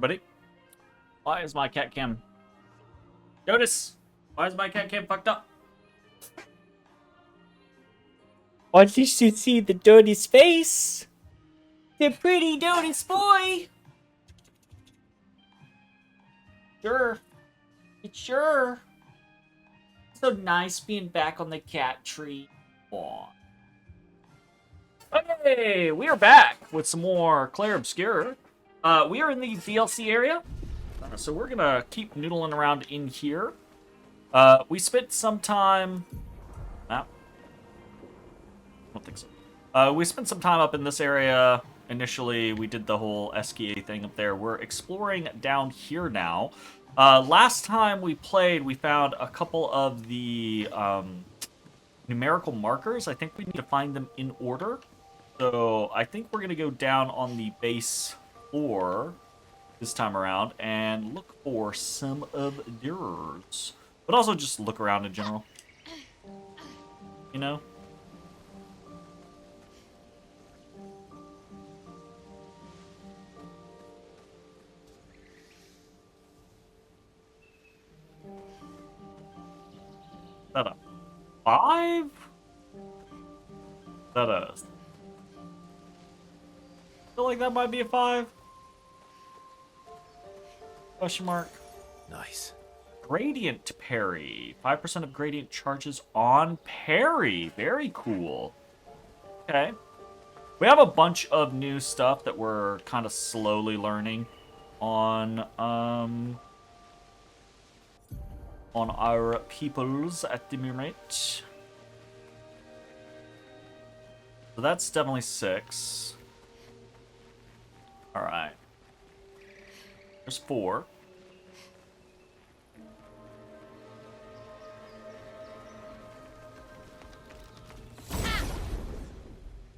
everybody. Why is my cat cam... Jonas! Why is my cat cam fucked up? Want you to see the Doty's face? The pretty Doty's boy! Sure. It's sure. So nice being back on the cat tree. Aww. Hey, we are back with some more Clair Obscur. We are in the DLC area. So we're gonna keep noodling around in here. We spent some time... I don't think so. We spent some time up in this area. Initially, we did the whole SKA thing up there. We're exploring down here now. Last time we played, we found a couple of the numerical markers. I think we need to find them in order. So I think we're going to go down on the base floor this time around and look for some of theirs. But also just look around in general. You know? Is that a 5? Is that a... I feel like that might be a 5. Question mark. Nice. Gradient parry. 5% of gradient charges on parry. Very cool. Okay. We have a bunch of new stuff that we're kind of slowly learning on our peoples at the moment. So that's definitely 6. Alright. There's 4.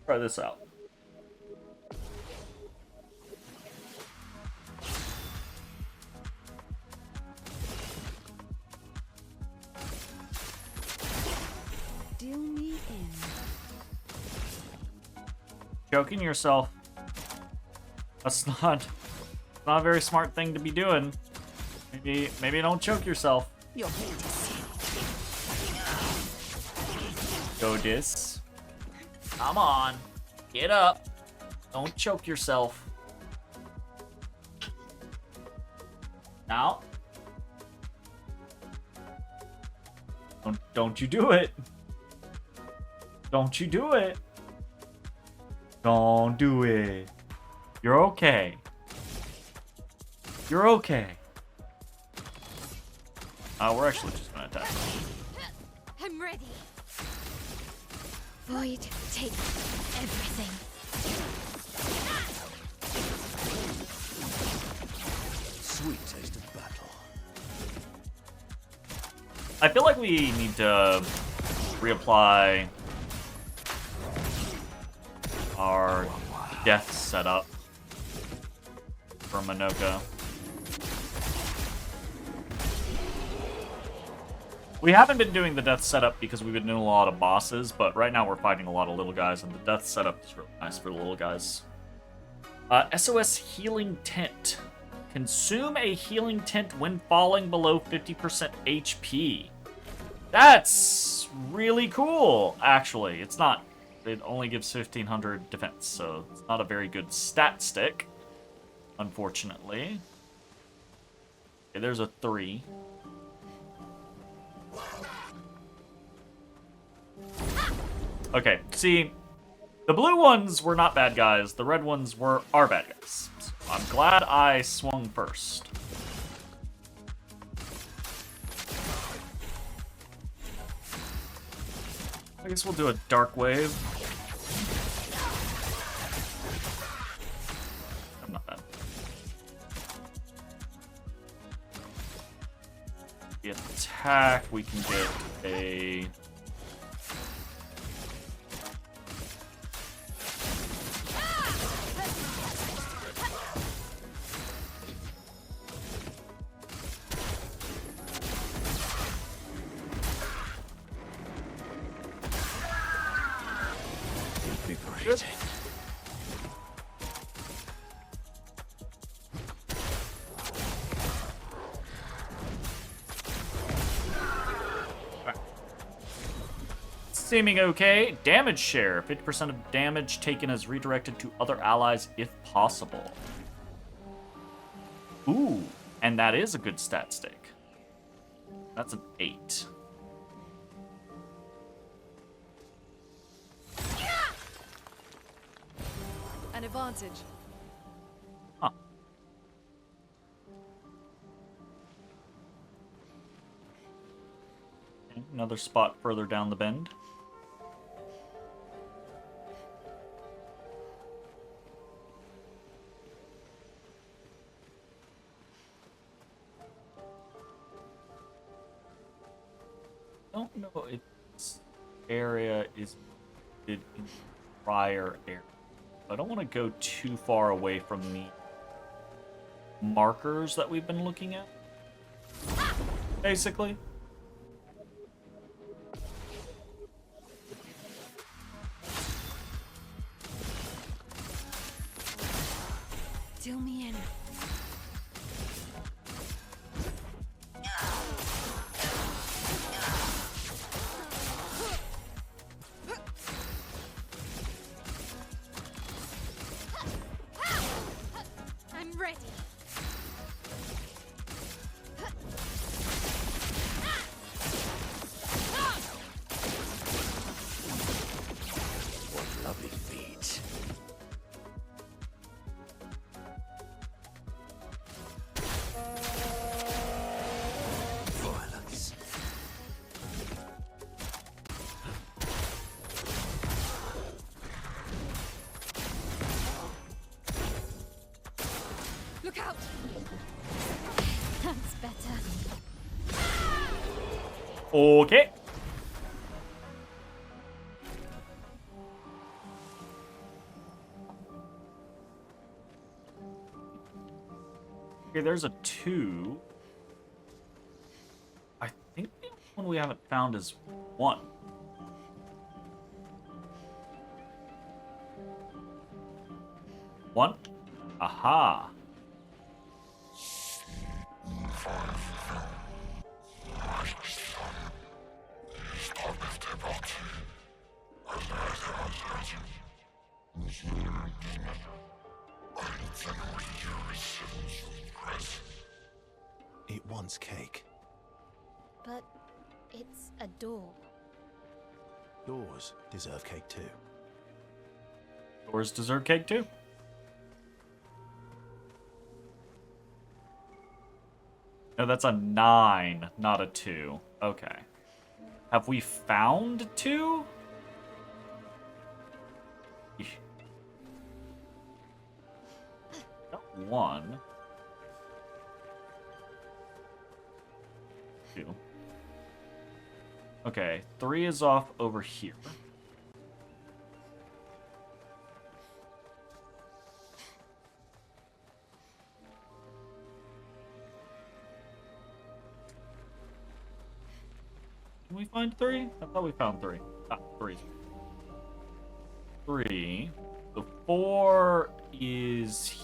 Try this out. Do me in. Joking yourself. That's not a very smart thing to be doing. Maybe don't choke yourself. Your hate is Go dis. Come on. Get up. Don't choke yourself. Now. Don't you do it. Don't you do it. Don't do it. You're okay. You're okay. We're actually just gonna attack. I'm ready. Void, take everything. Sweet taste of battle. I feel like we need to reapply our death setup for Manoka. We haven't been doing the death setup because we've been doing a lot of bosses, but right now we're fighting a lot of little guys, and the death setup is really nice for the little guys. SOS Healing Tent. Consume a healing tent when falling below 50% HP. That's really cool, actually. It's not. It only gives 1500 defense, so it's not a very good stat stick, unfortunately. Okay, there's a 3. Okay, see, the blue ones were not bad guys. The red ones are bad guys. So I'm glad I swung first. I guess we'll do a dark wave. Not bad. The attack, we can get a... Seeming okay. Damage share. 50% of damage taken is redirected to other allies if possible. Ooh, and that is a good stat stick. That's an 8. An advantage. Huh. Okay, another spot further down the bend. Don't know if this area is in prior area. I don't want to go too far away from the markers that we've been looking at. Basically. Deal me in. I'm ready. What lovely feet. Violence. Look out! That's better. Okay. Okay, there's a 2. I think the only one we haven't found is 1. One? Aha. It wants cake. But it's a door. Yours deserve cake too. Yours dessert cake too. No, that's a 9, not a 2. Okay. Have we found 2? Eesh. Got 1. 2. Okay, 3 is off over here. Can we find 3? I thought we found 3. Ah, 3. 3. The 4 is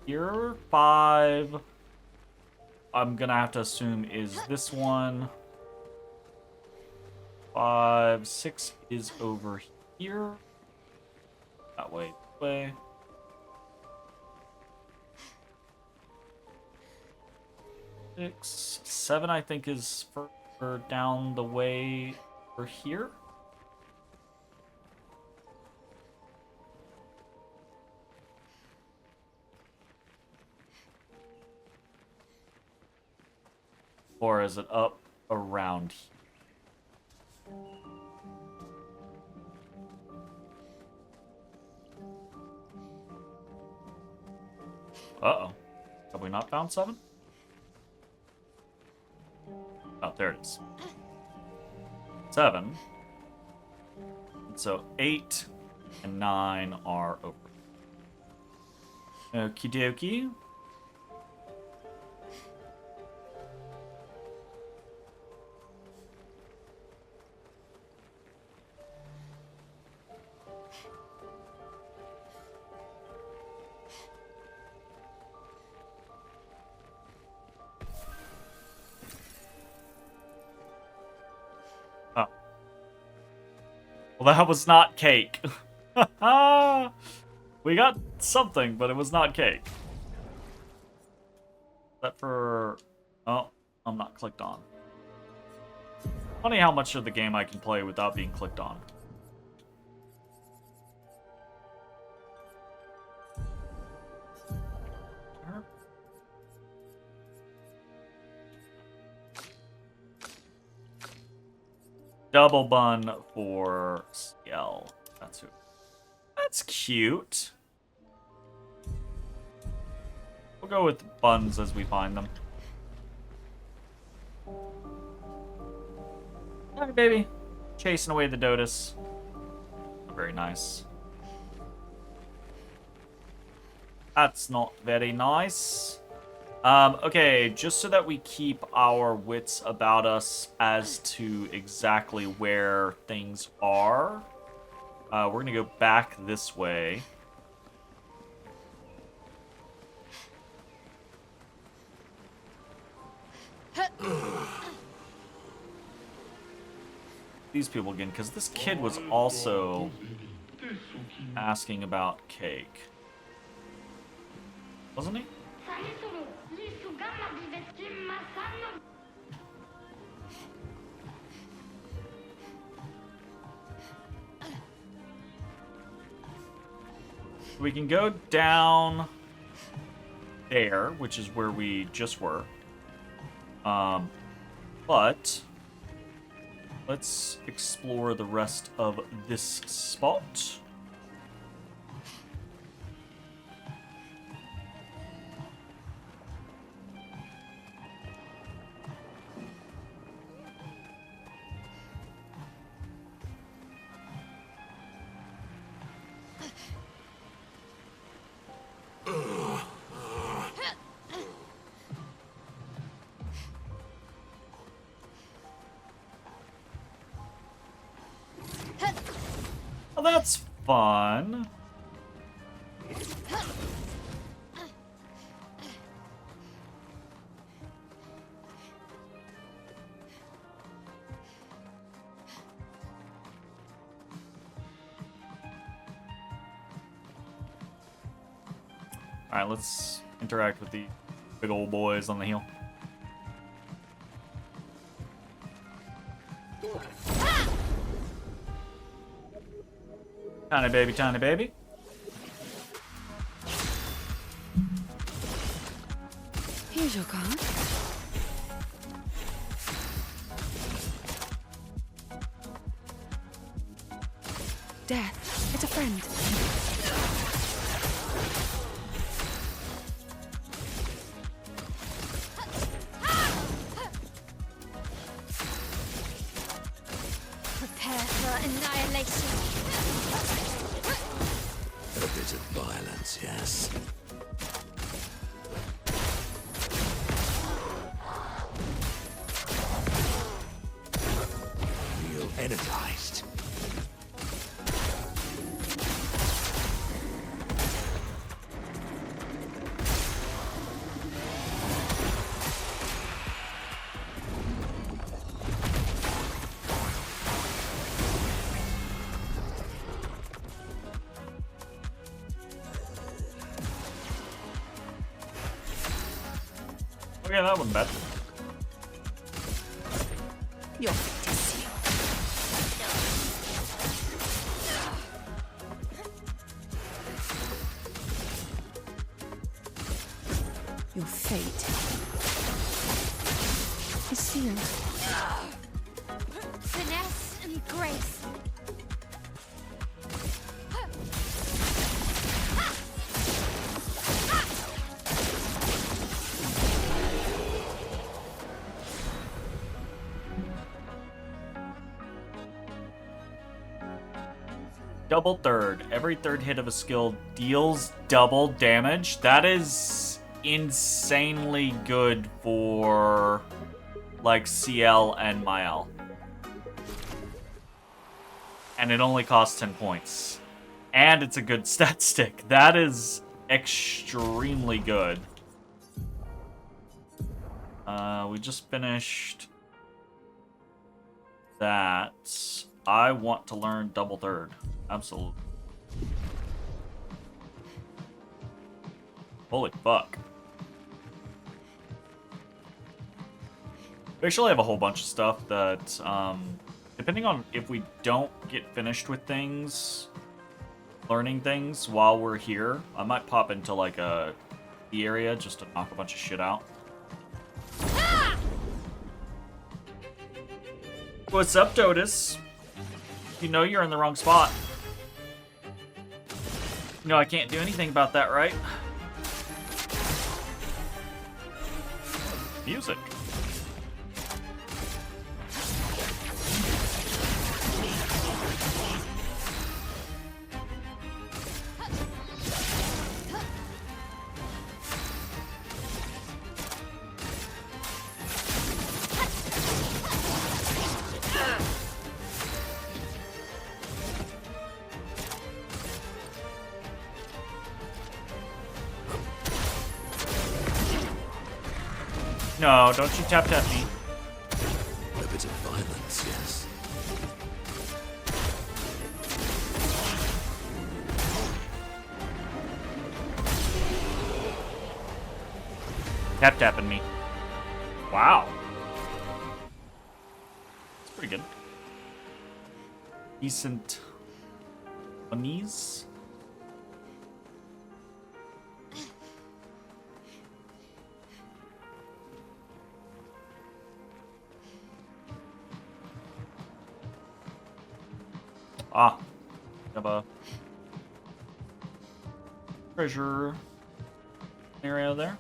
here. 5. I'm gonna have to assume is this one. 5. 6 is over here. That way. That way. 6. 7, I think, is further down the way over here. Or is it up around here? Uh-oh. Have we not found 7? Oh, there it is. 7. So 8 and 9 are over. Okie dokie. Well, that was not cake. We got something, but it was not cake. Is that for... Oh, I'm not clicked on. Funny how much of the game I can play without being clicked on. Double bun for CL. That's who. That's cute. We'll go with buns as we find them. Hi, baby. Chasing away the Dotus. Very nice. That's not very nice. Okay, just so that we keep our wits about us as to exactly where things are, we're gonna go back this way. These people again, because this kid was also asking about cake. Wasn't he? We can go down there, which is where we just were. But let's explore the rest of this spot. Oh, that's fun. Alright, let's interact with the big old boys on the hill. Tiny baby, tiny baby. Here's your card. Death. It's a friend. Prepare for annihilation. A bit of violence, yes. Feel energized. Okay, that wasn't bad. Your fate is sealed. Your fate is sealed. Finesse and grace. Double third. Every third hit of a skill deals double damage. That is insanely good for like CL and Mael. And it only costs 10 points. And it's a good stat stick. That is extremely good. We just finished that. I want to learn double third. Absolutely. Holy fuck. We actually have a whole bunch of stuff that, depending on if we don't get finished with things, learning things while we're here, I might pop into like a the area just to knock a bunch of shit out. What's up, Dotus? You know you're in the wrong spot. You know I can't do anything about that, right? Music. No, don't you tap me. A bit of violence, yes. Tapping me. Wow. That's pretty good. Decent bunnies. Ah, have a treasure area there.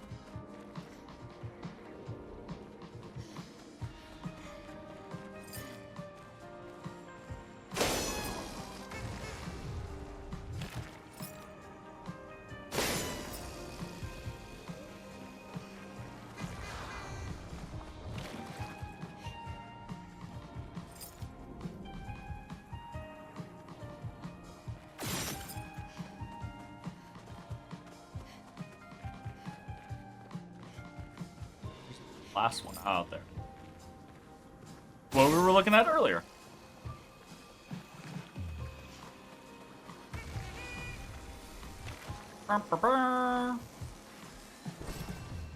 Last one out there. What we were looking at earlier.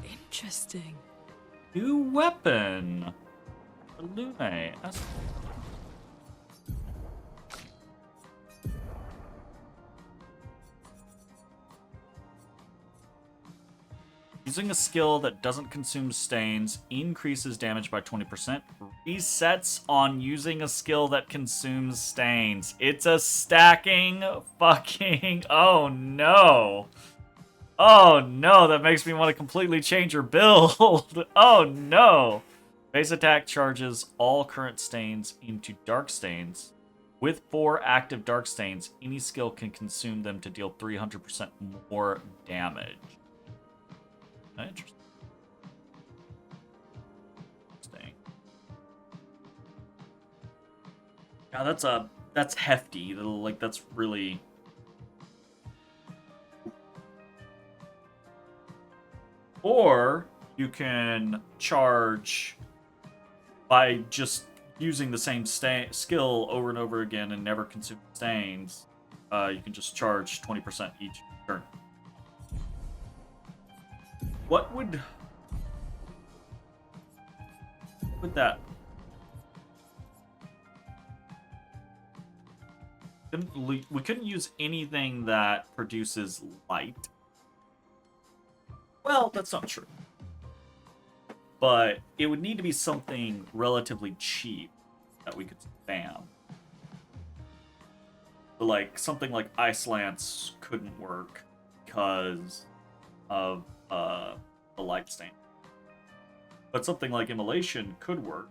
Interesting. New weapon. Lume. That's... Using a skill that doesn't consume stains increases damage by 20%. Resets on using a skill that consumes stains. It's a stacking fucking... Oh no. Oh no, that makes me want to completely change your build. Oh no. Base attack charges all current stains into dark stains. With 4 active dark stains, any skill can consume them to deal 300% more damage. Interesting. Yeah, that's hefty. Like that's really. Or you can charge by just using the same skill over and over again and never consume stains. You can just charge 20% each turn. What would that? We couldn't use anything that produces light. Well, that's not true. But it would need to be something relatively cheap that we could spam. So like something like Ice Lance couldn't work because of the light stain. But something like Immolation could work.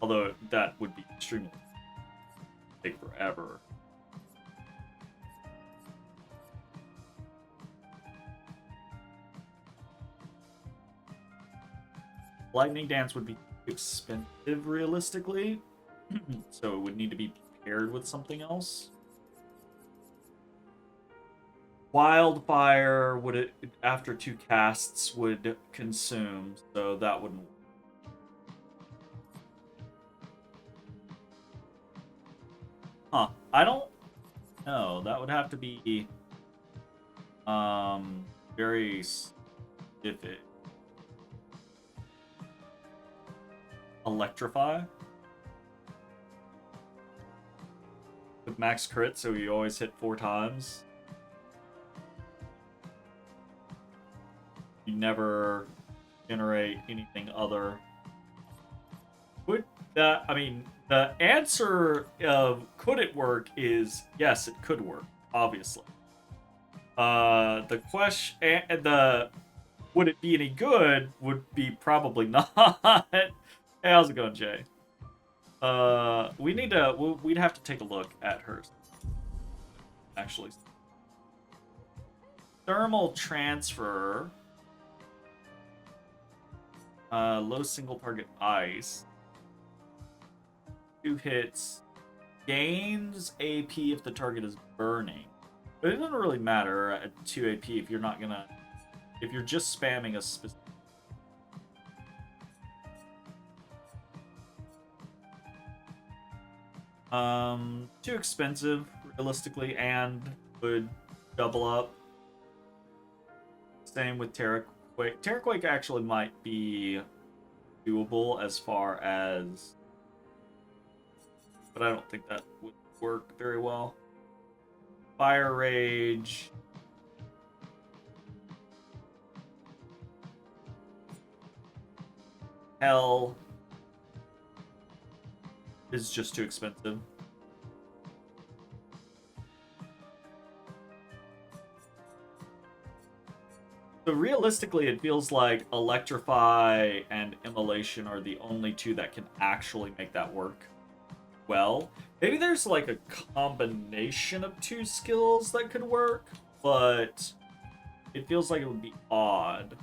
Although that would be extremely take forever. Lightning Dance would be expensive realistically. So it would need to be paired with something else. Wildfire would after 2 casts would consume, so that wouldn't work. Huh. I don't know. That would have to be very specific. Electrify with max crit, so you always hit 4 times. You never generate anything other. Would that? I mean, the answer of could it work is yes, it could work. Obviously. The question, the would it be any good would be probably not. Hey, how's it going, Jay? We need to. We'd have to take a look at hers. Actually, thermal transfer. Low single target ice. 2 hits. Gains AP if the target is burning. But it doesn't really matter at 2 AP if you're not gonna... If you're just spamming a specific... Too expensive, realistically, and would double up. Same with Terraquake. Terraquake actually might be doable as far as... But I don't think that would work very well. Fire Rage. Hell is just too expensive. So realistically, it feels like Electrify and Immolation are the only two that can actually make that work well. Maybe there's like a combination of 2 skills that could work, but it feels like it would be odd.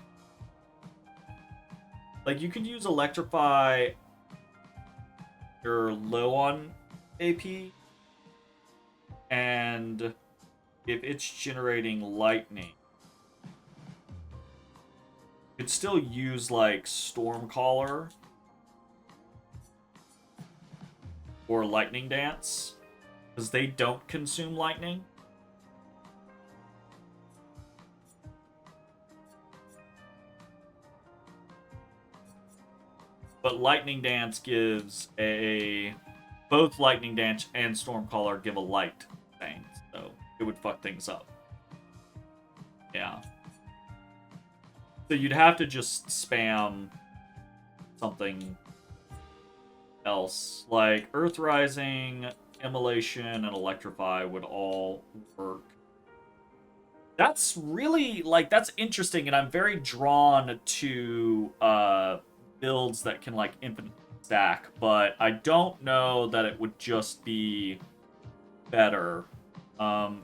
Like, you could use Electrify, you're low on AP, and if it's generating lightning, you could still use, like, Stormcaller or Lightning Dance, because they don't consume lightning. But Lightning Dance gives a... Both Lightning Dance and Stormcaller give a light thing, so it would fuck things up. Yeah. So you'd have to just spam something else. Like Earth Rising, Immolation, and Electrify would all work. That's really, like, that's interesting, and I'm very drawn to builds that can, like, infinite stack, but I don't know that it would just be better.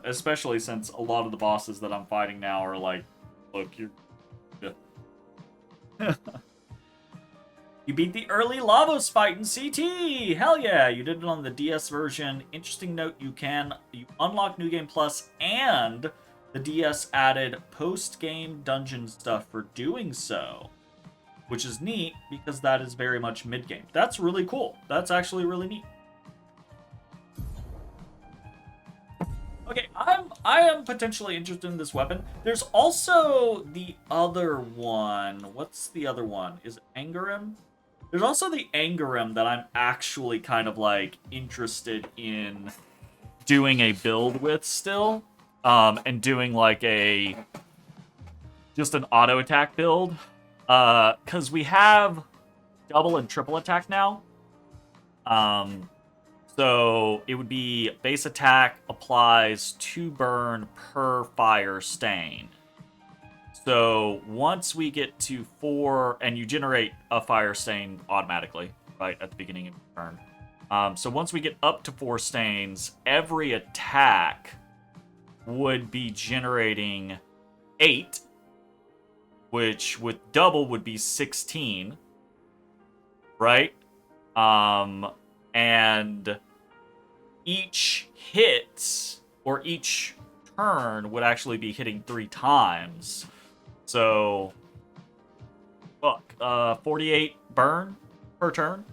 Especially since a lot of the bosses that I'm fighting now are like, look, you're... You beat the early Lavos fight in CT! Hell yeah! You did it on the DS version. Interesting note, you unlock New Game Plus, and the DS added post-game dungeon stuff for doing so. Which is neat, because that is very much mid-game. That's really cool. That's actually really neat. Okay, I am potentially interested in this weapon. There's also the other one. What's the other one? Is it Angarim? There's also the Angarim that I'm actually kind of, like, interested in doing a build with still. And doing, like, just an auto attack build. Because we have double and triple attack now. So it would be base attack applies 2 burn per fire stain. So once we get to 4, and you generate a fire stain automatically, right, at the beginning of your turn. So once we get up to 4 stains, every attack would be generating 8, which with double would be 16, right? And each hit, or each turn, would actually be hitting 3 times. So, fuck, 48 burn per turn.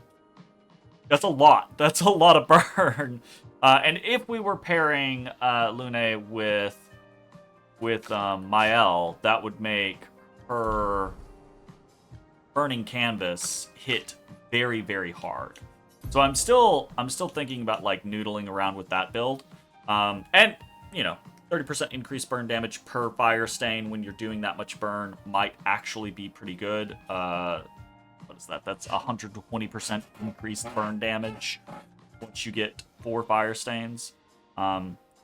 That's a lot. That's a lot of burn. And if we were pairing Lune with Mael, that would make her burning canvas hit very, very hard. So I'm still thinking about like noodling around with that build. And you know, 30% increased burn damage per fire stain when you're doing that much burn might actually be pretty good. What is that? That's 120% increased burn damage once you get 4 fire stains.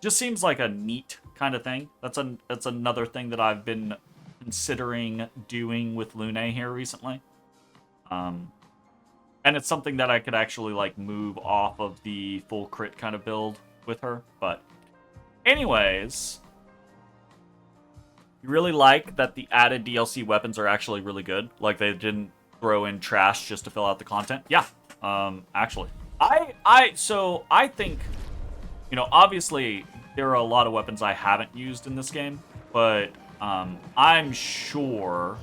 Just seems like a neat kind of thing. That's another thing that I've been considering doing with Lune here recently. And it's something that I could actually like move off of the full crit kind of build with her. But anyways, you really like that the added DLC weapons are actually really good. Like they didn't throw in trash just to fill out the content. Yeah, actually, so I think, you know, obviously there are a lot of weapons I haven't used in this game, but I'm sure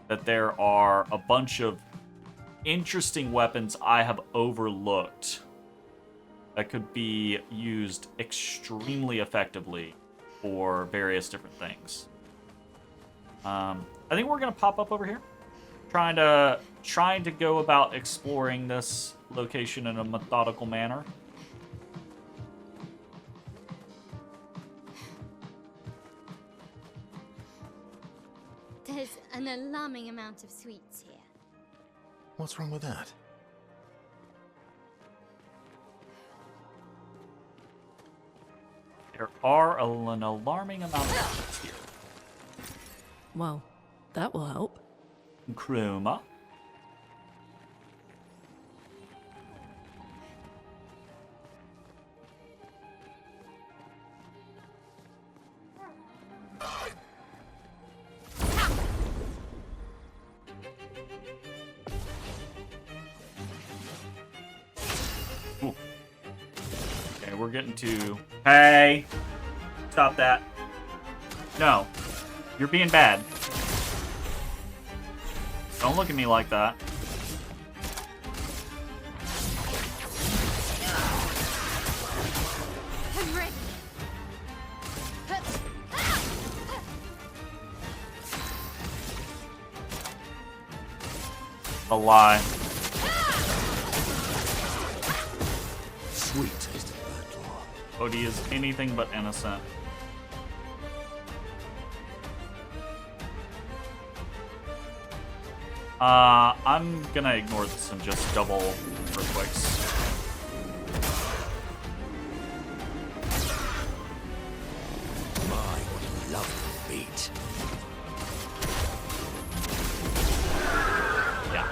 that there are a bunch of interesting weapons I have overlooked that could be used extremely effectively for various different things. I think we're gonna pop up over here, trying to go about exploring this location in a methodical manner. There's an alarming amount of sweets here. What's wrong with that? There are an alarming amount of options here. Well, that will help. Chroma. Ooh. Okay, we're getting to... Hey! Stop that. No. You're being bad. Don't look at me like that. I'm ready. A lie. Sweet taste of battle. Odie is anything but innocent. I'm gonna ignore this and just double earthquakes. My, what a lovely beat. Yeah.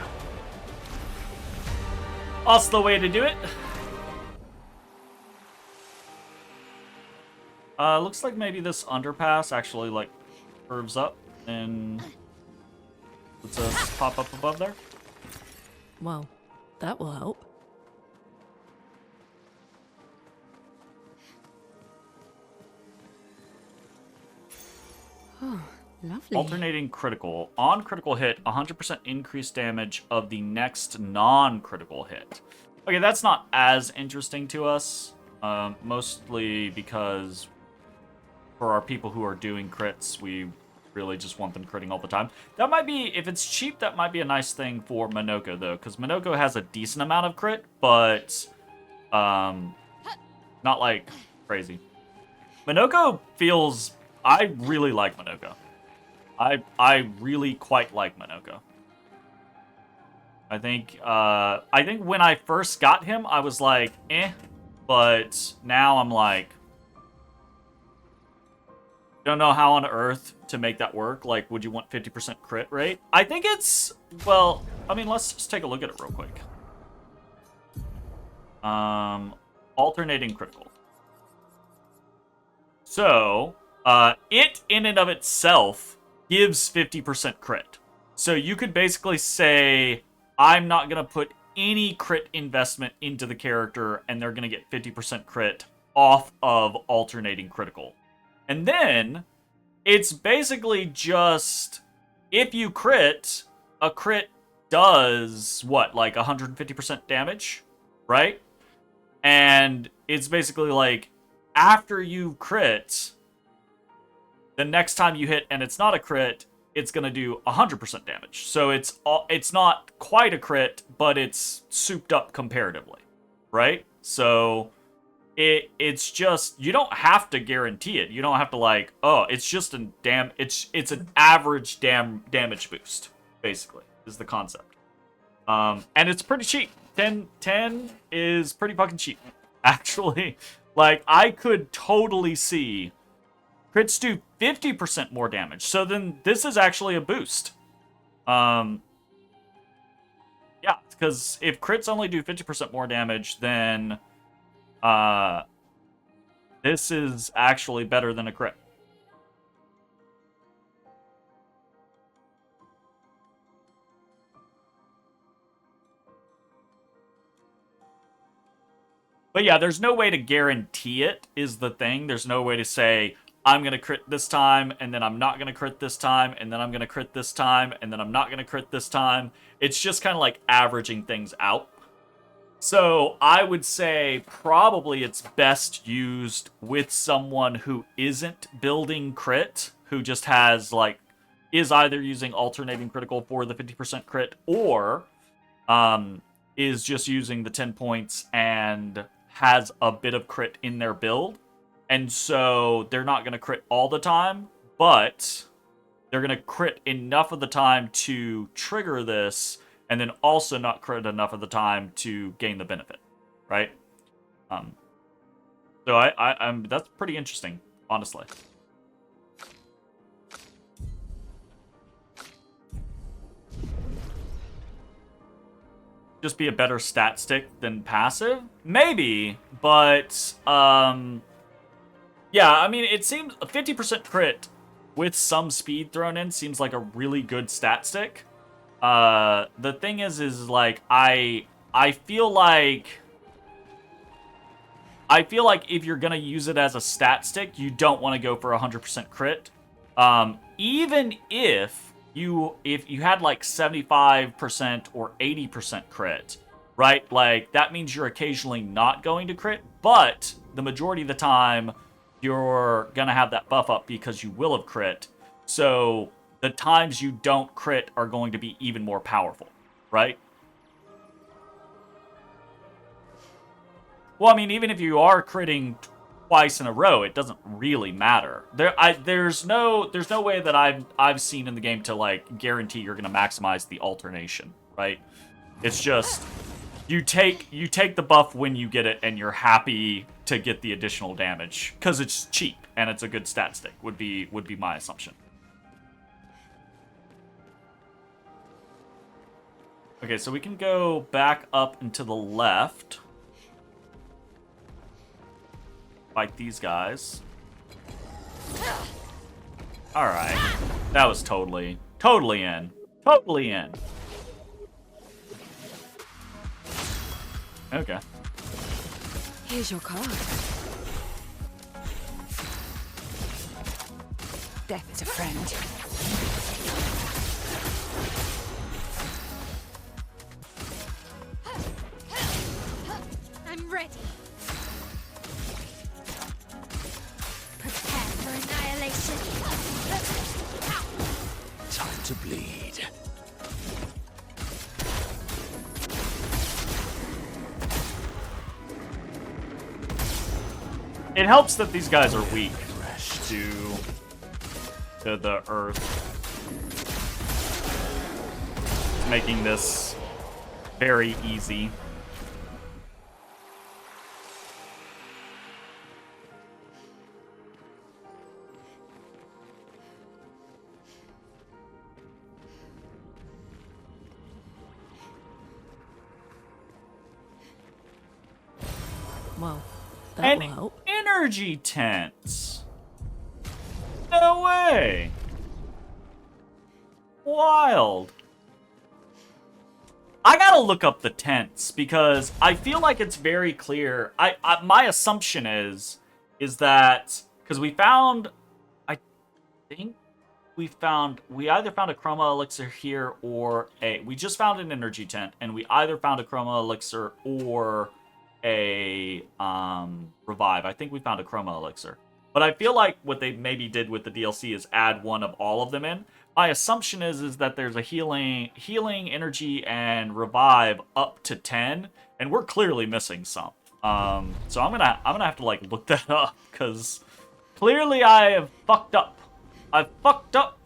That's the way to do it. Looks like maybe this underpass actually like curves up and lets us pop up above there. Well, that will help. Oh, lovely. Alternating critical. On critical hit, 100% increased damage of the next non-critical hit. Okay, that's not as interesting to us. Mostly because for our people who are doing crits, we really just want them critting all the time. That might be, if it's cheap, that might be a nice thing for Minoko, though, because Minoko has a decent amount of crit, but not like crazy. Minoko feels... I really like Minoko. I really quite like Minoko. I think when I first got him, I was like, eh, but now I'm like, don't know how on earth to make that work. Like, would you want 50% crit rate? I think it's, well, I mean, let's just take a look at it real quick. Alternating critical. So, it in and of itself gives 50% crit. So you could basically say, I'm not going to put any crit investment into the character, and they're going to get 50% crit off of alternating critical. And then, it's basically just, if you crit, a crit does, what, like 150% damage? right? And it's basically like, after you crit, the next time you hit and it's not a crit, it's going to do 100% damage. So it's not quite a crit, but it's souped up comparatively, right? So it's just, you don't have to guarantee it. You don't have to like, oh, it's just it's an average damage boost, basically, is the concept. And it's pretty cheap. 10 is pretty fucking cheap, actually. Like, I could totally see crits do 50% more damage. So then this is actually a boost. Yeah, because if crits only do 50% more damage, then this is actually better than a crit. But yeah, there's no way to guarantee it, is the thing. There's no way to say, I'm going to crit this time, and then I'm not going to crit this time, and then I'm going to crit this time, and then I'm not going to crit this time. It's just kind of like averaging things out. So I would say probably it's best used with someone who isn't building crit, who just has like, is either using alternating critical for the 50% crit, or is just using the 10 points and has a bit of crit in their build. And so they're not going to crit all the time, but they're going to crit enough of the time to trigger this, and then also not crit enough of the time to gain the benefit, right? So I'm that's pretty interesting, honestly. Just be a better stat stick than passive? Maybe, but yeah, I mean, it seems a 50% crit with some speed thrown in seems like a really good stat stick. The thing is like, I feel like if you're gonna use it as a stat stick, you don't want to go for 100% crit. Even if you had like 75% or 80% crit, right? Like, that means you're occasionally not going to crit, but the majority of the time you're gonna have that buff up because you will have crit. So the times you don't crit are going to be even more powerful, right? Well, I mean, even if you are critting twice in a row, it doesn't really matter. There's no way that I've seen in the game to like guarantee you're gonna maximize the alternation, right? It's just you take the buff when you get it, and you're happy to get the additional damage because it's cheap and it's a good stat stick. Would be my assumption. Okay, so we can go back up and to the left. Fight these guys. Alright. That was totally in. Totally in. Okay. Here's your card. Death is a friend. I'm ready. Prepare for annihilation. Time to bleed. It helps that these guys are weak to the earth, making this very easy. Well, that And will help. energy tents. No way. Wild. I gotta look up the tents because I feel like it's very clear. My assumption is that because we found, I think we either found a chroma elixir here or we just found an energy tent, and we either found a chroma elixir or a revive. I think we found a chroma elixir. But I feel like what they maybe did with the DLC is add one of all of them in. My assumption is that there's a healing, energy, and revive up to 10, and we're clearly missing some. So I'm gonna have to like look that up because clearly I have fucked up. I've fucked up.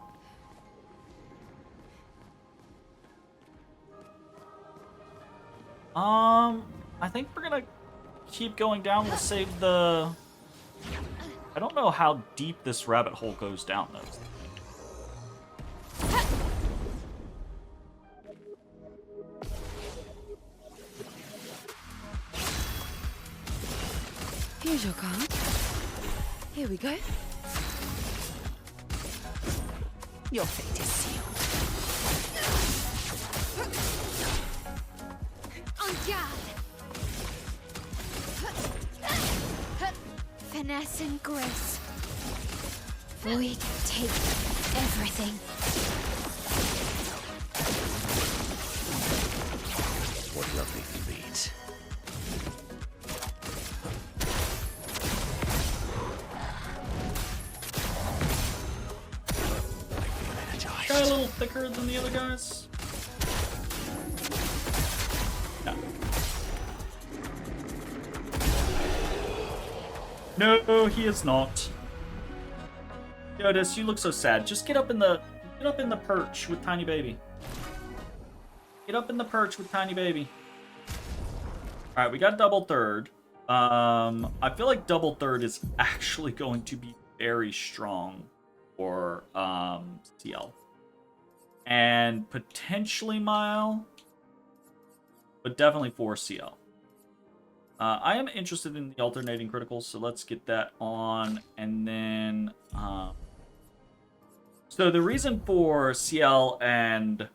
I think we're gonna keep going down. We'll save the. I don't know how deep this rabbit hole goes down though. Here's your card. Here we go. Your fate is sealed. En garde! Finesse and grace. Void take everything. What lovely feet. Guy a little thicker than the other guys? No. No, he is not. Yodas, you look so sad. Just get up in the perch with Tiny Baby. Get up in the perch with Tiny Baby. Alright, we got double third. I feel like double third is actually going to be very strong for CL. And potentially Mile, but definitely for CL. I am interested in the alternating criticals, so let's get that on. And then, so the reason for CL and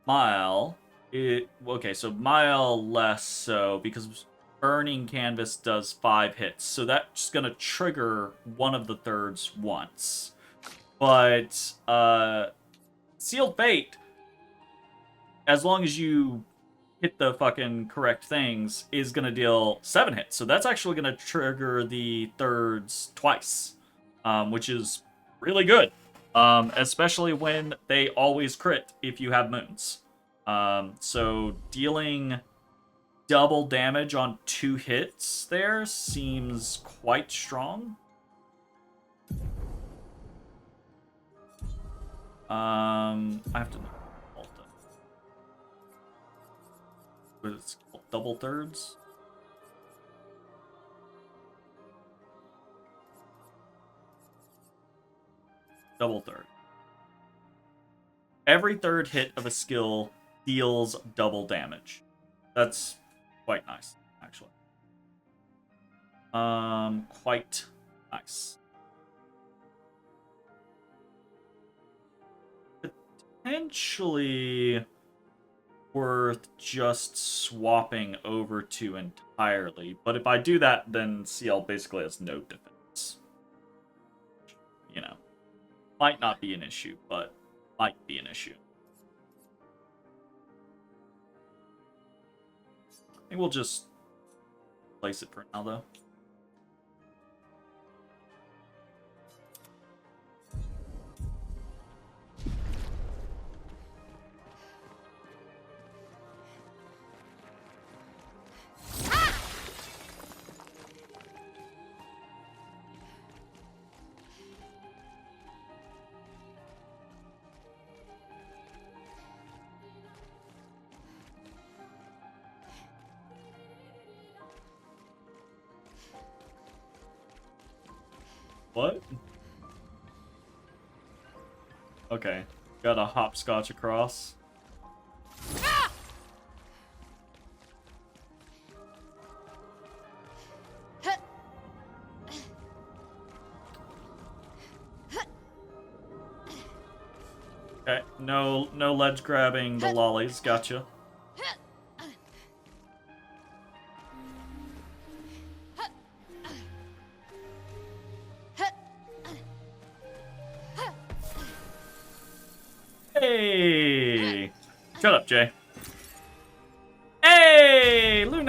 Mile, so Mile less so, because Burning Canvas does 5 hits, so that's going to trigger one of the thirds once. But, Sealed Fate, as long as you hit the fucking correct things, is going to deal 7 hits. So that's actually going to trigger the thirds twice, which is really good. Especially when they always crit if you have moons. So dealing double damage on 2 hits there seems quite strong. I have to know. What it's called? Double thirds? Double third. Every third hit of a skill deals double damage. That's quite nice, actually. Quite nice. Potentially worth just swapping over to entirely, but if I do that, then CL basically has no defense. You know, might not be an issue, but might be an issue. I think we'll just place it for now, though. What? Okay. Got a hopscotch across. Okay, no ledge grabbing the lollies, gotcha. Hey! Shut up, Jay. Hey, Lune!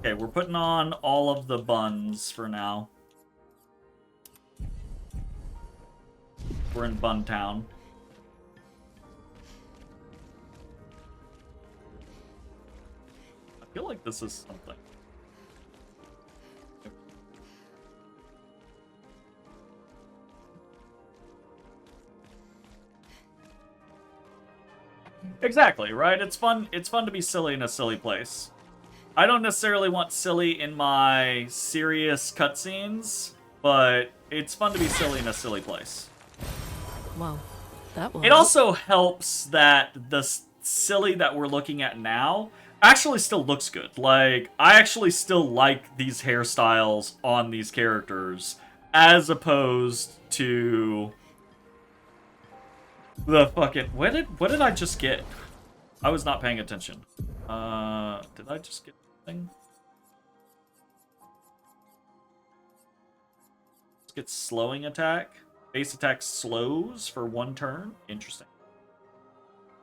Okay, we're putting on all of the buns for now. We're in Bun Town. I feel like this is something. Exactly, right? It's fun to be silly in a silly place. I don't necessarily want silly in my serious cutscenes, but it's fun to be silly in a silly place. Well, that was. It also helps that the silly that we're looking at now actually still looks good. Like, I actually still like these hairstyles on these characters, as opposed to the fucking... What did I just get? I was not paying attention. Did I just get something? Let's get slowing attack. Base attack slows for 1 turn. Interesting.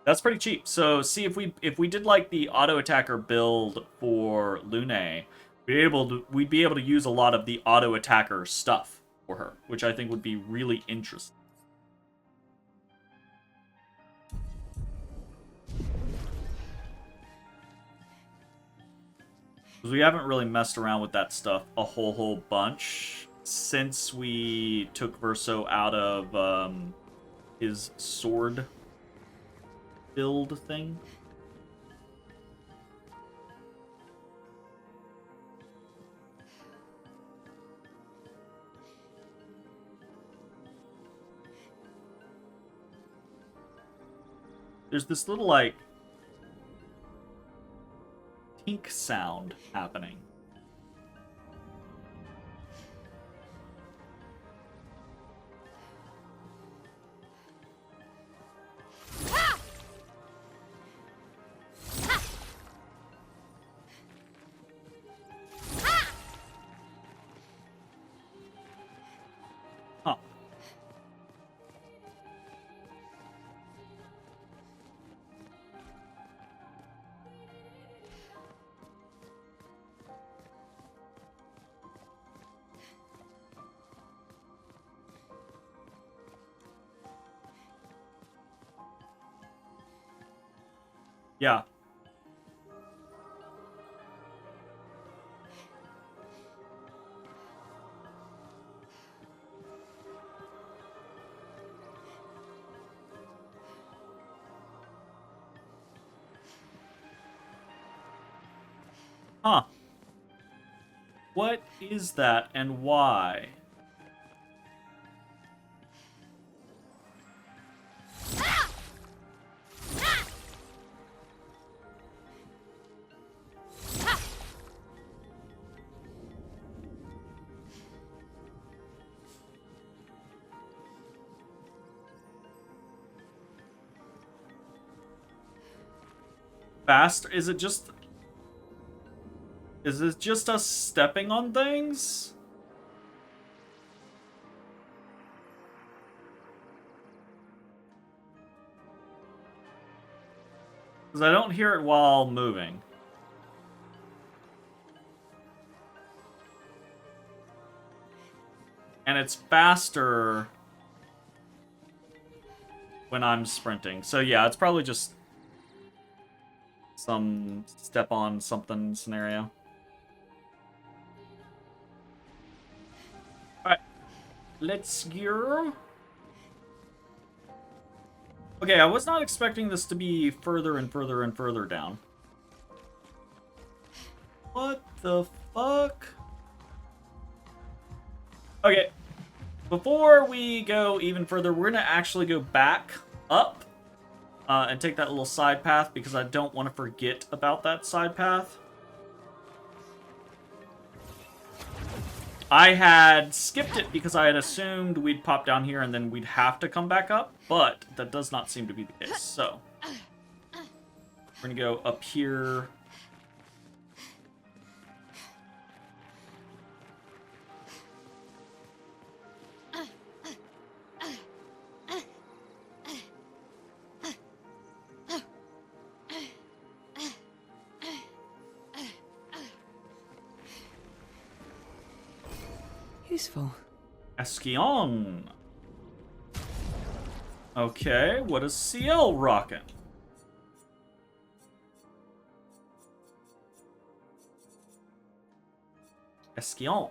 That's pretty cheap. So see if we did like the auto attacker build for Lune, we'd be able to use a lot of the auto attacker stuff for her, which I think would be really interesting. Because we haven't really messed around with that stuff a whole bunch since we took Verso out of his sword build thing. There's this little, like, tink sound happening. Huh. Yeah. Huh. What is that and why? Faster? Is it just us stepping on things? Because I don't hear it while moving. And it's faster when I'm sprinting. So yeah, it's probably just some step on something scenario. Alright. Let's go. Okay, I was not expecting this to be further and further and further down. What the fuck? Okay. Before we go even further, we're gonna actually go back up and take that little side path because I don't want to forget about that side path. I had skipped it because I had assumed we'd pop down here and then we'd have to come back up, but that does not seem to be the case. So, we're going to go up here. Useful. Esquion. Okay, what is CL rockin'? Esquion.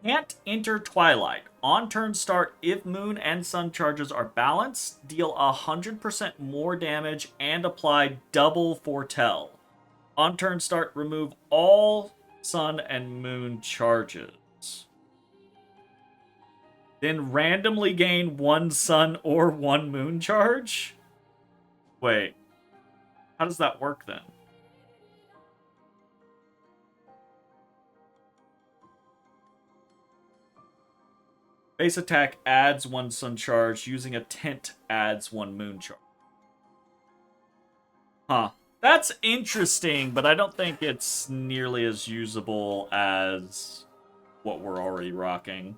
Can't enter Twilight. On turn start, if Moon and Sun charges are balanced, deal 100% more damage and apply double Foretell. On turn start, remove all Sun and Moon charges. Then randomly gain 1 Sun or 1 Moon charge? Wait. How does that work then? Base attack adds 1 Sun charge. Using a tent adds 1 Moon charge. Huh. That's interesting, but I don't think it's nearly as usable as what we're already rocking.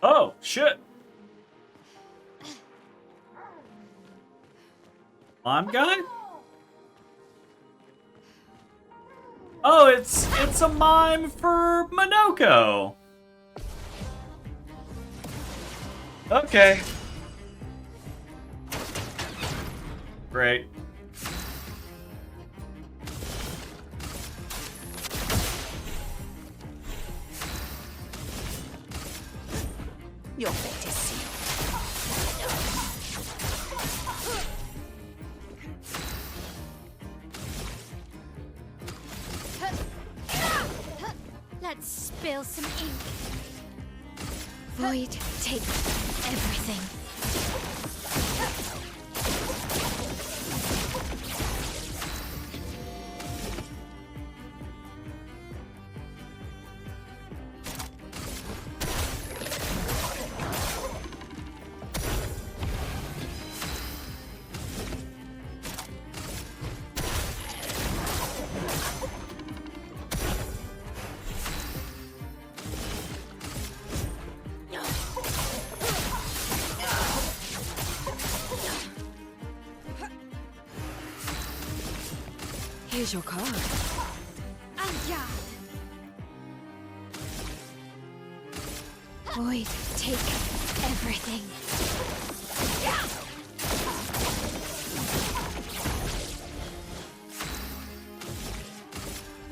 Oh, shit. Mime guy? Oh, it's a mime for Minoko. Okay. Great. Your fate is sealed. Let's spill some ink. Void, take everything. Here's your card. Void, take everything.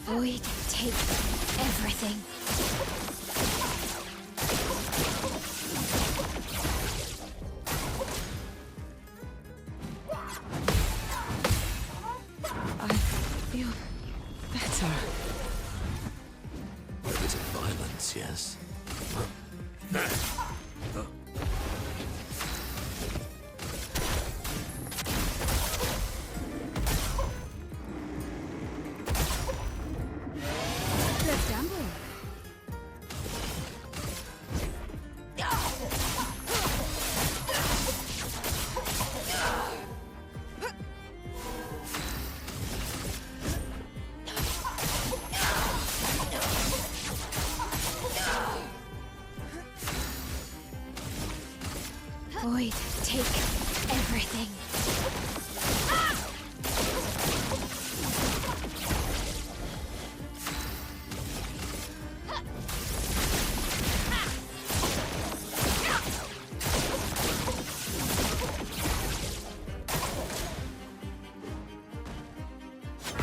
Void, take everything. I feel better. A bit of violence, yes? Let's gamble. Void, take everything.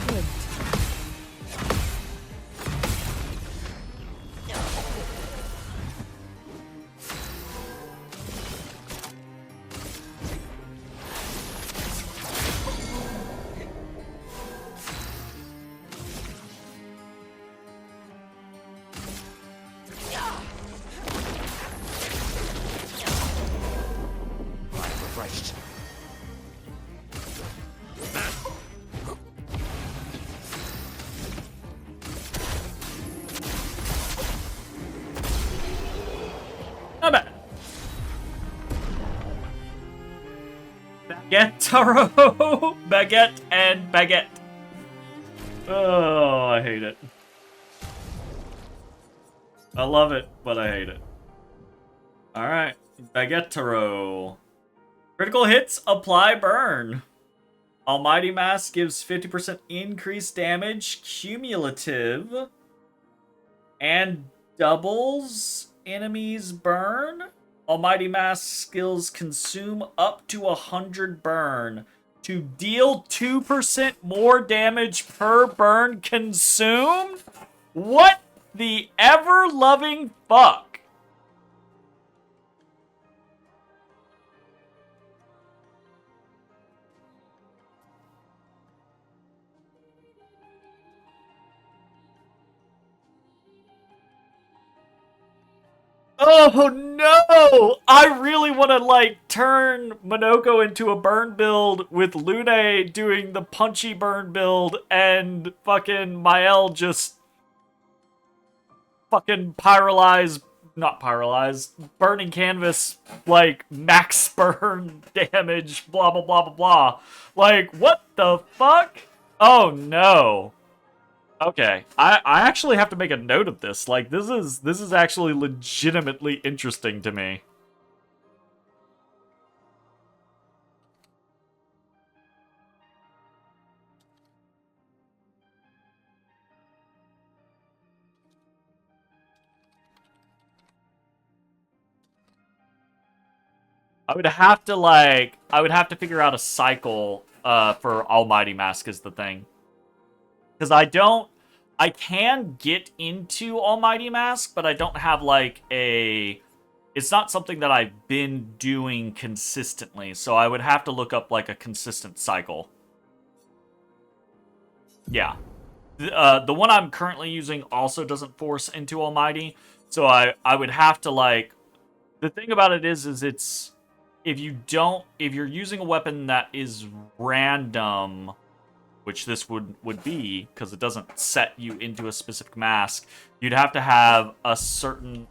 Good. I'm refreshed. Not bad. That Baguette, baguette, and baguette. Oh, I hate it. I love it, but I hate it. Alright, Baguette. Critical hits, apply burn. Almighty Mask gives 50% increased damage, cumulative, and doubles enemies' burn. Almighty Mask skills consume up to 100 burn to deal 2% more damage per burn consumed? What the ever-loving fuck? Oh no! I really want to like turn Monoko into a burn build with Lune doing the punchy burn build and fucking Mael just fucking burning canvas, like max burn damage, blah blah blah blah blah. Like, what the fuck? Oh no. Okay, I actually have to make a note of this. Like, this is actually legitimately interesting to me. I would have to figure out a cycle for Almighty Mask is the thing. Because I can get into Almighty Mask, but I don't have like it's not something that I've been doing consistently, so I would have to look up like a consistent cycle. Yeah. The one I'm currently using also doesn't force into Almighty, so I would have to like... The thing about it is it's... If you're using a weapon that is random, which this would be, because it doesn't set you into a specific mask, you'd have to have a certain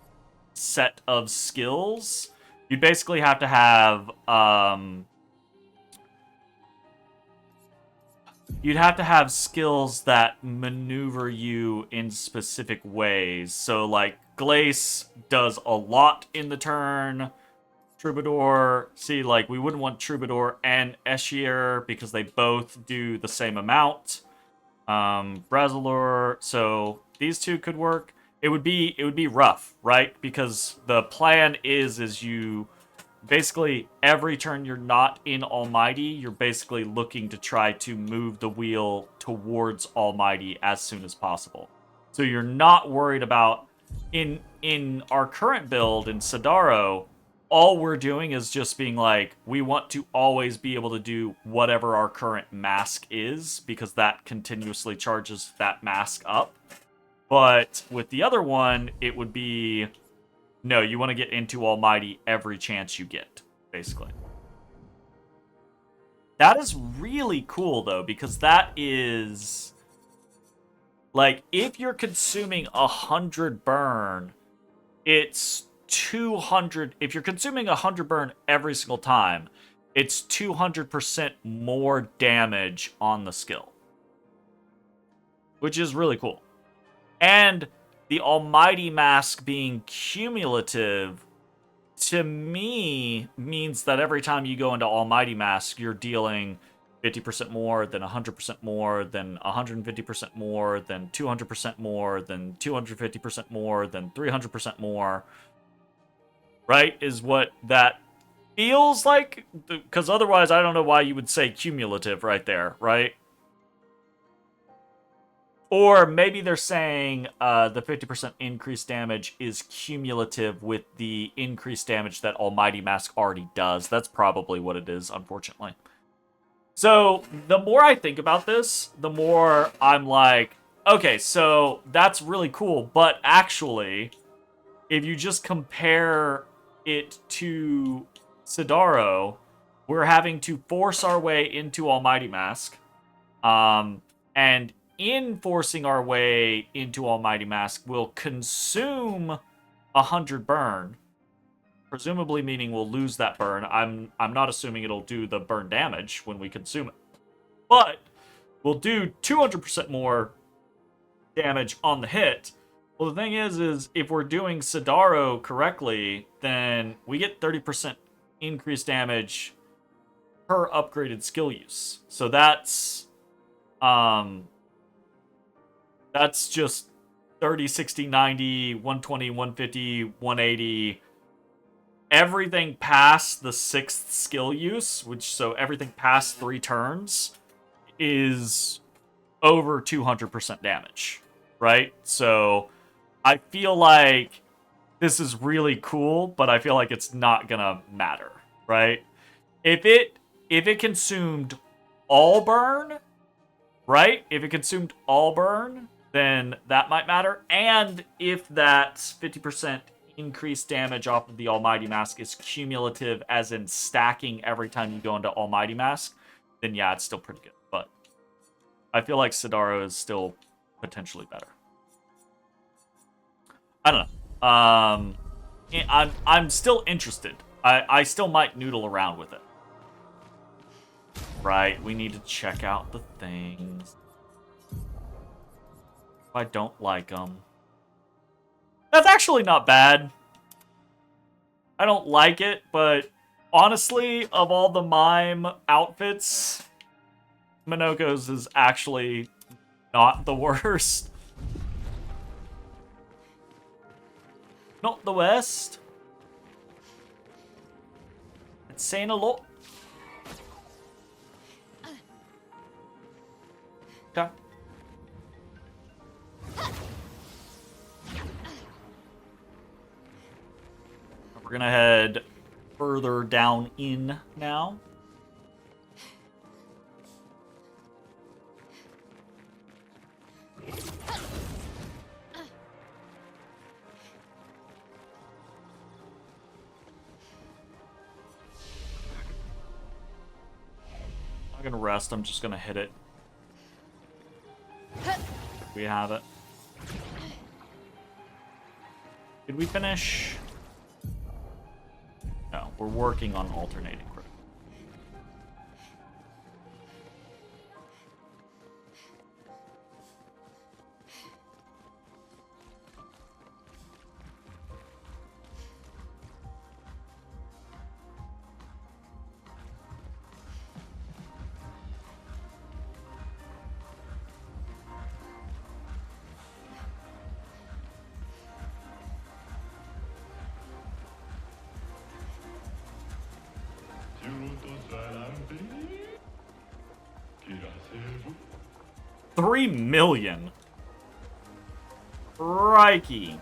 set of skills. You'd basically have to have, you'd have to have skills that maneuver you in specific ways. So, like, Glace does a lot in the turn. Troubadour, see, like, we wouldn't want Troubadour and Eshier because they both do the same amount. Braziler, so these two could work. It would be rough, right? Because the plan is you basically every turn you're not in Almighty, you're basically looking to try to move the wheel towards Almighty as soon as possible. So you're not worried about in our current build in Sidaro, all we're doing is just being like, we want to always be able to do whatever our current mask is, because that continuously charges that mask up. But with the other one, it would be, no, you want to get into Almighty every chance you get, basically. That is really cool, though, because that is... Like, if you're consuming 100 burn, it's 200... If you're consuming 100 burn every single time, it's 200% more damage on the skill. Which is really cool. And the Almighty Mask being cumulative, to me, means that every time you go into Almighty Mask, you're dealing 50% more, then 100% more, then 150% more, then 200% more, then 250% more, then 300% more. Right? Is what that feels like? Because otherwise, I don't know why you would say cumulative right there, right? Or maybe they're saying the 50% increased damage is cumulative with the increased damage that Almighty Mask already does. That's probably what it is, unfortunately. So, the more I think about this, the more I'm like, okay, so that's really cool, but actually, if you just compare it to Sidaro, we're having to force our way into Almighty Mask, and in forcing our way into Almighty Mask, we'll consume 100 burn, presumably meaning we'll lose that burn. I'm not assuming it'll do the burn damage when we consume it, but we'll do 200% more damage on the hit. Well, the thing is if we're doing Sidaro correctly, then we get 30% increased damage per upgraded skill use. So that's just 30, 60, 90, 120, 150, 180. Everything past the 6th skill use, so everything past 3 turns, is over 200% damage, right? So I feel like this is really cool, but I feel like it's not gonna matter, right? If it consumed all burn, right? If it consumed all burn, then that might matter. And if that 50% increased damage off of the Almighty Mask is cumulative, as in stacking every time you go into Almighty Mask, then yeah, it's still pretty good. But I feel like Sidaro is still potentially better. I don't know. I'm still interested. I still might noodle around with it. Right, we need to check out the things. If I don't like them. That's actually not bad. I don't like it, but honestly, of all the mime outfits, Minoko's is actually not the worst. Not the worst. It's saying a lot. Okay. We're gonna head further down in now. I'm gonna rest, I'm just gonna hit it. We have it. Did we finish? No, we're working on alternating critical. $3 million. Crikey.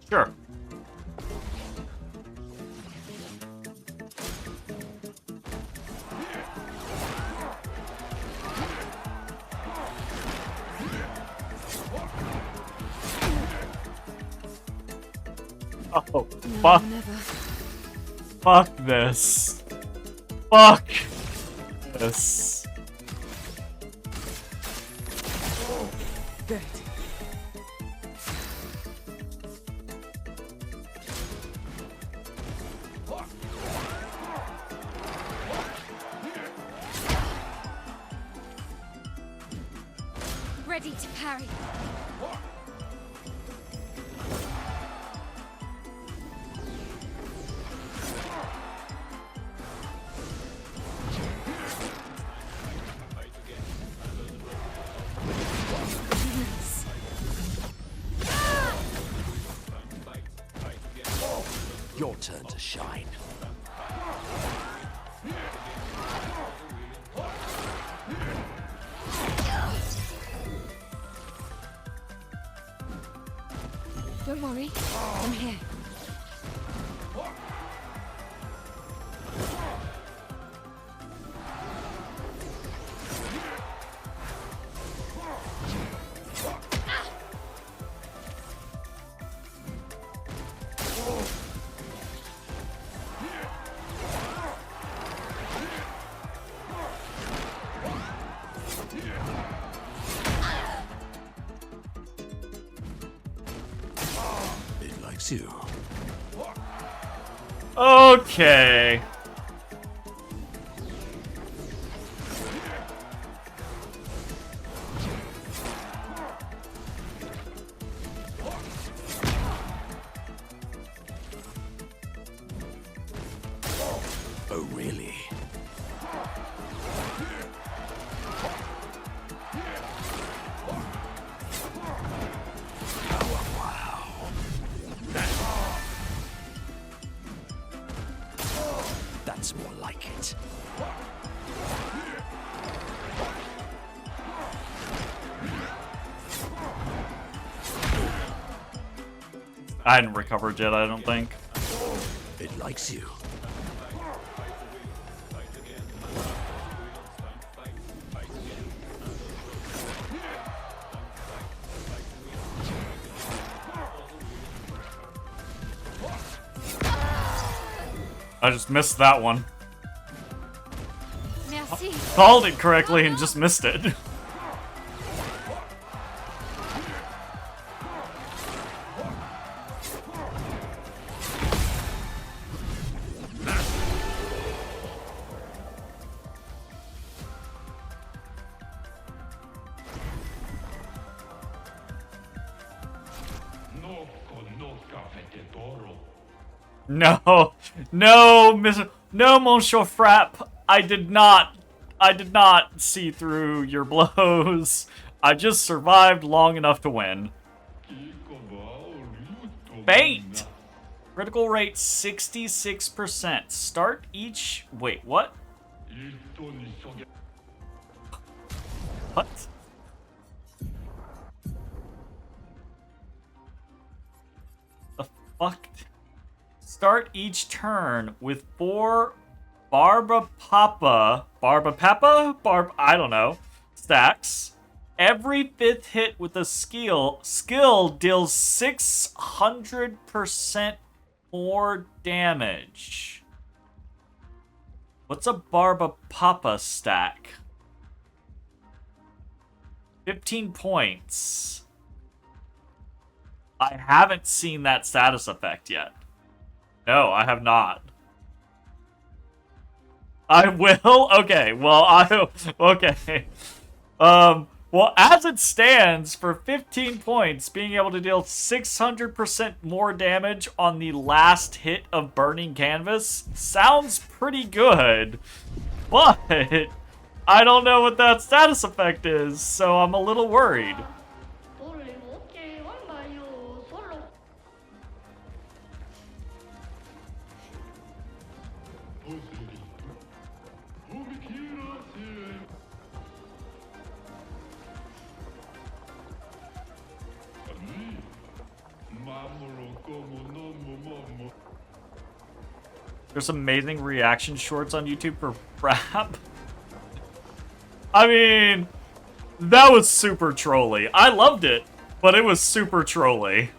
Sure. Oh, fuck. Never. Fuck this. Fuck this. Good. Ready to parry. Your turn to shine. Don't worry. I'm here. you. Okay. Oh, really? That's more like it. I hadn't recovered yet, I don't think. It likes you. I just missed that one. Merci. Called it correctly and just missed it. No, no, no, Monsieur Frapp. I did not see through your blows. I just survived long enough to win. Bait! Critical rate 66%. Start each... Wait, what? What? The fuck? Start each turn with 4 I don't know, stacks. Every 5th hit with a skill deals 600% more damage. What's a Barbapapa stack? 15 points. I haven't seen that status effect yet. No, I have not. I will? Okay, well, okay. Well, as it stands, for 15 points, being able to deal 600% more damage on the last hit of Burning Canvas sounds pretty good. But I don't know what that status effect is, so I'm a little worried. There's amazing reaction shorts on YouTube for rap. I mean, that was super trolly. I loved it, but it was super trolly.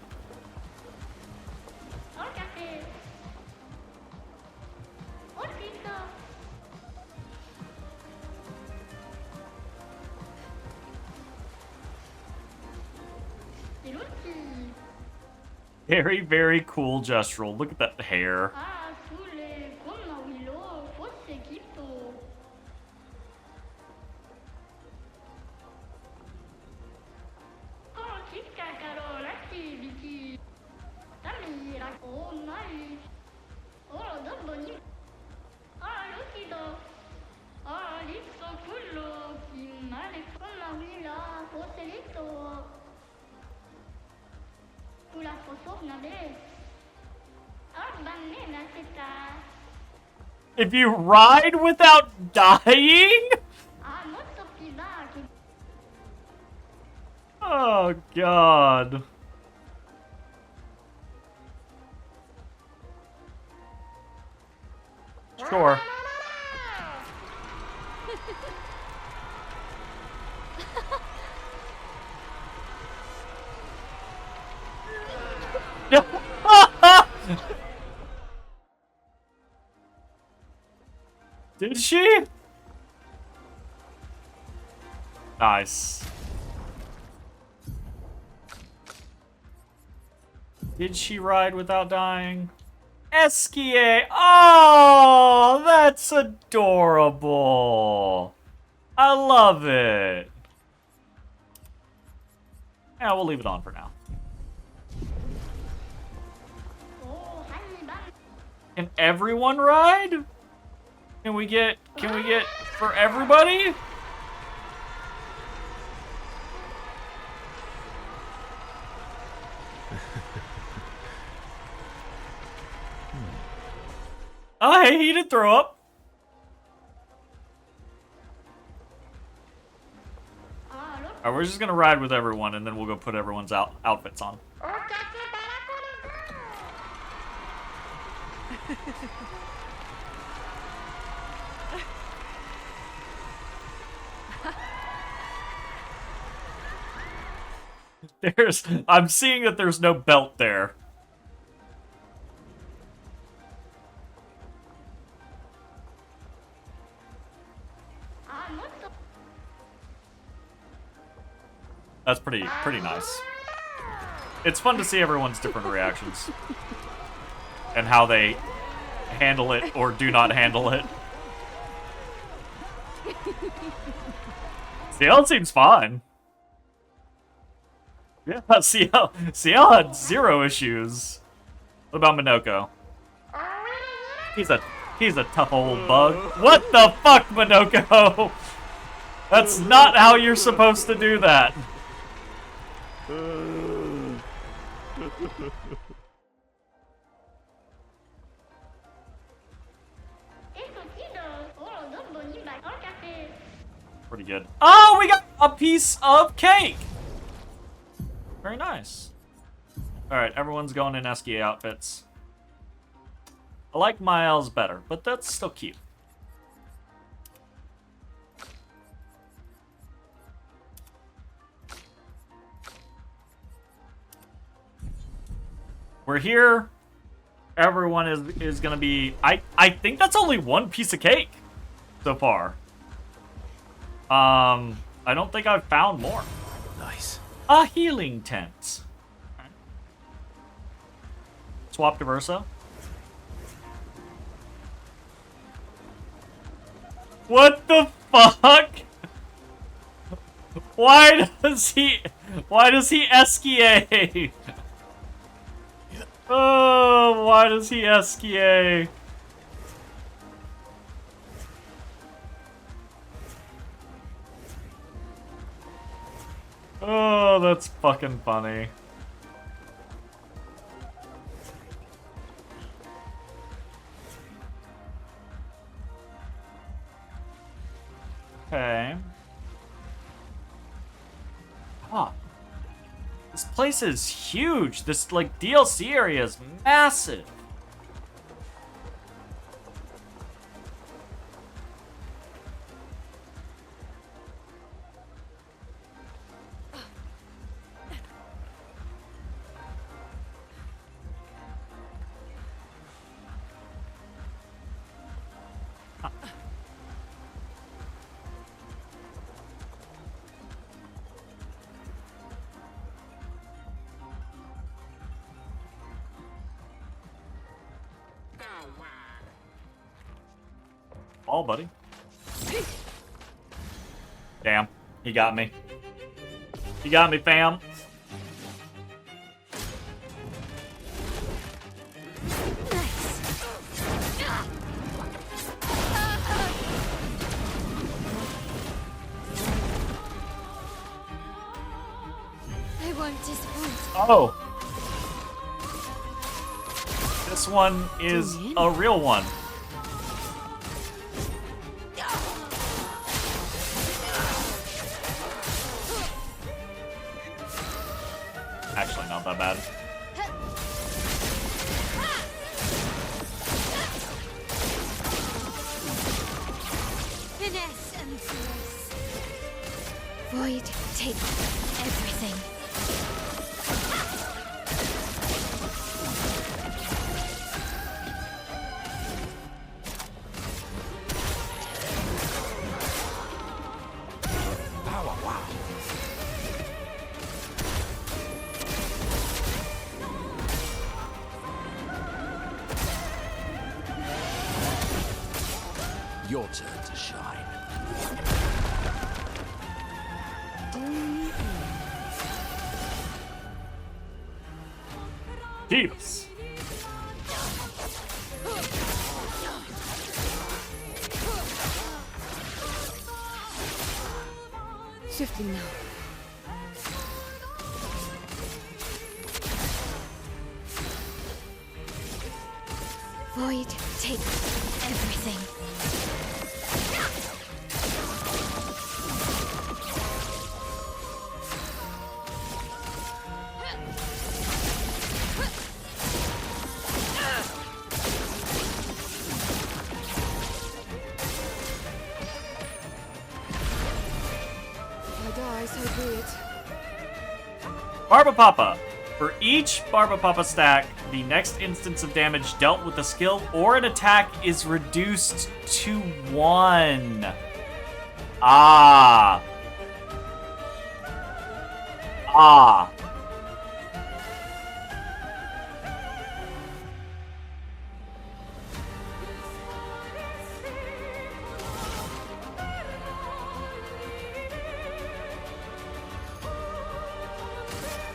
Very, very cool gestural. Look at that hair. If you ride without dying? Oh, God. Sure. Did she? Nice. Did she ride without dying? Eskie! Oh, that's adorable. I love it. Yeah, we'll leave it on for now. Can everyone ride? Can we get for everybody? Oh, hey, he did throw up. Alright, we're just gonna ride with everyone, and then we'll go put everyone's outfits on. I'm seeing that there's no belt there. That's pretty nice. It's fun to see everyone's different reactions. And how they handle it or do not handle it. CL seems fine. Yeah, CL had 0 issues. What about Minoko? He's a tough old bug. What the fuck, Minoko? That's not how you're supposed to do that. Pretty good. Oh, we got a piece of cake! Very nice. Alright, everyone's going in Eskie outfits. I like Miles better, but that's still cute. We're here. Everyone is gonna be... I think that's only 1 piece of cake so far. I don't think I've found more. Nice. A healing tent. Right. Swap to Versa. What the fuck? Why does he Eskie? Oh, why does he Eskie? Oh, that's fucking funny. Okay. Ah. This place is huge. This, like, DLC area is massive. Ball, buddy. Damn. He got me. He got me, fam. I won't disappoint. Oh. This one is a real one. Actually, not that bad. Finesse and grace. Void, take everything. Your turn to shine. Jeeves. Shifting now. Void, take everything. If I die, so be it. Barbapapa. For each Barbapapa stack, the next instance of damage dealt with a skill or an attack is reduced to 1. Ah. Ah.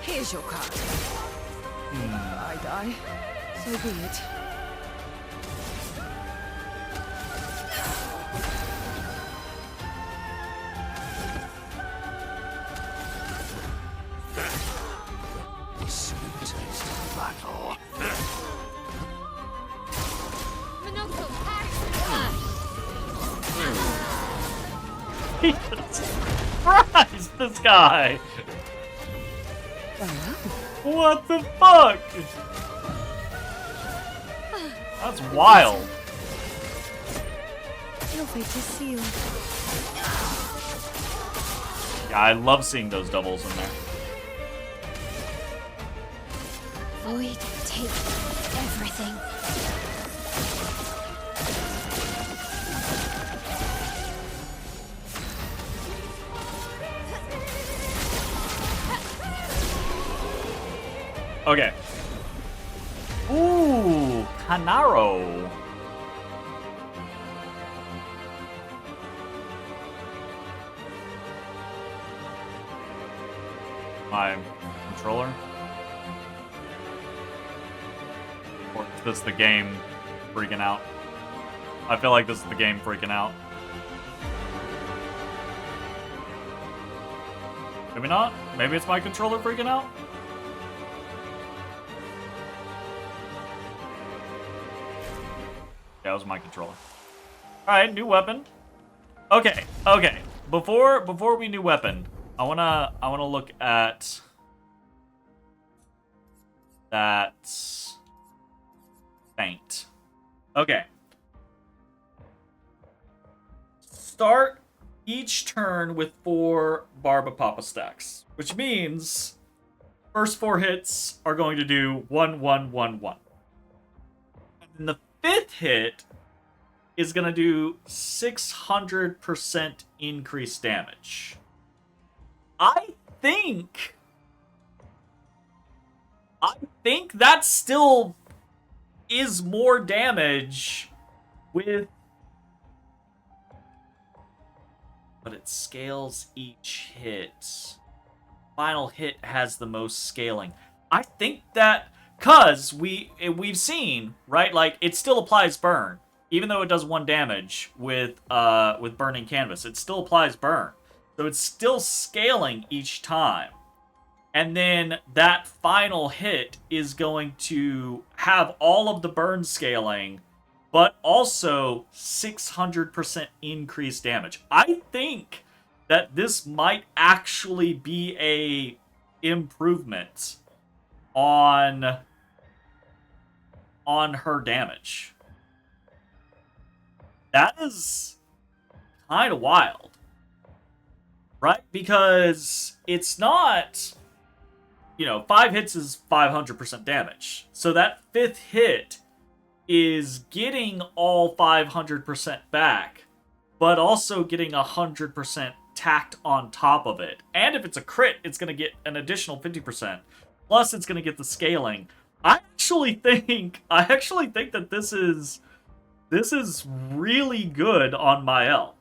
Here's your card. I die, so be it. Sweet taste of battle. Monocle, Jesus Christ, this guy. What the fuck? That's wild. Your fate is sealed. Yeah, I love seeing those doubles in there. Void, take everything. Okay. Ooh, Canaro. My controller? Or is this the game freaking out? I feel like this is the game freaking out. Maybe not? Maybe it's my controller freaking out? That was my controller. Alright, new weapon. Okay, okay. Before we new weapon, I wanna look at that feint. Okay. Start each turn with 4 Barbapapa stacks, which means first 4 hits are going to do 1, 1, 1, 1. And the 5th hit is going to do 600% increased damage. I think that still is more damage with... But it scales each hit. Final hit has the most scaling. I think that... Because we've seen, right, like, it still applies burn. Even though it does 1 damage with burning canvas, it still applies burn. So it's still scaling each time. And then that final hit is going to have all of the burn scaling, but also 600% increased damage. I think that this might actually be a improvement on her damage. That is kind of wild. Right? Because it's not, 5 hits is 500% damage. So that 5th hit is getting all 500% back, but also getting 100% tacked on top of it. And if it's a crit, it's going to get an additional 50%. Plus, it's going to get the scaling. I actually think that this is This is really good on my L.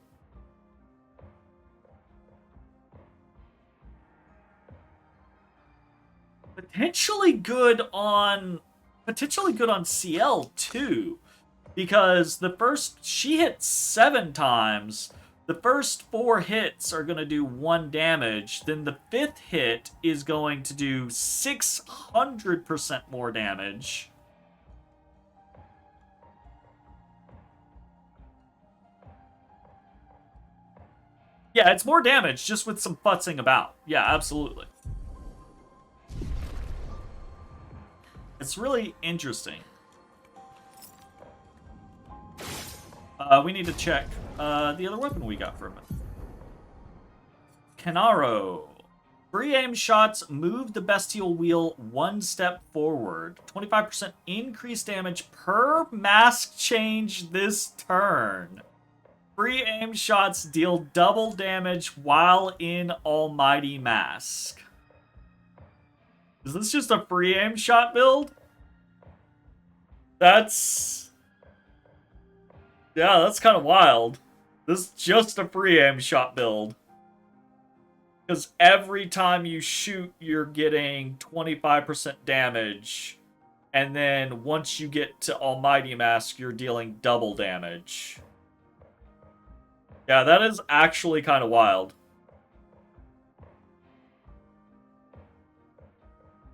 Potentially good on CL too. Because she hit 7 times. The first 4 hits are going to do 1 damage. Then the 5th hit is going to do 600% more damage. Yeah, it's more damage just with some futzing about. Yeah, absolutely. It's really interesting. We need to check the other weapon we got for a minute. Canaro. Free aim shots move the bestial wheel 1 step forward. 25% increased damage per mask change this turn. Free aim shots deal double damage while in Almighty Mask. Is this just a free aim shot build? That's kind of wild. This is just a free aim shot build. Because every time you shoot, you're getting 25% damage. And then once you get to Almighty Mask, you're dealing double damage. Yeah, that is actually kind of wild.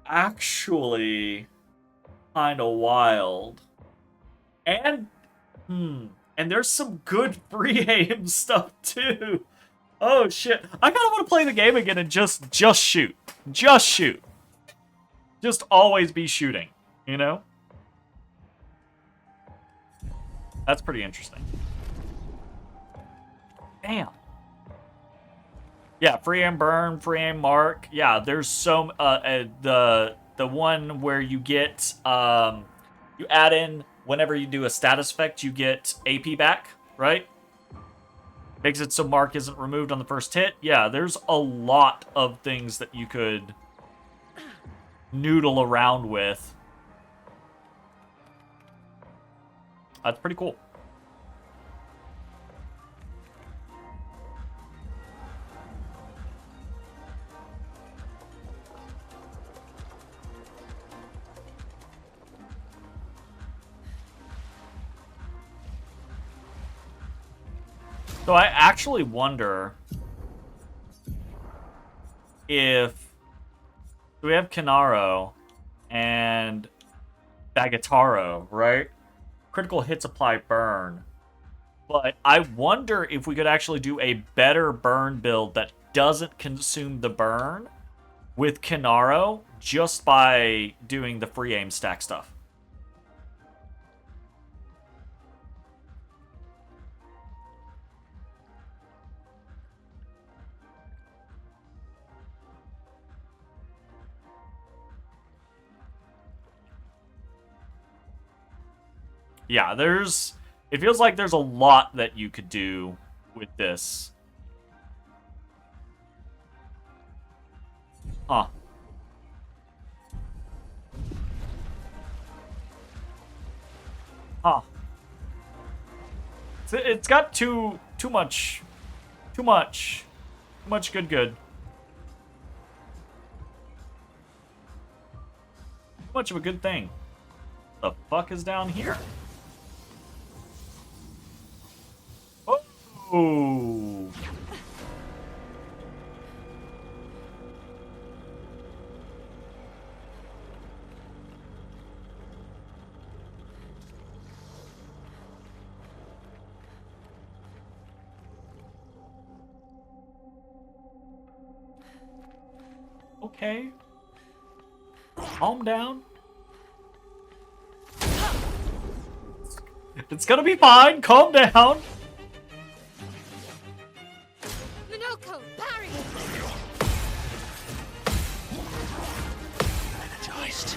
Actually kind of wild. And there's some good free aim stuff too. Oh shit. I kind of want to play the game again and just shoot. Just shoot. Just always be shooting, you know? That's pretty interesting. Damn. Yeah, free aim burn, free aim mark. Yeah, there's so the one where you get you add in whenever you do a status effect, you get AP back, right? Makes it so mark isn't removed on the first hit. Yeah, there's a lot of things that you could noodle around with. That's pretty cool. So I actually wonder if we have Canaro and Bagataro, right? Critical hits apply burn. But I wonder if we could actually do a better burn build that doesn't consume the burn with Canaro just by doing the free aim stack stuff. Yeah, it feels like there's a lot that you could do with this. Huh. Huh. It's got too much good. Too much of a good thing. The fuck is down here? Oh. Okay. Calm down. It's gonna be fine. Calm down. Minoko, parry! Energized.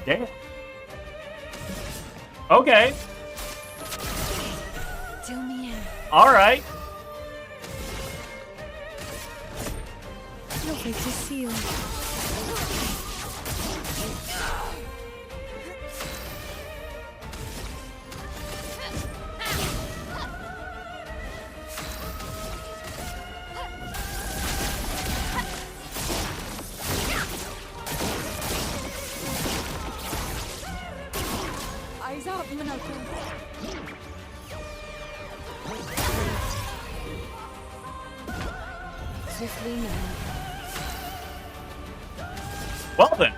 Damn. Okay. Till me in. All right. Lovely to see you. Eyes up, Minako. Swiftly now. Well then.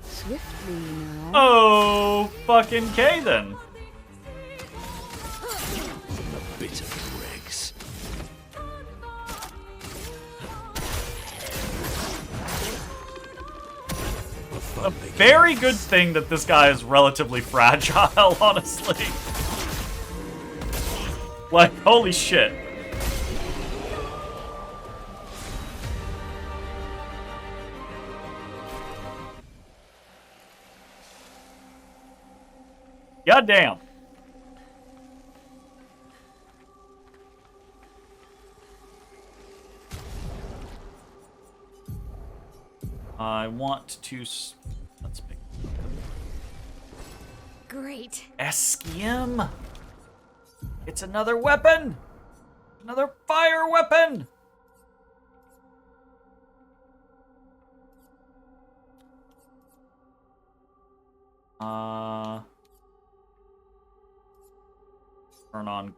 Swiftly now. Oh, fucking K then. Bitter dregs. A very good thing that this guy is relatively fragile, honestly. Like, holy shit. God damn. I want to... Let's pick... Great. Eskim! It's another weapon! Another fire weapon! Turn on.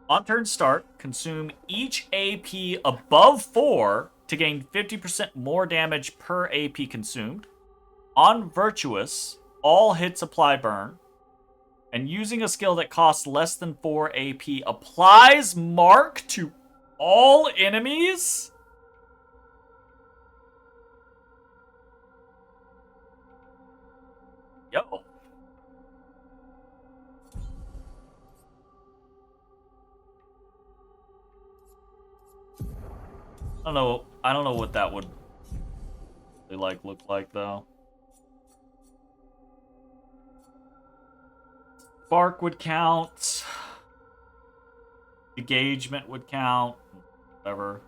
On turn start, consume each AP above 4 to gain 50% more damage per AP consumed. On Virtuous, all hits apply burn. And using a skill that costs less than 4 AP applies mark to all enemies? Yo. I don't know what that would look like though. Spark would count. Engagement would count. Whatever.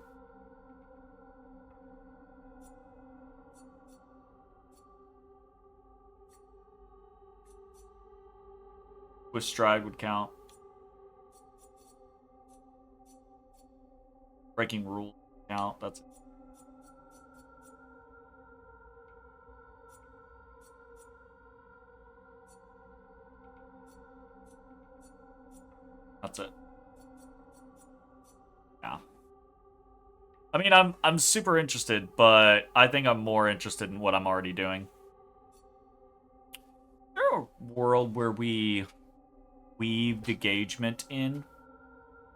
With stride would count. Breaking rule would count. That's it. That's it. Yeah. I mean, I'm super interested, but I think I'm more interested in what I'm already doing. Is there a world where we weave engagement in?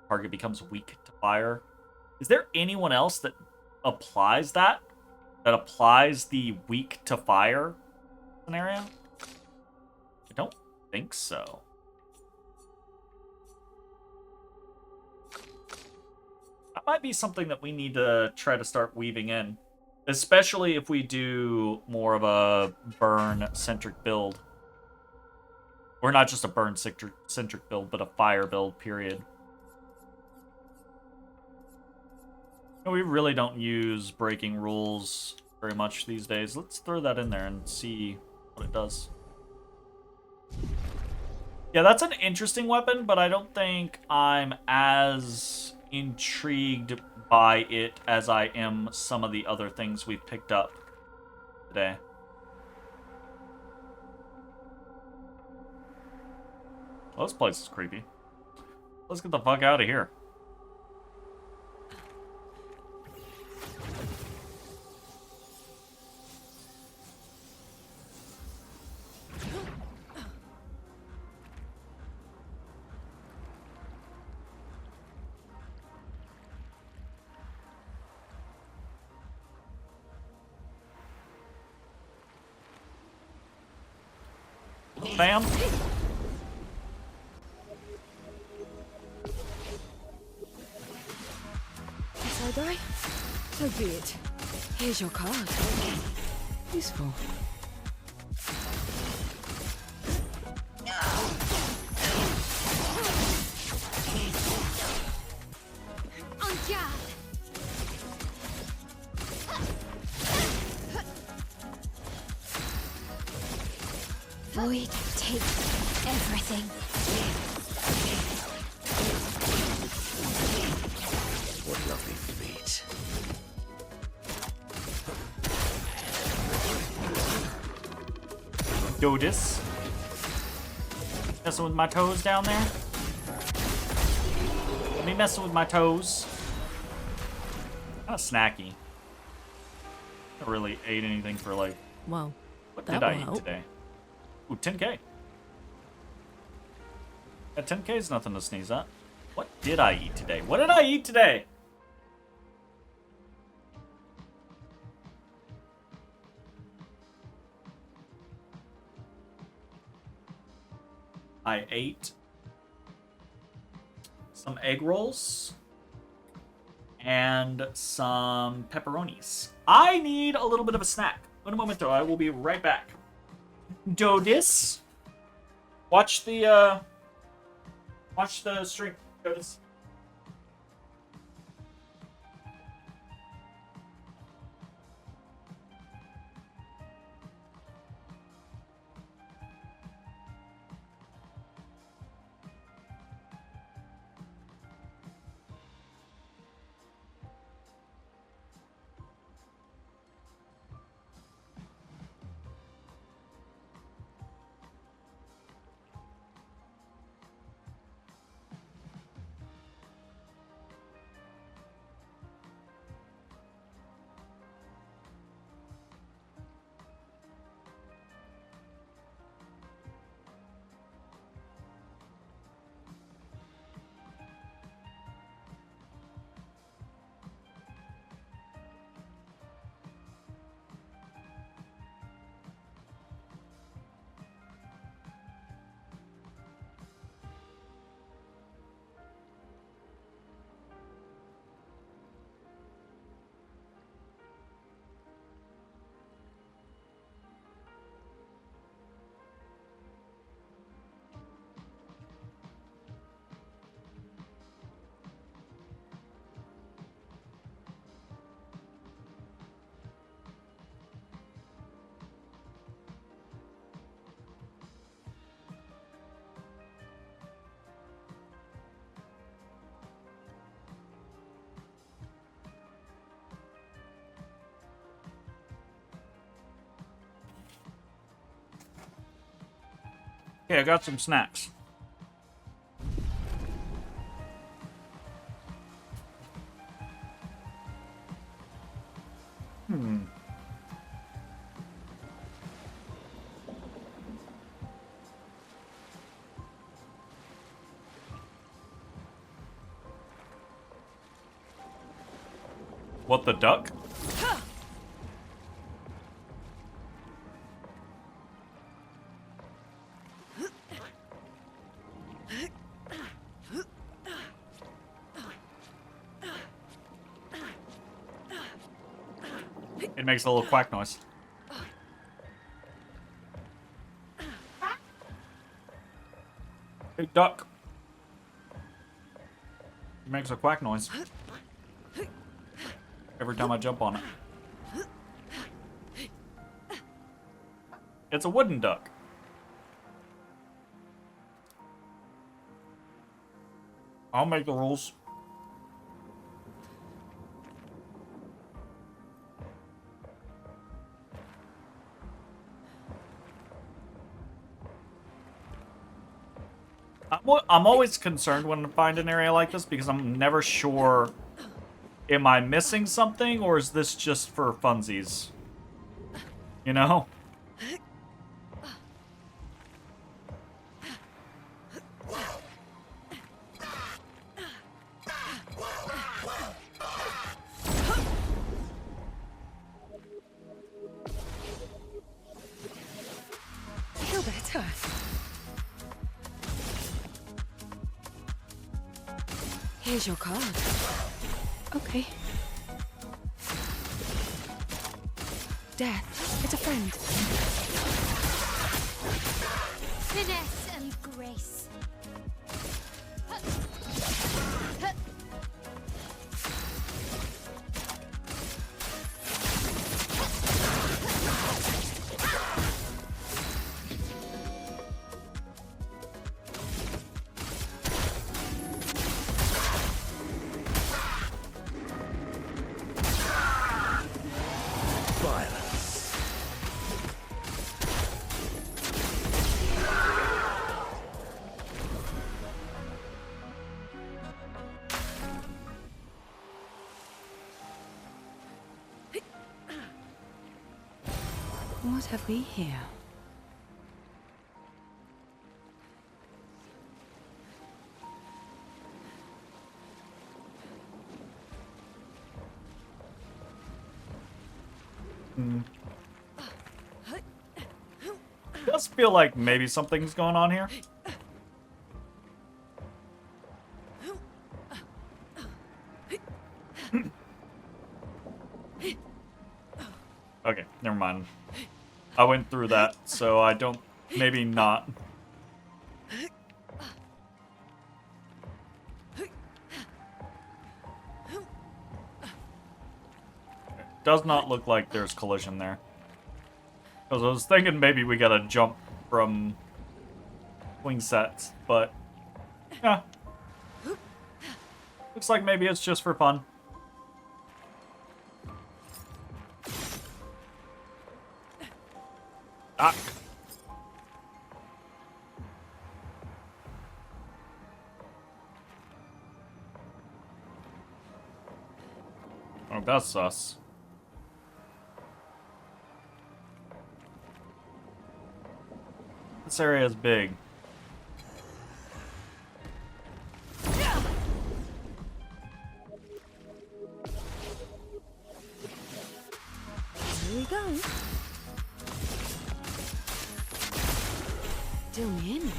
Target becomes weak to fire. Is there anyone else that applies that? That applies the weak to fire scenario? I don't think so. That might be something that we need to try to start weaving in. Especially if we do more of a burn-centric build. Or not just a burn-centric build, but a fire build, period. We really don't use breaking rules very much these days. Let's throw that in there and see what it does. Yeah, that's an interesting weapon, but I don't think I'm as intrigued by it as I am some of the other things we've picked up today. Well, this place is creepy. Let's get the fuck out of here. Bam. Guess I'll die. So be it. Here's your card. Useful. En garde. Void takes everything. What lovely feet. Dodis. Messing with my toes down there. Let me messing with my toes. Kind of snacky. I really ate anything for like. Well, What that did I will eat help. today? Ooh, 10K. Yeah, 10K is nothing to sneeze at. What did I eat today? What did I eat today? I ate some egg rolls and some pepperonis. I need a little bit of a snack. Un momento, I will be right back. Dodis. Watch the stream, Dodis. Okay, I got some snacks. What the duck? It makes a little quack noise. Big duck. It makes a quack noise every time I jump on it. It's a wooden duck. I'll make the rules. I'm always concerned when I find an area like this because I'm never sure, am I missing something or is this just for funsies? You know? Feel better. better. Here's your card. Okay. Death, it's a friend. Finesse and grace. Violence. What have we here? Does feel like maybe something's going on here. Okay, never mind. I went through that, so I don't... Maybe not. Does not look like there's collision there. Because I was thinking maybe we gotta jump from wing sets, but... Yeah. Looks like maybe it's just for fun. Ah. Oh, that's sus. This area is big. Here we go. Zoom in.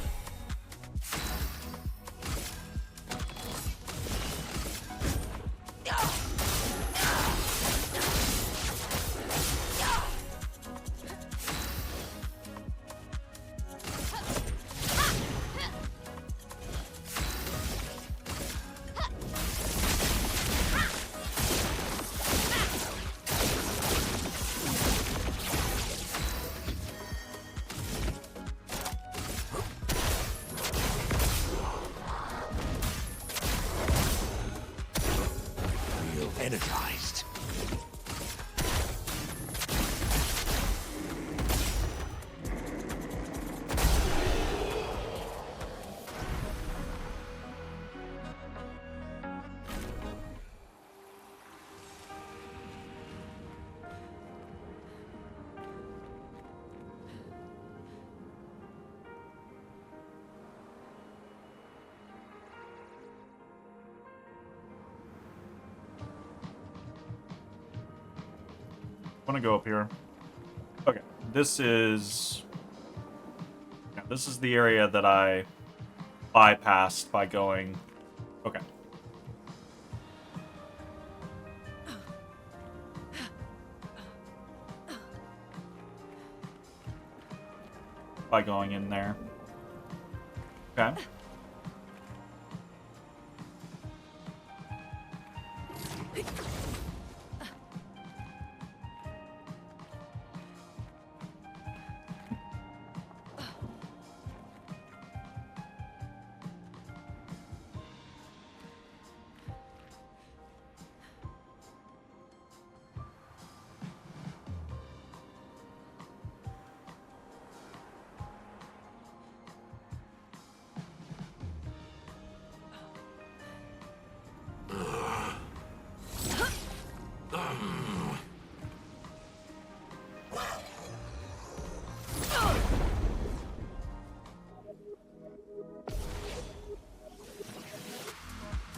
Feel energized. I want to go up here. Okay, this is... Yeah, this is the area that I bypassed by going... Okay. By going in there. Okay.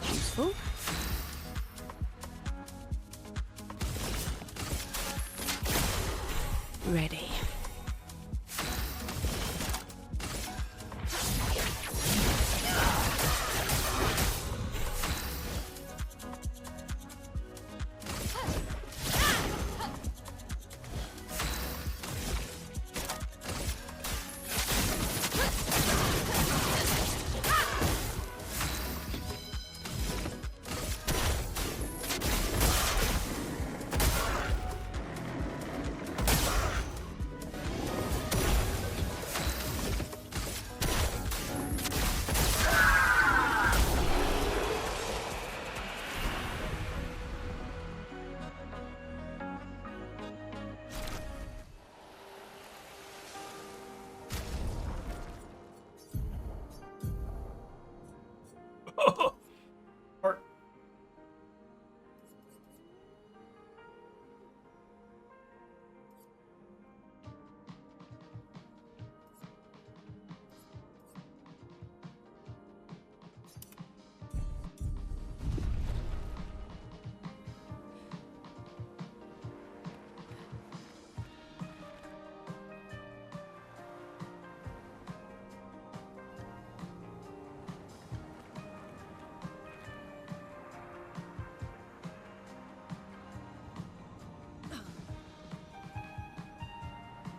Useful. Ready.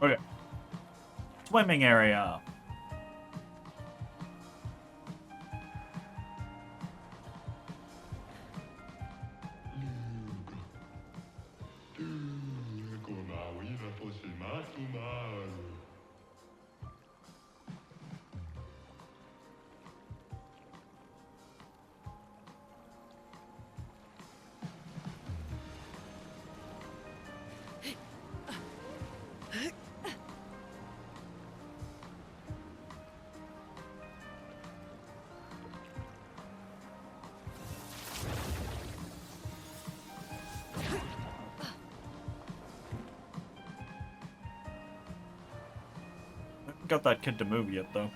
Okay. Swimming area. I haven't got that kid to move yet, though.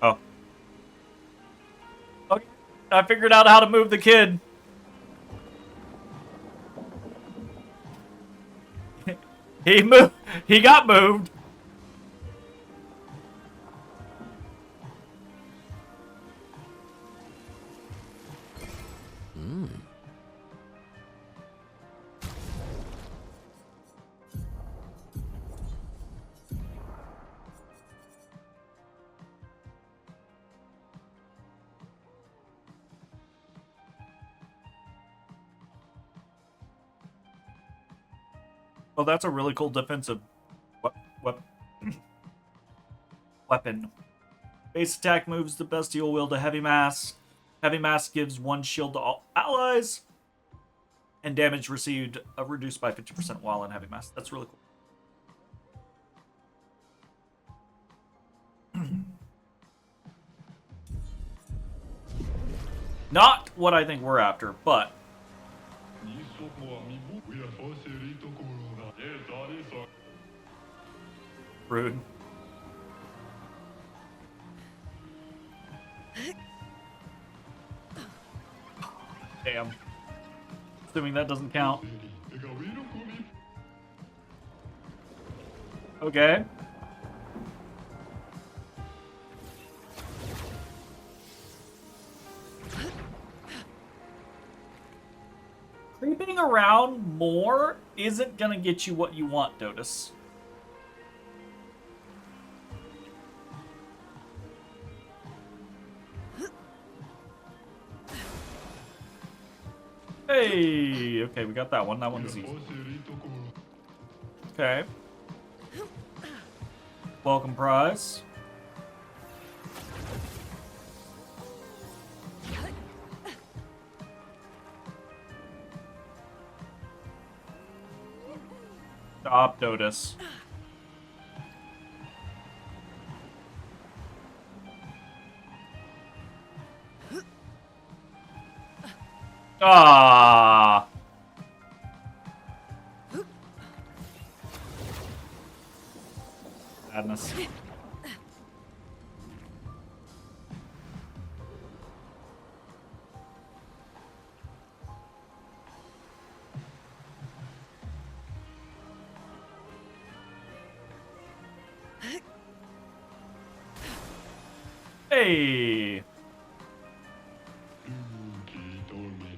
Oh. Okay. I figured out how to move the kid. He moved. He got moved. Oh, that's a really cool defensive weapon. Base attack moves the bestial will to heavy mass. Heavy mass gives 1 shield to all allies. And damage received reduced by 50% while in heavy mass. That's really cool. Not what I think we're after, but... Rude. Damn. Assuming that doesn't count. Okay. Creeping around more isn't gonna get you what you want, Dotus. Hey! Okay, we got that one. That one is easy. Okay. Welcome prize. Stop, Dotus. Ah. Sadness. Hey.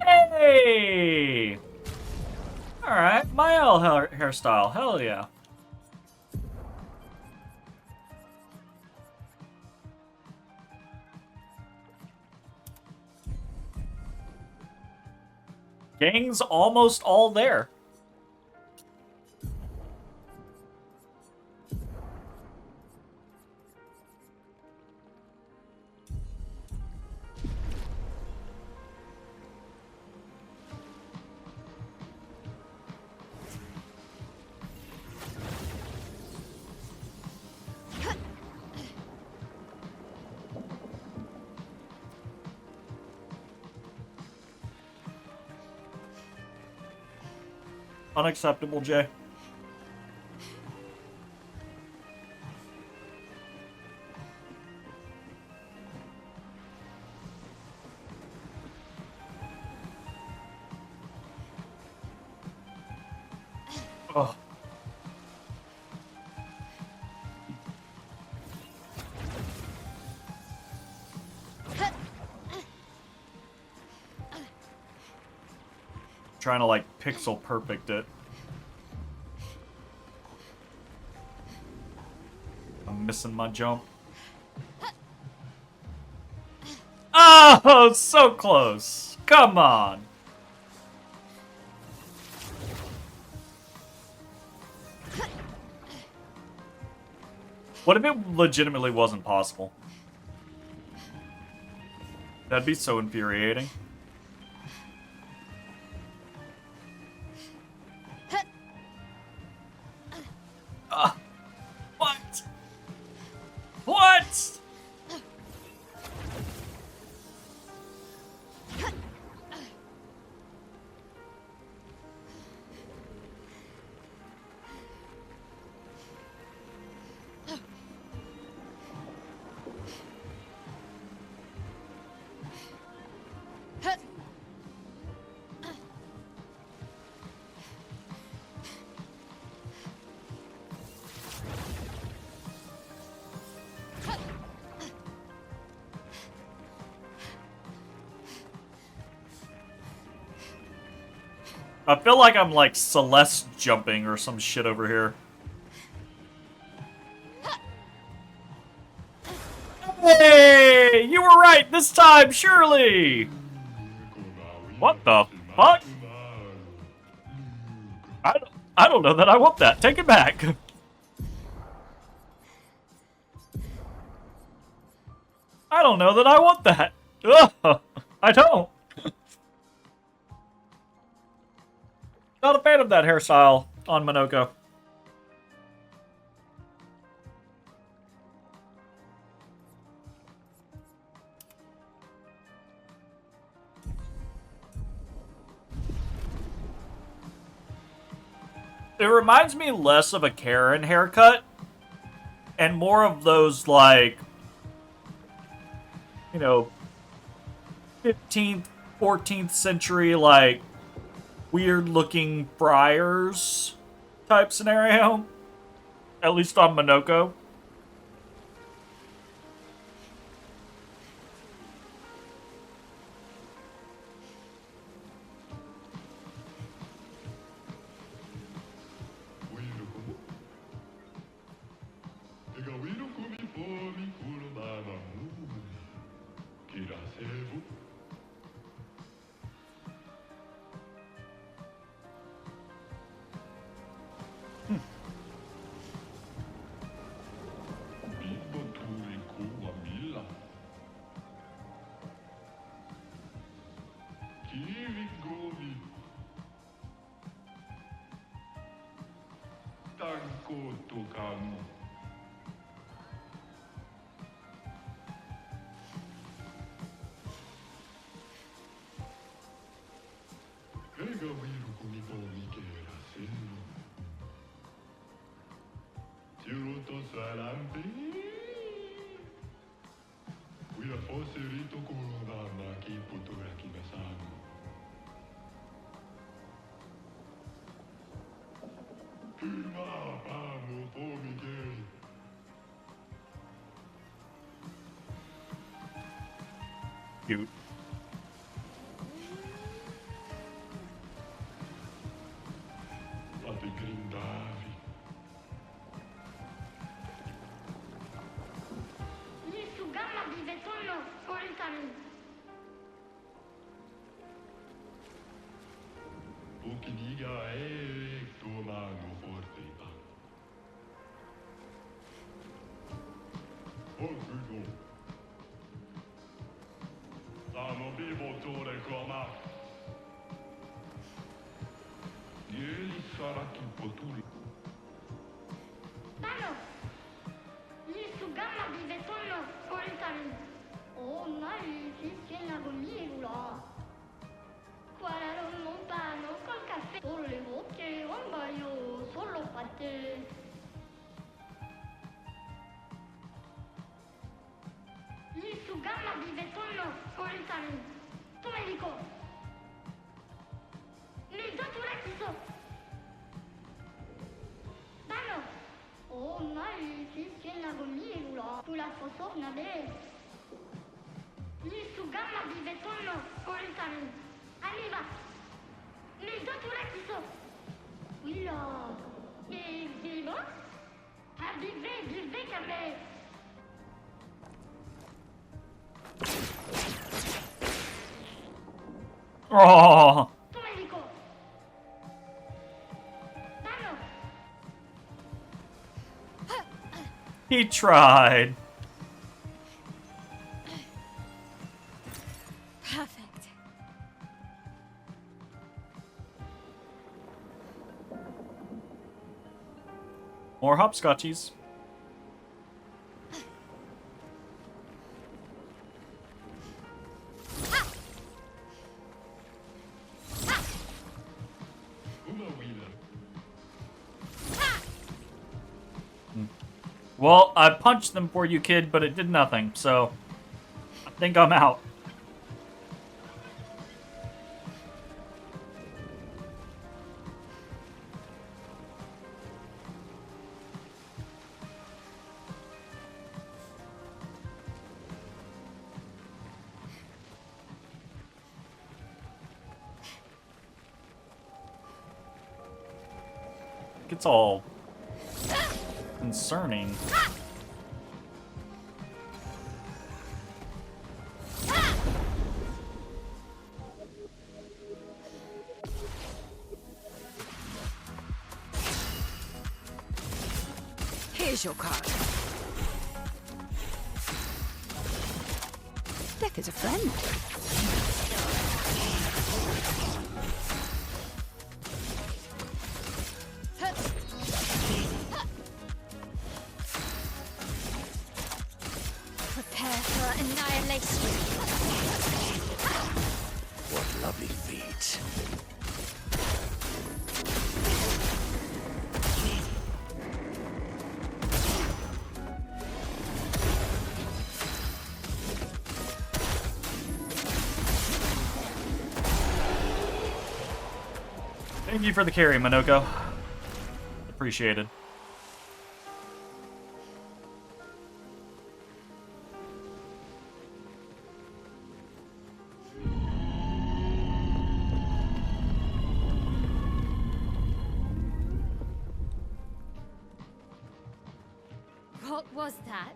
Hey! Alright, my L hairstyle. Hell yeah. Gang's almost all there. Unacceptable, Jay. Oh. trying to like pixel perfect it. I'm missing my jump. Oh, so close. Come on. What if it legitimately wasn't possible? That'd be so infuriating. What? What? I feel like I'm like Celeste jumping or some shit over here. Hey! You were right this time, surely! What the fuck? I don't know that I want that. Take it back. I don't know that I want that. Ugh, I don't. Not a fan of that hairstyle on Minoko. It reminds me less of a Karen haircut and more of those, like, you know, 15th, 14th century, like, weird-looking friars type scenario. At least on Minoko. Cute. Les autres là qui sont. Oui, là. Les éléments. Vivez comme les. Oh, Ton hélico. Vamos. he tried. Perfect. More hopscotchies. Well, I punched them for you, kid, but it did nothing, so I think I'm out. It's all concerning. Here's your card. Death is a friend. Prepare for annihilation. What lovely feet. Thank you for the carry, Minoko. Appreciated. What was that?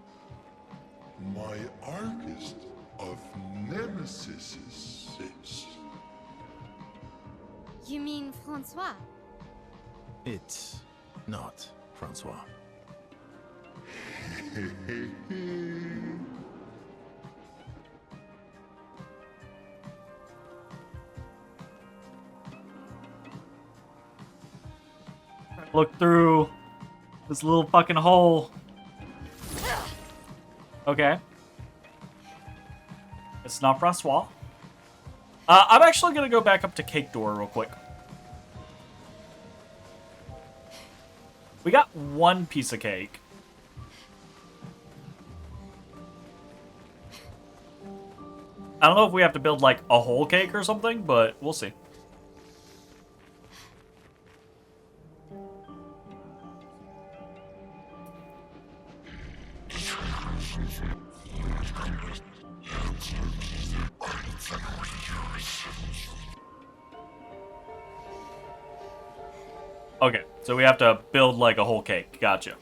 My archist of nemesis. You mean Francois? It's not Francois. Look through this little fucking hole. Okay. It's not Francois. I'm actually gonna go back up to Cake Door real quick. We got one piece of cake. I don't know if we have to build like a whole cake or something, but we'll see. Okay, so we have to build like a whole cake. Gotcha.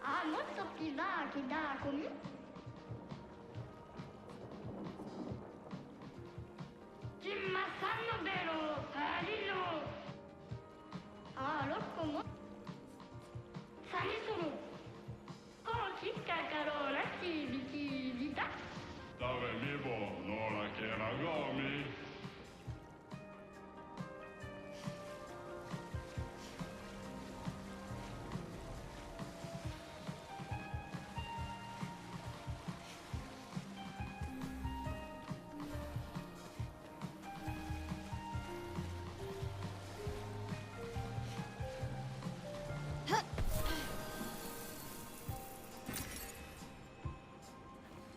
Ah, notre petit va qui t'a connu. Kimmasano Bero, Alilo. Alors comment? Sanisoro. Kochi Kakaro, Naki, Viki, Vita. Dove vivo, Lola Keragomi.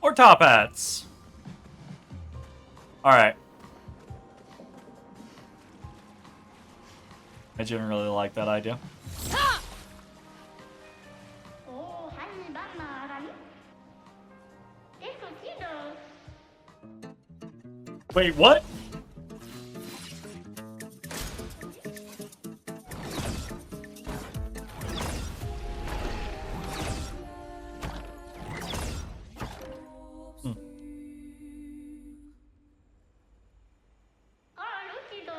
More top hats. Alright. I generally like that idea. Oh, honey banana. Eso chido. Wait, what? Ah, lo chido.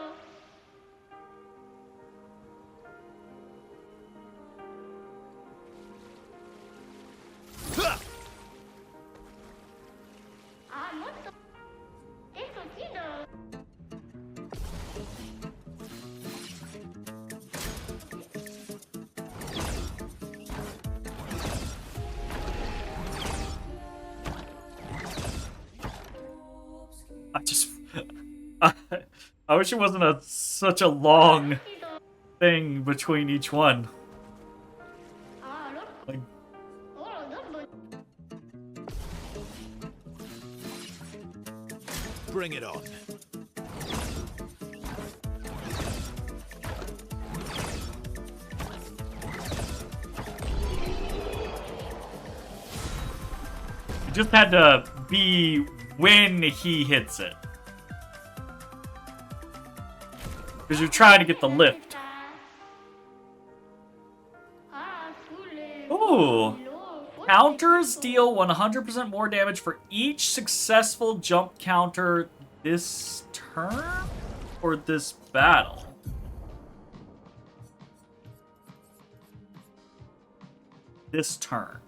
Ah, moto. Eso chido. I just... I wish it wasn't such a long Chido. thing between each one. Ah, lo. Like, Oh, double. Bring it on. it just had to be when he hits it. Because you're trying to get the lift. Ah, sule. Ooh. Lo. Counters deal 100% more damage for each successful jump counter this turn? Or this battle? This turn.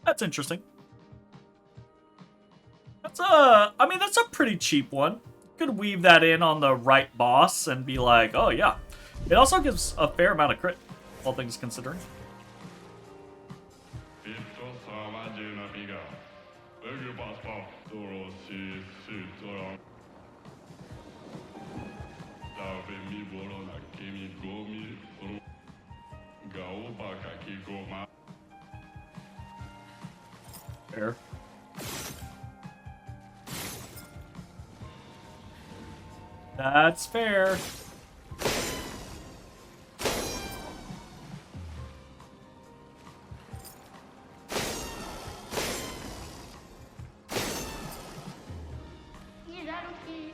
That's interesting. I mean, that's a pretty cheap one. Could weave that in on the right boss and be like, oh yeah. It also gives a fair amount of crit, all things considering. Fair. That's fair. Y claro que.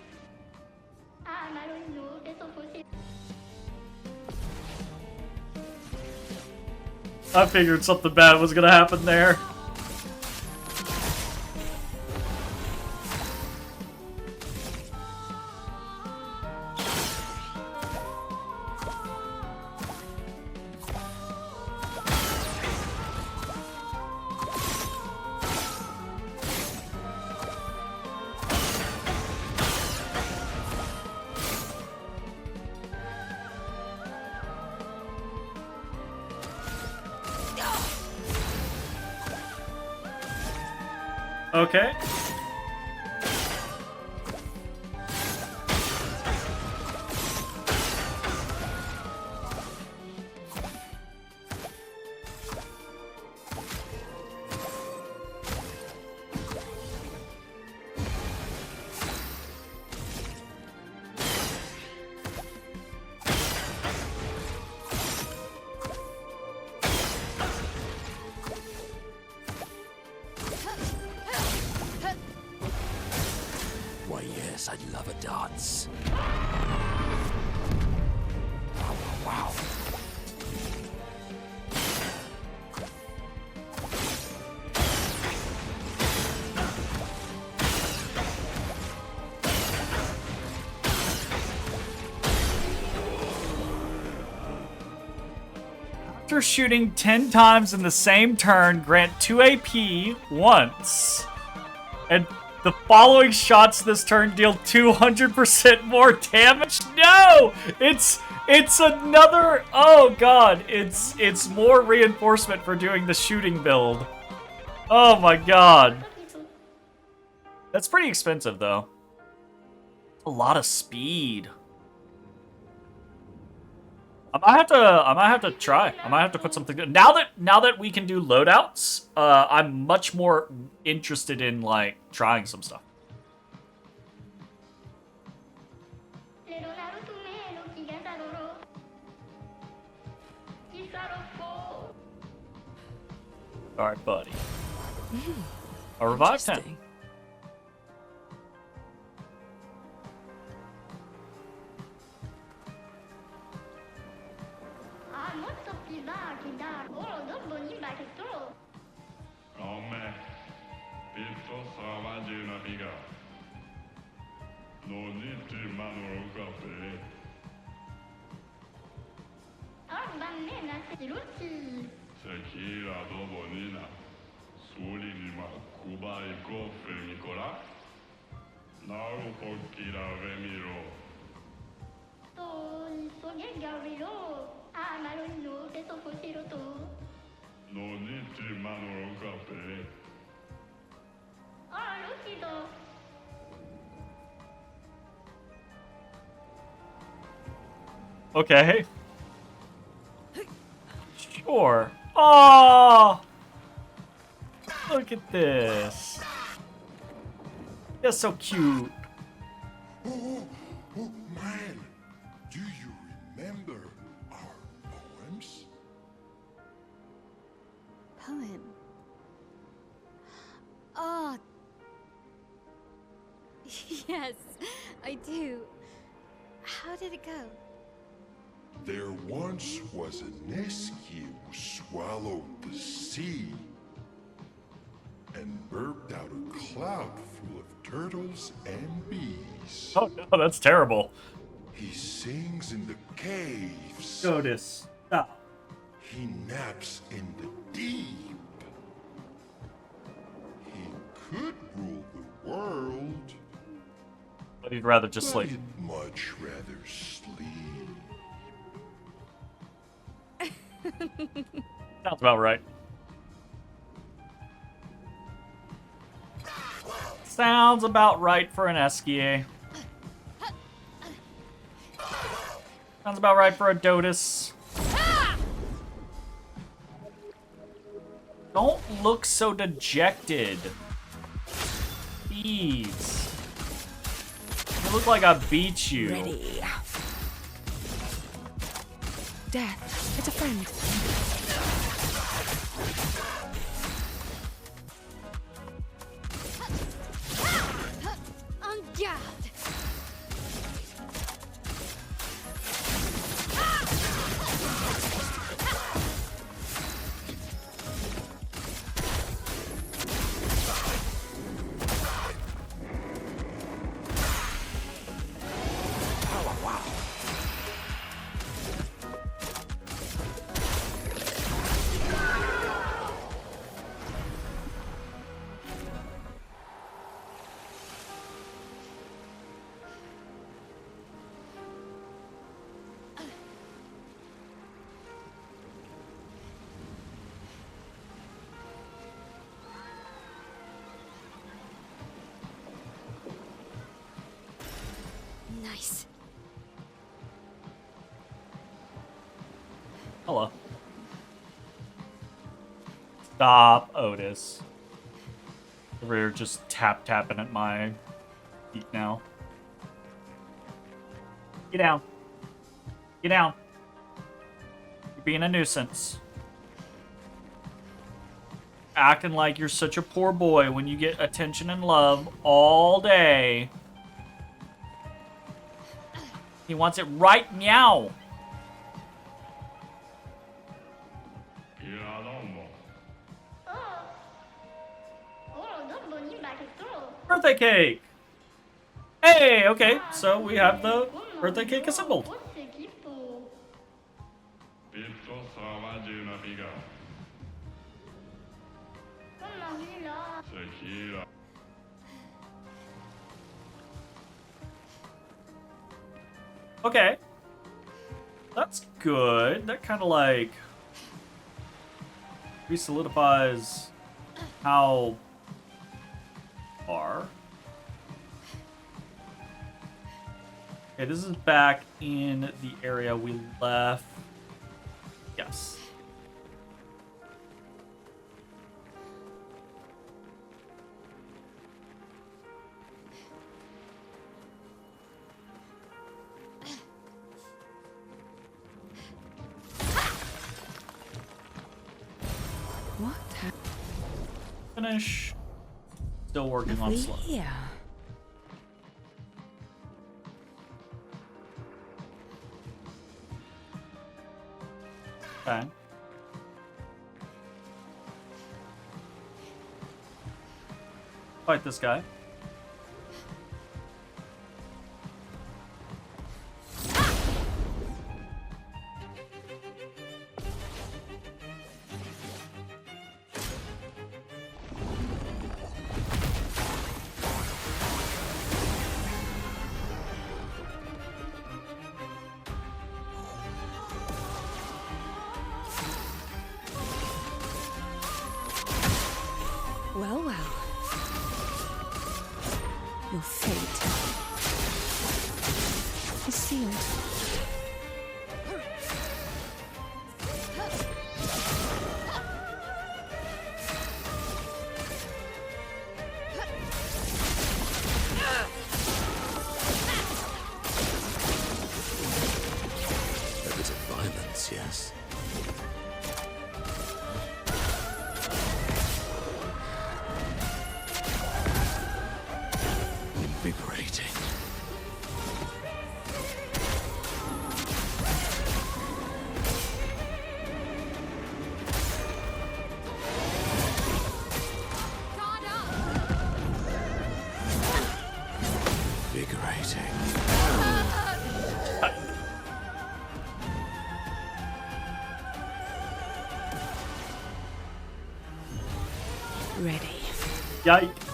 Ah, no, eso fue. I figured something bad was gonna happen there. Okay. Why, yes, I'd love a dance. Wow. After shooting 10 times in the same turn, grant 2 AP once. And the following shots this turn deal 200% more damage? No! It's another... Oh god, it's more reinforcement for doing the shooting build. Oh my god. That's pretty expensive though. A lot of speed. I might have to try. I might have to put something good. Now that we can do loadouts, I'm much more interested in like trying some stuff. All right, buddy. A revive tent. Interesting. Okay. Sure. Oh, look at this. That's so cute. Oh, man, do you remember our poems? Poem. Oh. Yes, I do. How did it go? There once was an Esky who swallowed the sea and burped out a cloud full of turtles and bees. Oh no, that's terrible. He sings in the caves. Notice. Stop. He naps in the deep. He could rule the world, But he'd rather just but sleep. he'd much rather sleep. Sounds about right. Sounds about right for an Esquier. Sounds about right for a Dotus. Don't look so dejected. Please. You look like I beat you. Ready. Death. It's a friend. On guard! Nice. Hello. Stop, Otis. We're just tapping at my feet now. Get down. Get down. You're being a nuisance. Acting like you're such a poor boy when you get attention and love all day. He wants it right meow. Birthday cake! Hey, okay, so we have the birthday cake assembled. Okay. That's good. That kind of like re-solidifies how far. Okay, this is back in the area we left. Yes. What Finish. Still working have on we slow. here? Okay. Fight this guy. Well, well. Your fate is sealed. A bit of violence, yes? Invigorating. Invigorating. Ready. Yikes.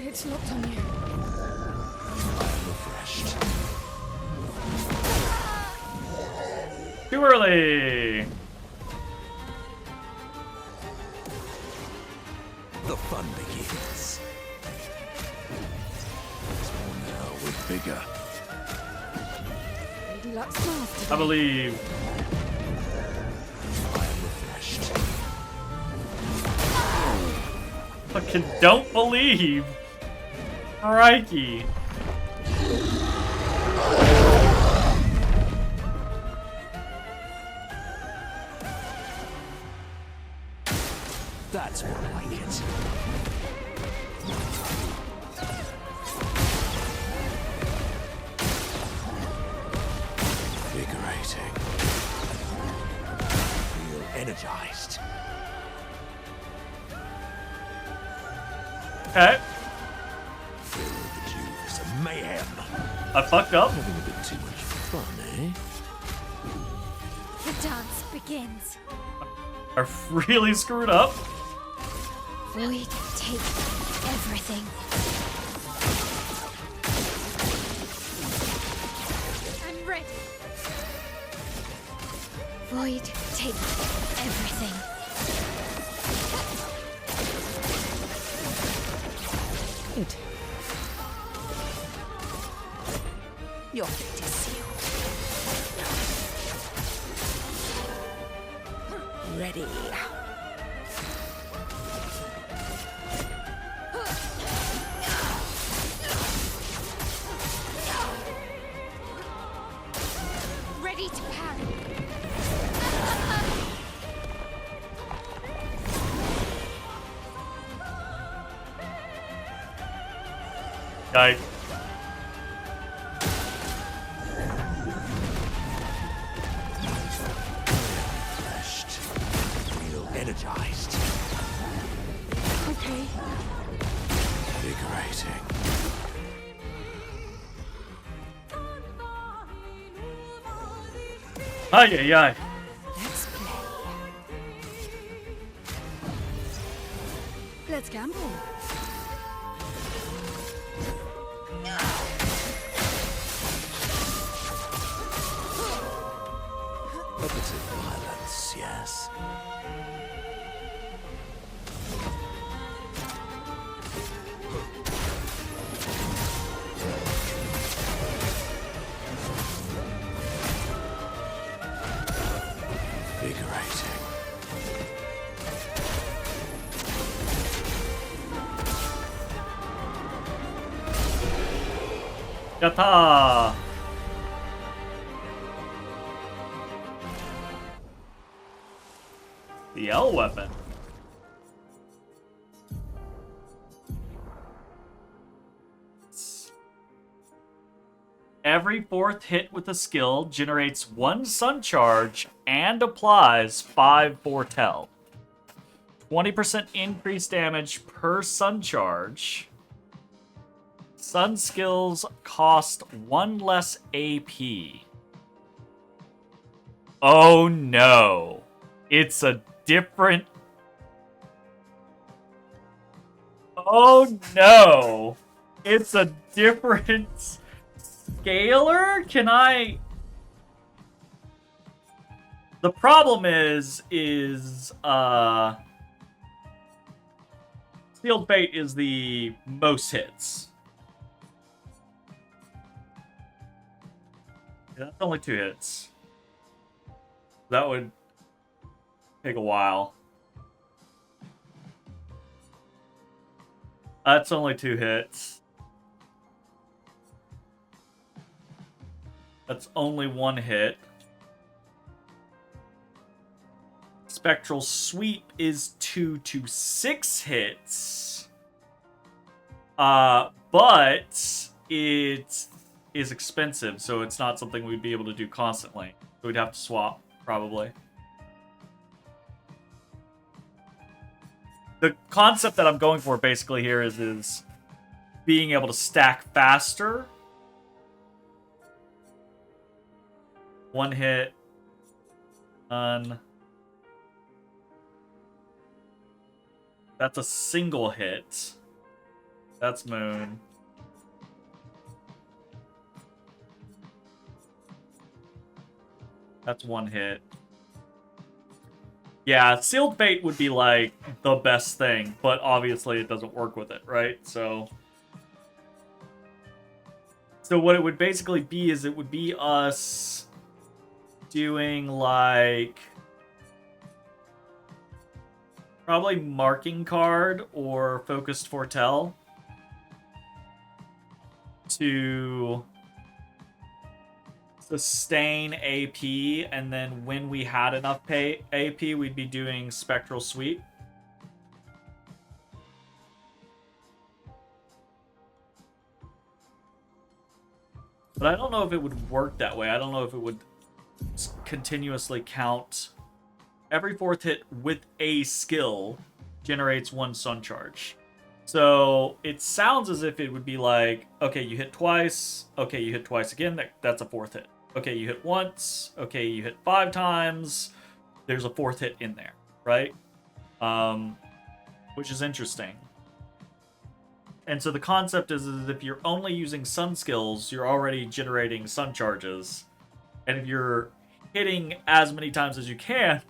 It's locked on you. Refreshed. Too early. The fun begins. Small now with bigger. Lady Luck smiles today. I believe. I am refreshed. Fucking don't believe. Crikey. That's more like it. Invigorating. Feel energized. Okay. Feel overdue for some mayhem. I fucked up. Having a bit too much fun, eh? The dance begins. I really screwed up. Void, take everything. I'm ready. Void, take everything. Good. Your fate is sealed. Ready. Ready to parry. Yikes. Refreshed. Feel energized. Okay. Invigorating. Ay, ay, ay. Let's play. Let's gamble. Yatta! The L weapon. Every fourth hit with a skill generates 1 sun charge and applies 5 foretell. 20% increased damage per sun charge. Sun skills cost 1 less AP. Oh no. It's a different... Oh no. It's a different scaler? Can I... The problem is Sealed Fate is the most hits. Yeah, that's only 2 hits. That would take a while. That's only 2 hits. That's only 1 hit. Spectral Sweep is 2 to 6 hits. But it is expensive, so it's not something we'd be able to do constantly. So we'd have to swap, probably. The concept that I'm going for basically here is being able to stack faster. 1 hit. None. That's a single hit. That's Moon. That's 1 hit. Yeah, Sealed Fate would be, like, the best thing, but obviously it doesn't work with it, right? So what it would basically be is it would be us doing, like, probably Marking Card or Focused Foretell to sustain AP, and then when we had enough AP, we'd be doing Spectral Sweep. But I don't know if it would work that way. I don't know if it would continuously count. Every 4th hit with a skill generates 1 sun charge. So it sounds as if it would be like, okay, you hit twice. Okay, you hit twice again. That's a 4th hit. Okay, you hit once. Okay, you hit 5 times. There's a 4th hit in there, right? Which is interesting. And so the concept is if you're only using sun skills, you're already generating sun charges. And if you're hitting as many times as you can,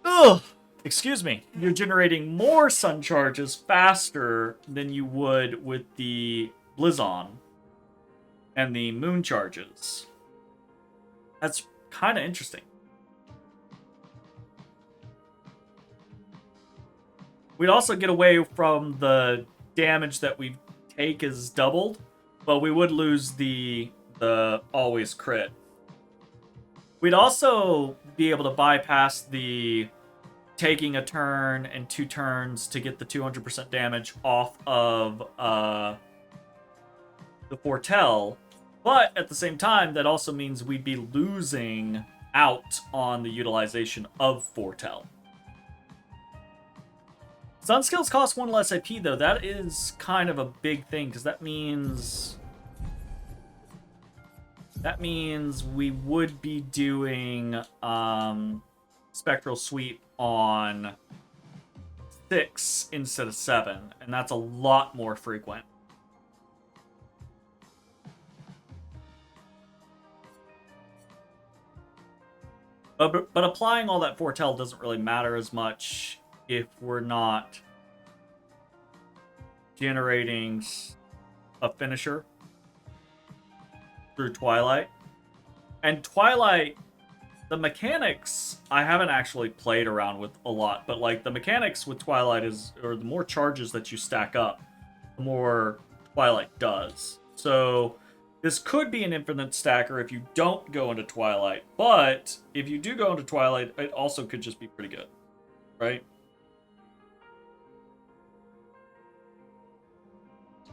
ugh, excuse me, you're generating more sun charges faster than you would with the Blizzon and the moon charges. That's kind of interesting. We'd also get away from the damage that we take is doubled, but we would lose the always crit. We'd also be able to bypass the taking a turn and 2 turns to get the 200% damage off of the Foretell, but at the same time, that also means we'd be losing out on the utilization of Foretell. Sun skills cost 1 less AP, though. That is kind of a big thing, because that means we would be doing Spectral Sweep on 6 instead of 7, and that's a lot more frequent. But applying all that Foretell doesn't really matter as much if we're not generating a finisher through Twilight. And Twilight, the mechanics, I haven't actually played around with a lot, but like the mechanics with Twilight is, or the more charges that you stack up, the more Twilight does. So this could be an infinite stacker if you don't go into Twilight, but if you do go into Twilight, it also could just be pretty good, right?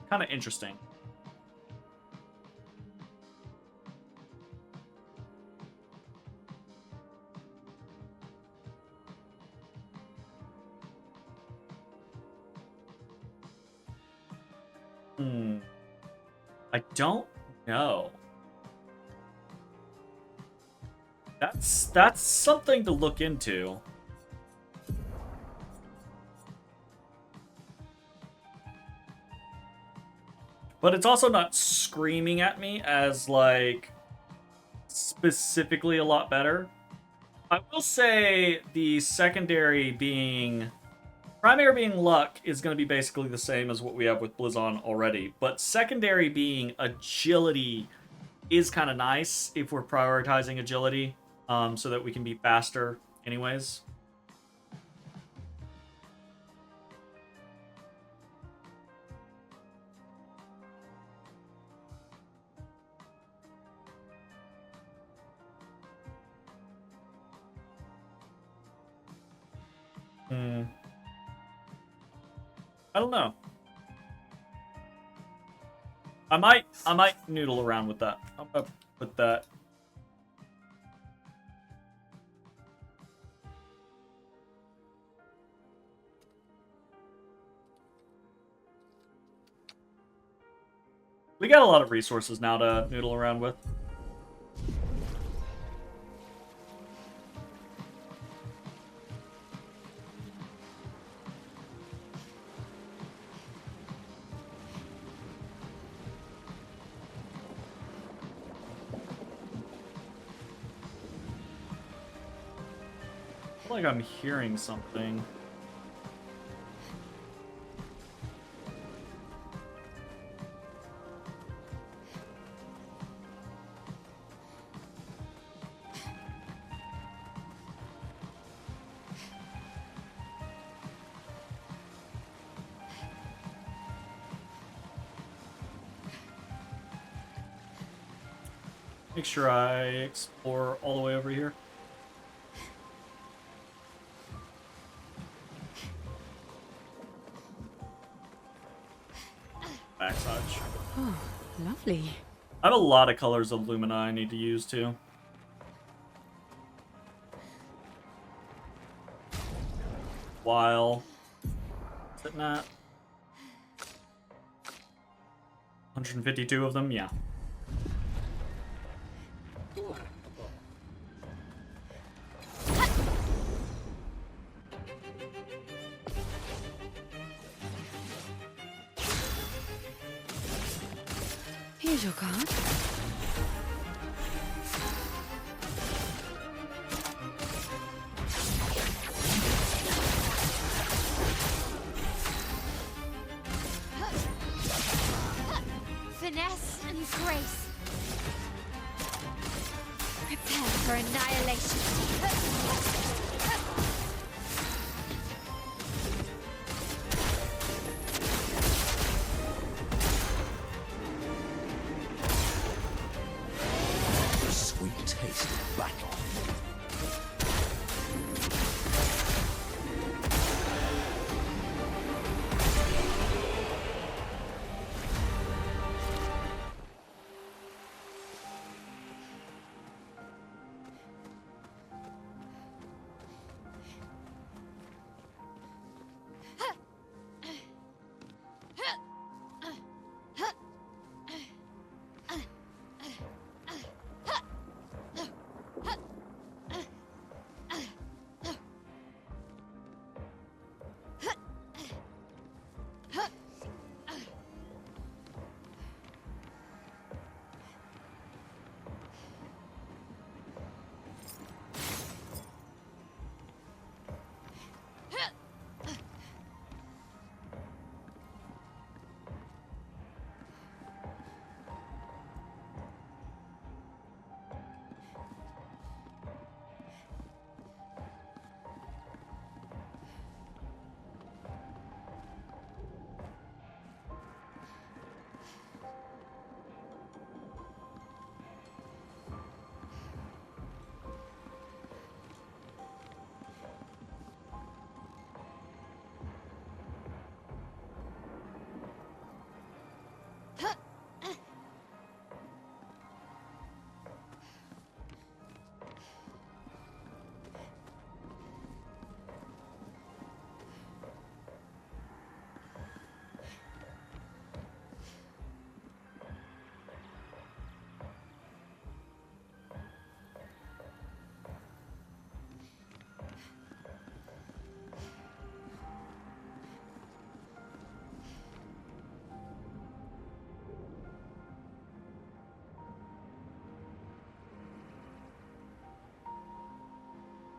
Kind of interesting. I don't know. That's something to look into. But it's also not screaming at me as, like, specifically a lot better. I will say the secondary being... Primary being luck is going to be basically the same as what we have with Blizzon already. But secondary being agility is kind of nice if we're prioritizing agility, so that we can be faster anyways. I don't know. I might noodle around with that. I'm gonna put that. We got a lot of resources now to noodle around with. I feel like I'm hearing something. Make sure I explore all the way over here. Backside. Oh, lovely. I have a lot of colors of Lumina I need to use too. While is it not 152 of them? Yeah. Here's your card. Finesse and grace. Prepare for annihilation. The sweet taste of battle.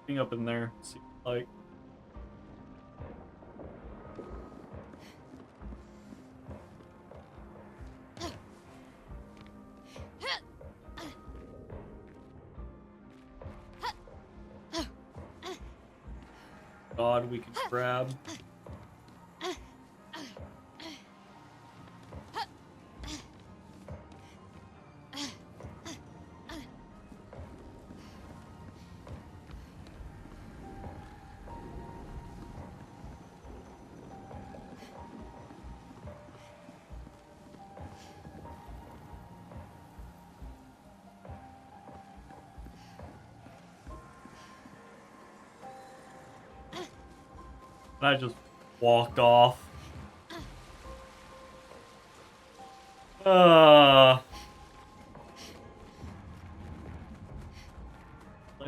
being up in there. See, like. God, we can grab. And I just walked off. I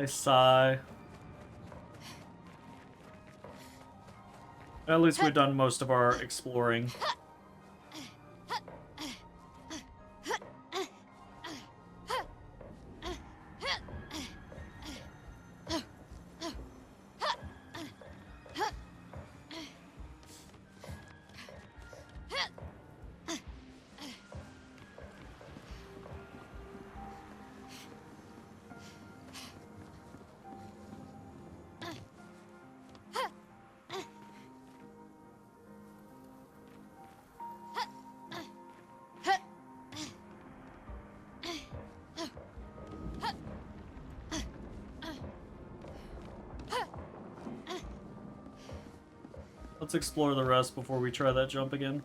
sigh. At least we've done most of our exploring. Let's explore the rest before we try that jump again.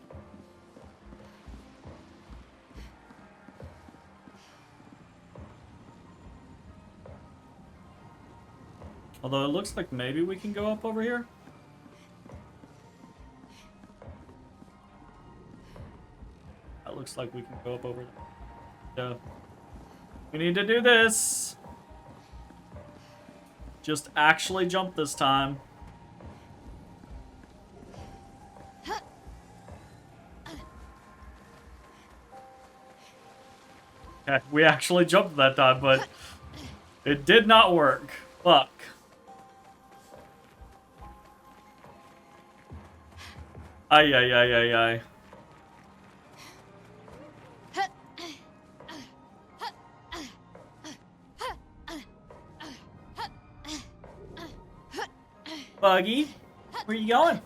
Although it looks like maybe we can go up over here. That looks like we can go up over there. Yeah. We need to do this. Just actually jump this time. Okay, we actually jumped that time, but it did not work. Fuck. Ay, ay, ay, ay, ay. Buggy, where you going?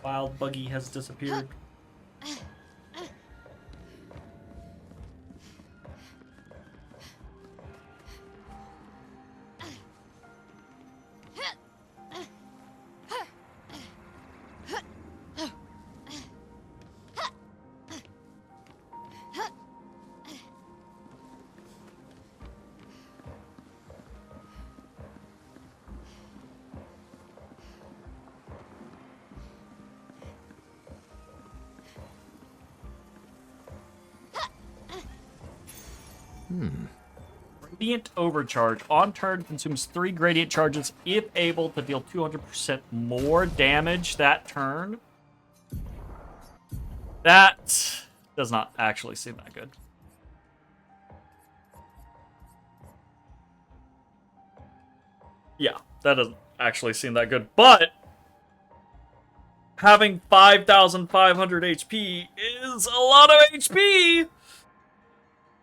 Wild Buggy has disappeared. Gradient Overcharge. On turn, consumes 3 Gradient Charges if able to deal 200% more damage that turn. That does not actually seem that good. Yeah, that doesn't actually seem that good. But having 5,500 HP is a lot of HP!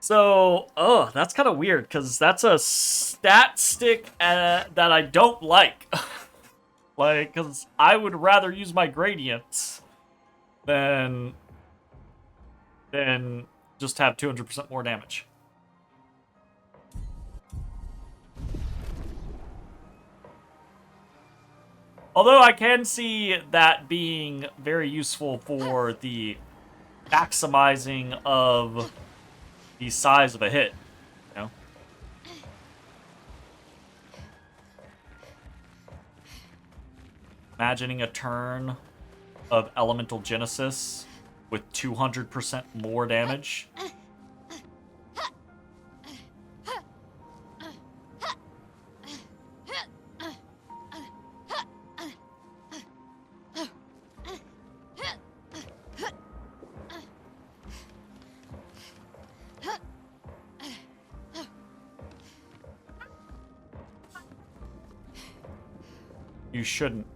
So, that's kind of weird, because that's a stat stick that I don't like. Like, because I would rather use my gradients than just have 200% more damage. Although I can see that being very useful for the maximizing of the size of a hit, you know? Imagining a turn of Elemental Genesis with 200% more damage. you shouldn't.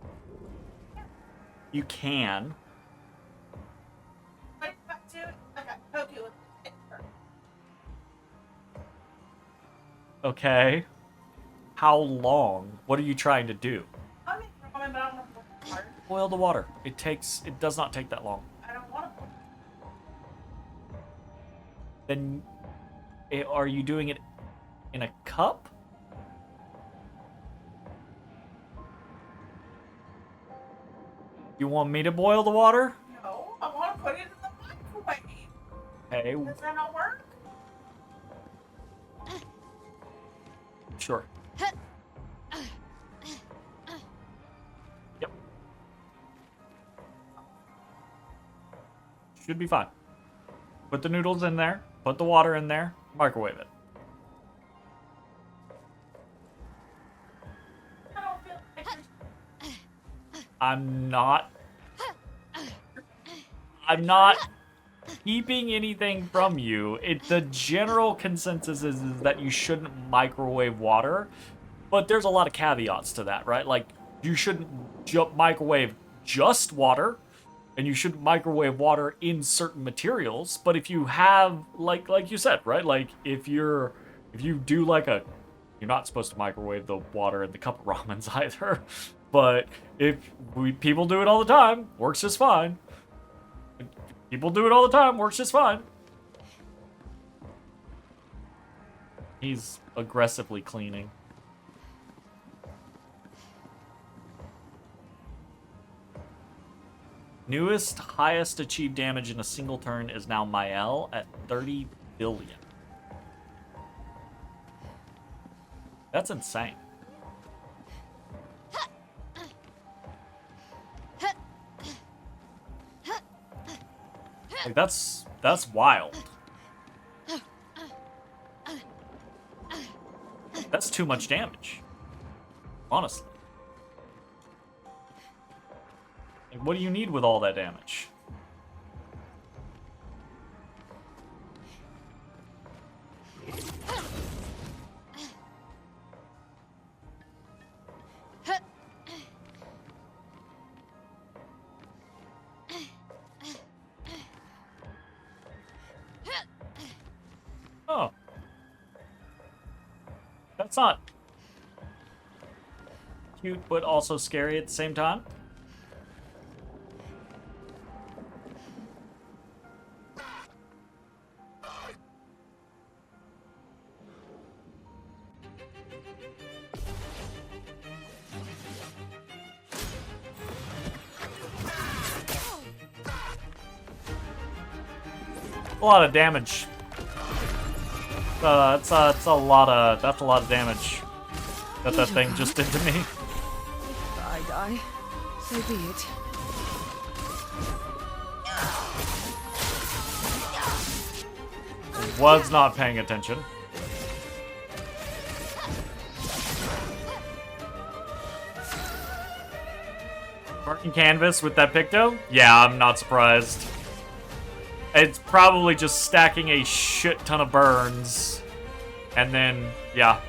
You can. Okay. How long? What are you trying to do? Boil the water. It does not take that long. Then, are you doing it in a cup? You want me to boil the water? No, I want to put it in the microwave. Okay. Does that not work? Sure. Yep. Should be fine. Put the noodles in there. Put the water in there. Microwave it. I'm not keeping anything from you. The general consensus is that you shouldn't microwave water, but there's a lot of caveats to that, right? Like, you shouldn't microwave just water, and you shouldn't microwave water in certain materials. But if you have, like you said, right? Like, if you do like you're not supposed to microwave the water in the cup of ramens either. But people do it all the time, works just fine. People do it all the time, works just fine. He's aggressively cleaning. Newest, highest achieved damage in a single turn is now Mael at 30 billion. That's insane. Like, that's wild. That's too much damage. Honestly. Like, what do you need with all that damage? Oh. That's not cute, but also scary at the same time. A lot of damage. That's a lot of damage that thing just did to me. If I die, so be it. Was not paying attention. Marking canvas with that Picto? Yeah, I'm not surprised. It's probably just stacking a shit ton of burns. And then, yeah.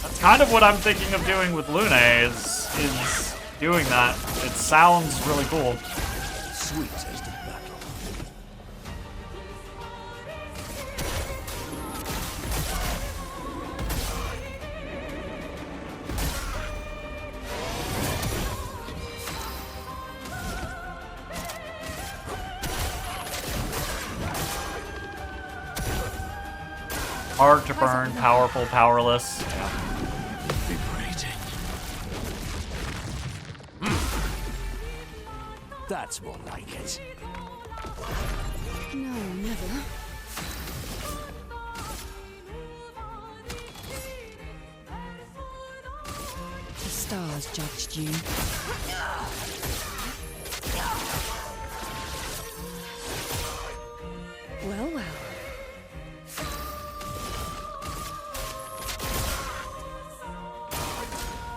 That's kind of what I'm thinking of doing with Lune, is doing that. It sounds really cool. Sweet taste of battle. Hard to burn, powerful, powerless. Yeah. Vibrating. That's more like it. No, never. The stars judged you. Well, well.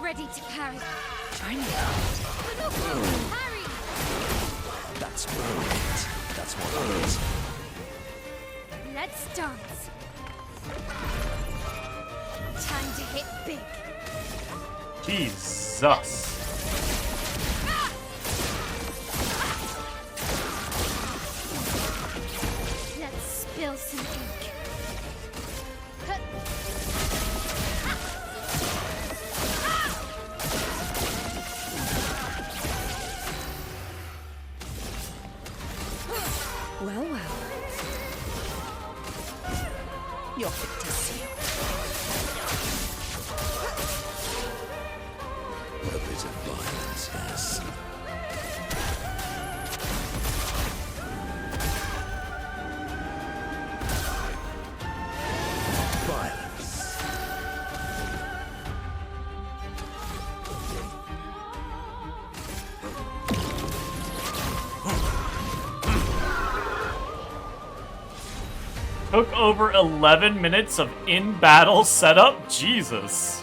Ready to carry. Try me. Harry! That's brilliant. That's more like it. Let's dance. Time to hit big. Jeez. Jesus. Let's spill some ink. Well, well. You're fit to see. A bit of violence, yes. Violence. Took over 11 minutes of in-battle setup? Jesus.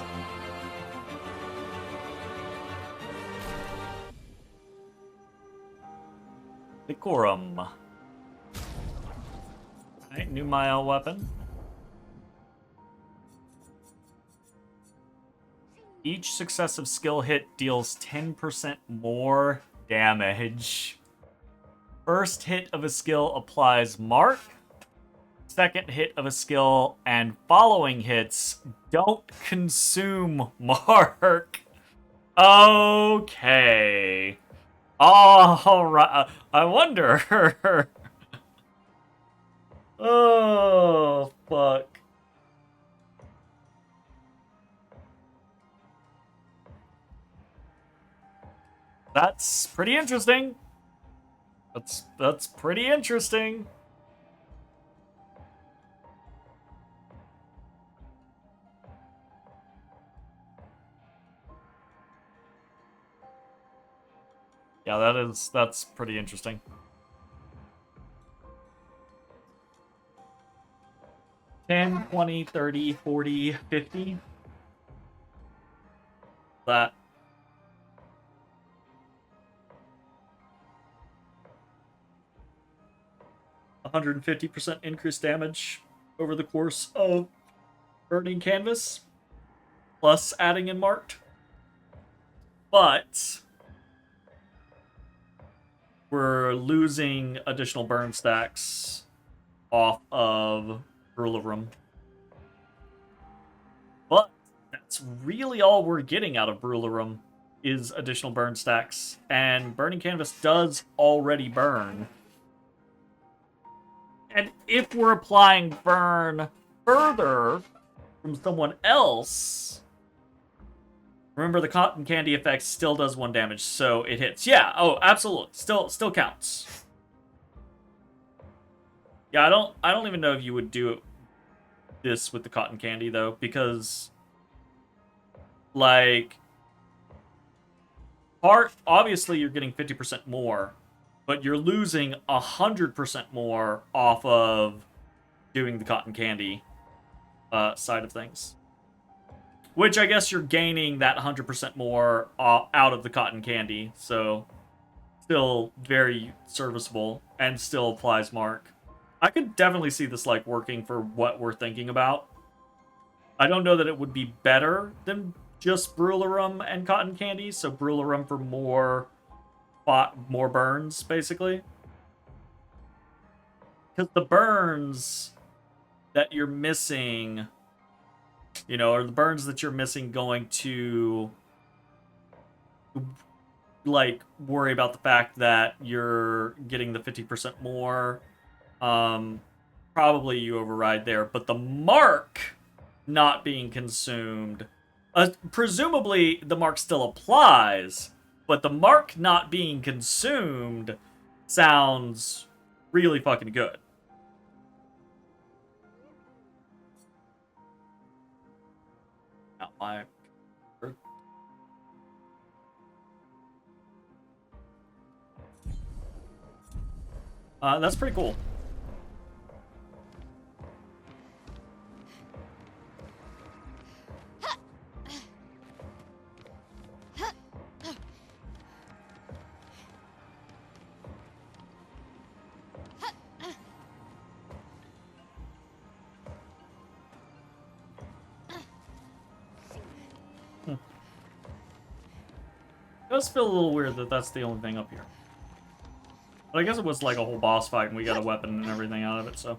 Decorum. Alright, new Mael weapon. Each successive skill hit deals 10% more damage. First hit of a skill applies mark. Second hit of a skill and following hits don't consume mark. Okay. Alright. I wonder. Oh, fuck. That's pretty interesting. That's pretty interesting. Yeah, that's pretty interesting. $10, $20, $30, $40, $50. That. $150% increased damage over the course of burning canvas, plus adding in marked. But we're losing additional burn stacks off of Brularum. But that's really all we're getting out of Brularum is additional burn stacks. And burning canvas does already burn. And if we're applying burn further from someone else, remember the cotton candy effect still does 1 damage, so it hits. Yeah, oh, absolutely. Still counts. Yeah, I don't even know if you would do this with the cotton candy though, because like obviously you're getting 50% more, but you're losing 100% more off of doing the cotton candy side of things. Which I guess you're gaining that 100% more out of the cotton candy, so still very serviceable and still applies mark. I could definitely see this like working for what we're thinking about. I don't know that it would be better than just Brularum and cotton candy, so Brularum for more burns, basically. Because the burns that you're missing, you know, are the burns that you're missing going to like worry about the fact that you're getting the 50% more. Probably you override there, but the mark not being consumed, presumably the mark still applies, but the mark not being consumed sounds really fucking good. Not my... that's pretty cool. does feel a little weird that that's the only thing up here. But I guess it was like a whole boss fight and we got a weapon and everything out of it, so.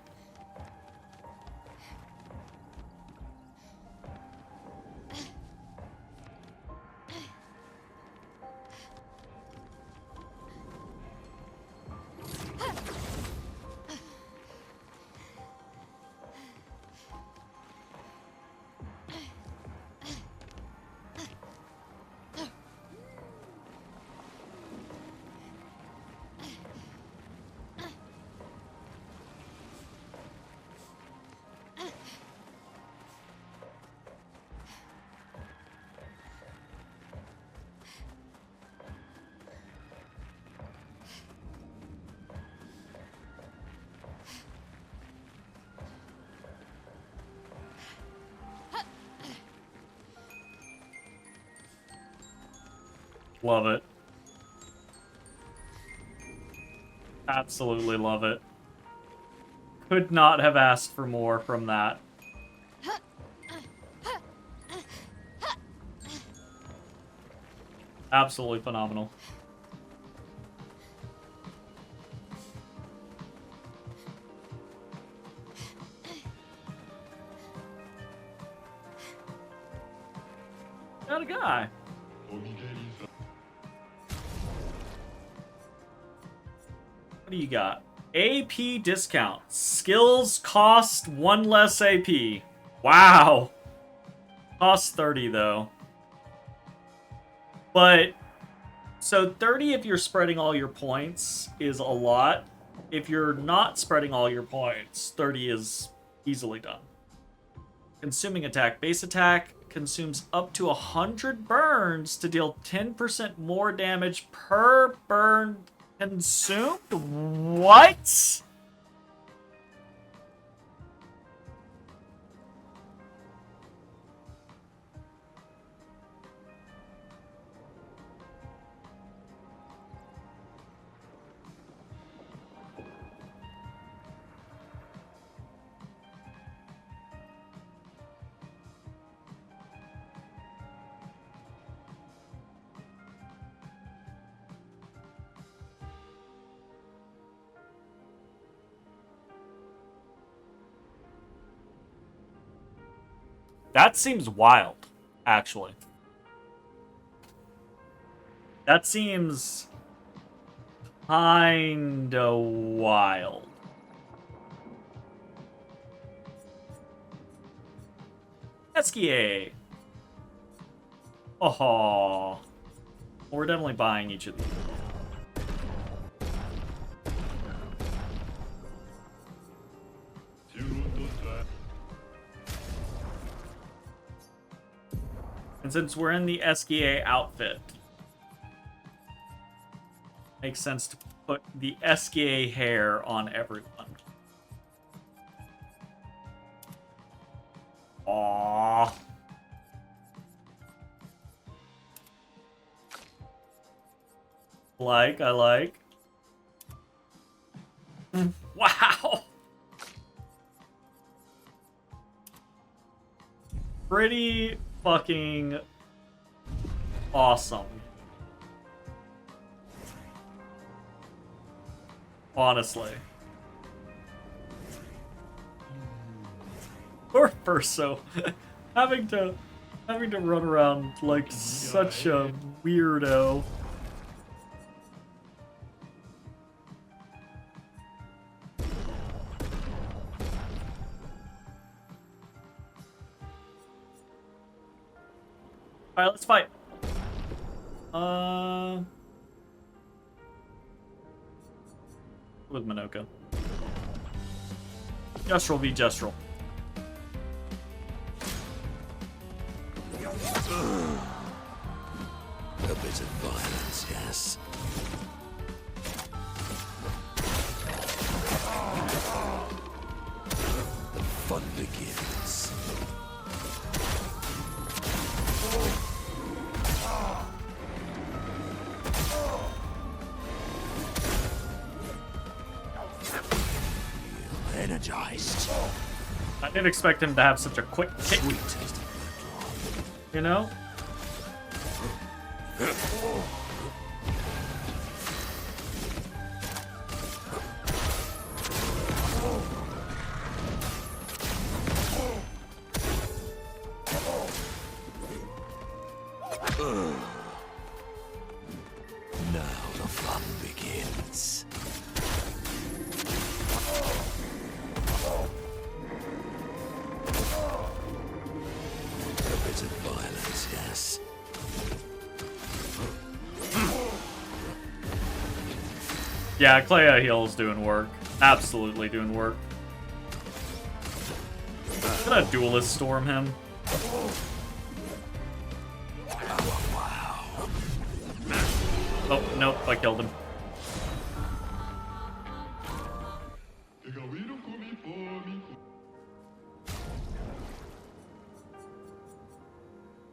Love it. Absolutely love it. Could not have asked for more from that. Absolutely phenomenal. Got a guy. What do you got? AP discount. Skills cost 1 less AP. Wow. Cost 30 though. But, so 30 if you're spreading all your points is a lot. If you're not spreading all your points, 30 is easily done. Consuming attack. Base attack consumes up to 100 burns to deal 10% more damage per burn consumed? What? That seems wild, actually. That seems kinda wild. Esquier. Oh, we're definitely buying each of these. And since we're in the Esquier outfit, makes sense to put the Esquier hair on everyone. Aww. I like. Wow. Pretty fucking awesome. Honestly. Poor Perso. having to run around like such a weirdo. Alright, let's fight. With Minoka. Gestural v Gestural. A bit of violence, yes. The fun begins. Energized. I didn't expect him to have such a quick kick. You know? violence. A bit of violence, yes. Yeah, Clair heal's doing work. Absolutely doing work. Gonna duelist storm him. Oh, nope, I killed him.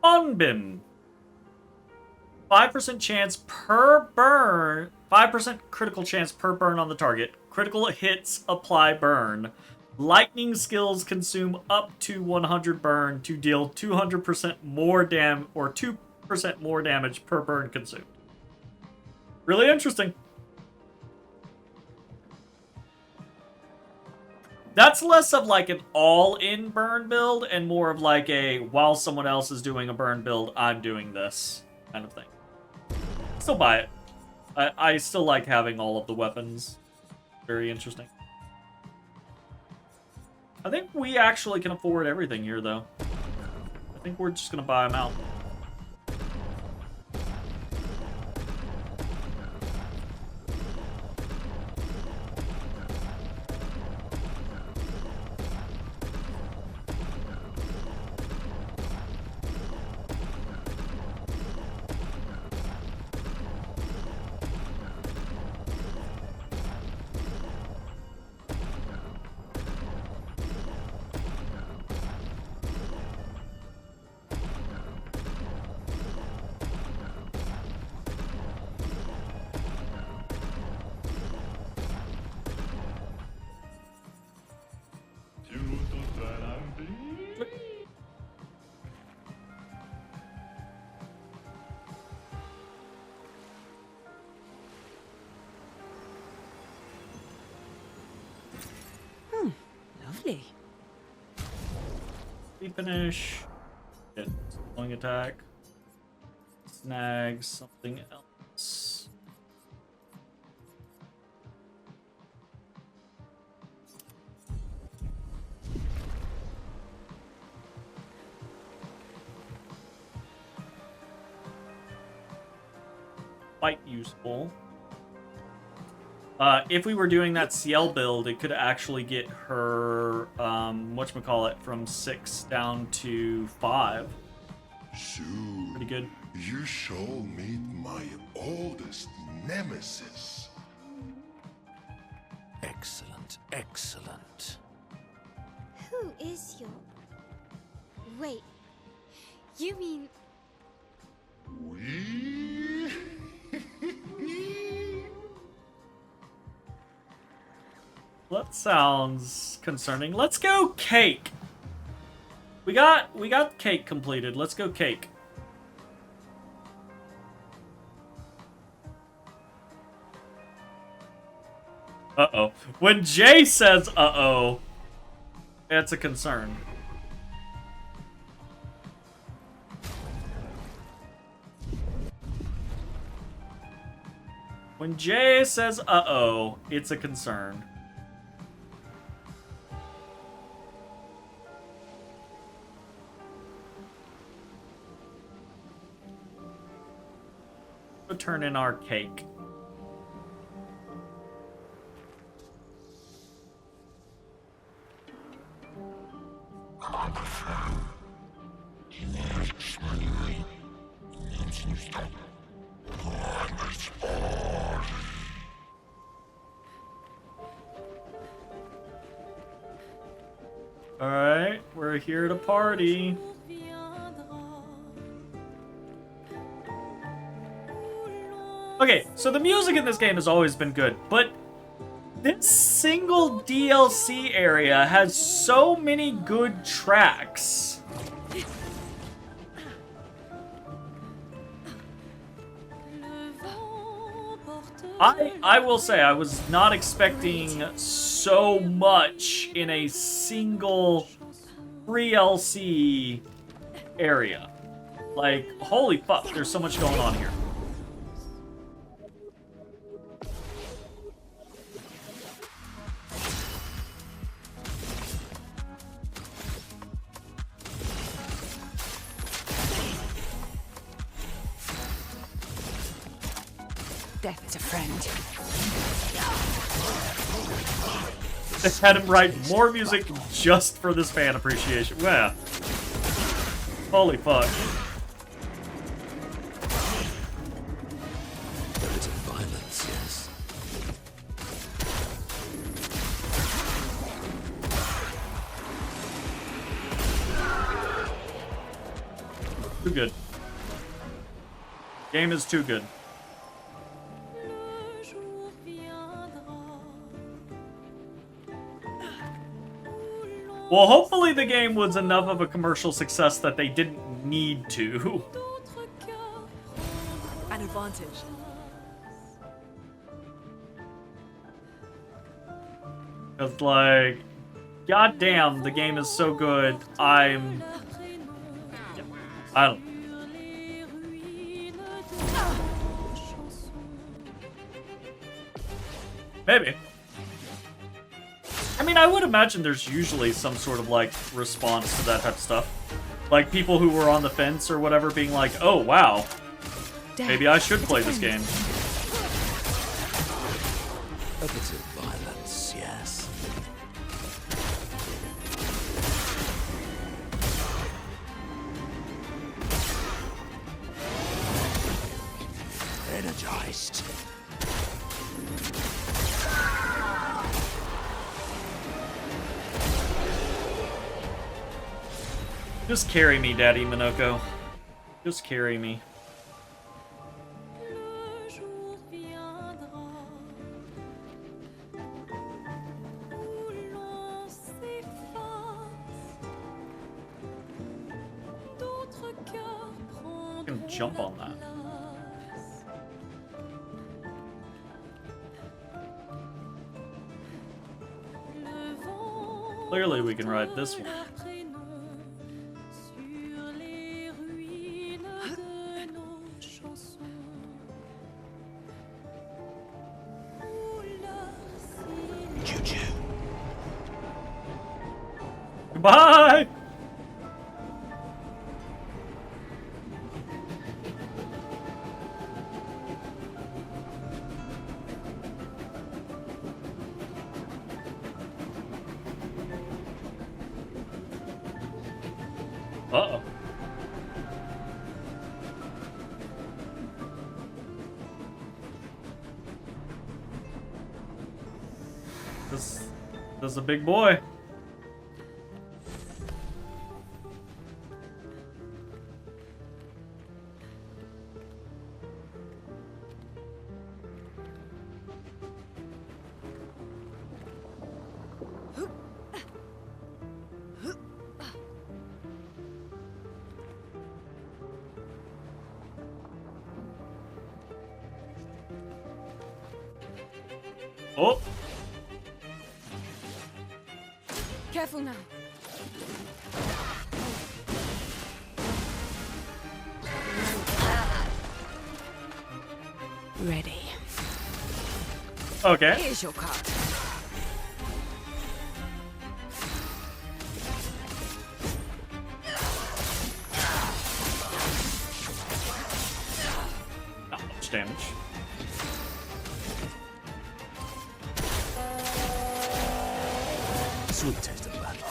Onbin. 5% chance per burn. 5% critical chance per burn on the target. Critical hits apply burn. Lightning skills consume up to 100 burn to deal 200% more or 2% more damage per burn consumed. Really interesting. That's less of like an all-in burn build and more of like a while someone else is doing a burn build, I'm doing this kind of thing. Still buy it. I still like having all of the weapons. Very interesting. I think we actually can afford everything here, though. I think we're just gonna buy them out. Lovely. Finish. Get slowing attack. Snag something else. Quite useful. If we were doing that CL build, it could actually get her, whatchamacallit, from 6 down to 5. Soon, Pretty good. you shall meet my oldest nemesis. Excellent, excellent. Who is your... Wait. You mean... We? That sounds concerning. Let's go Cake. We got Cake completed. Let's go Cake. Uh-oh. When Jay says uh-oh, it's a concern. When Jay says uh-oh, it's a concern. We'll turn in our Cake. Alright, we're here to party. Okay, so the music in this game has always been good, but this single DLC area has so many good tracks. I will say, I was not expecting so much in a single free DLC area. Like, holy fuck, there's so much going on here. Death is a friend. They had him write more music just for this fan appreciation. Wow. Holy fuck. A bit of violence, yes. Too good. Game is too good. Well, hopefully the game was enough of a commercial success that they didn't need to. An advantage. Cause like, goddamn, the game is so good. I don't. Maybe. I mean, I would imagine there's usually some sort of, like, response to that type of stuff. Like, people who were on the fence or whatever being like, oh, wow, maybe I should play this game. A bit of violence, yes. Energized. Just carry me, Daddy Minoko. Just carry me. I can jump on that. Clearly we can ride this one. Goodbye! Uh-oh. This is a big boy. Oh! Careful now. Ready. Okay. Here's your card. Not much damage. Sweet taste of battle.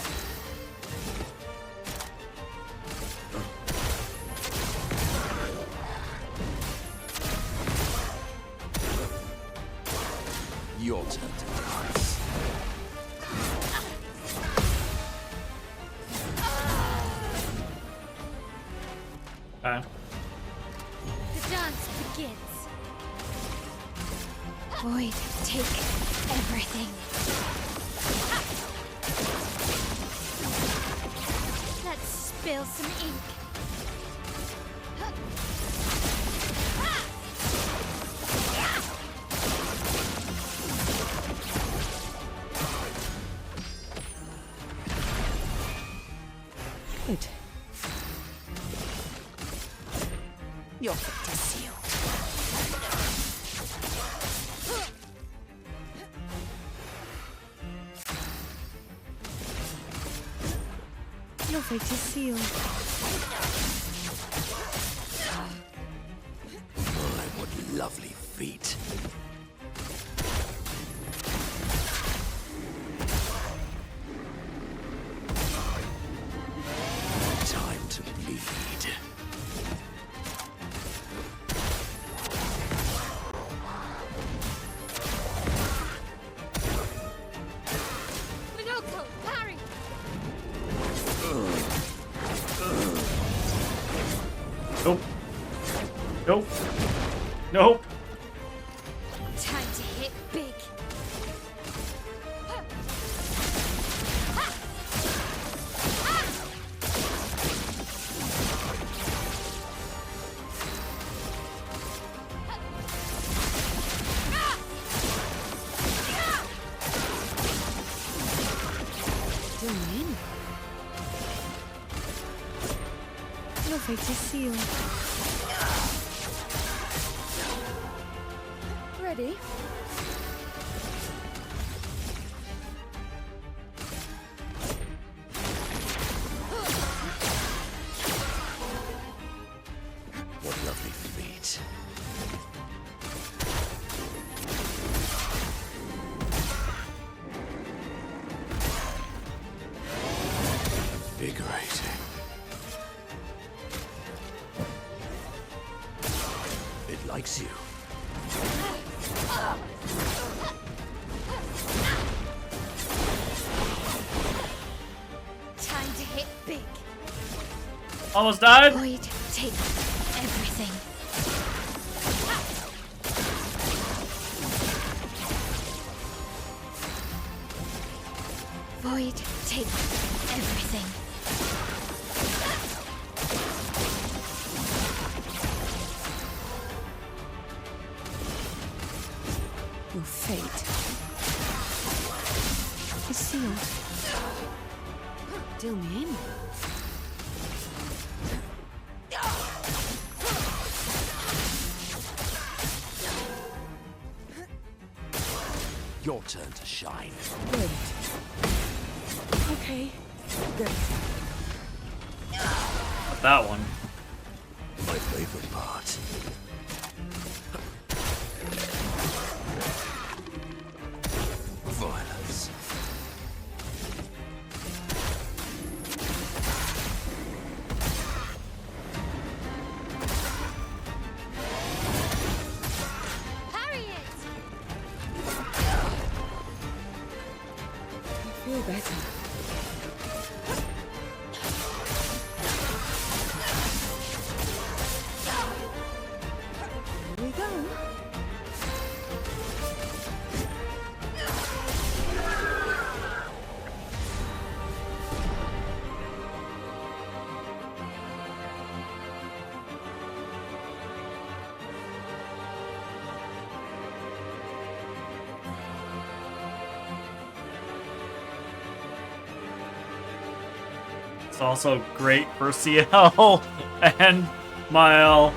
Your turn to dance. Okay. The dance begins. Void, take everything. Let's spill some ink. Good. Your fate is sealed. Your fate is sealed. My, what lovely feet. Time to bleed. Minoko, parry! Nope. Nope. Nope. Time to hit big. Zoom in. Your fate is sealed. Ready? What lovely feet. Invigorating. It likes you. Time to hit big. Almost died. Void, take everything. Void, take everything. Your fate is sealed. Deal me in. Your turn to shine. Wait. Okay. Good. That one. My favorite part. Violence. Parry it! I feel better. Here we go. It's also great for CL and Mile.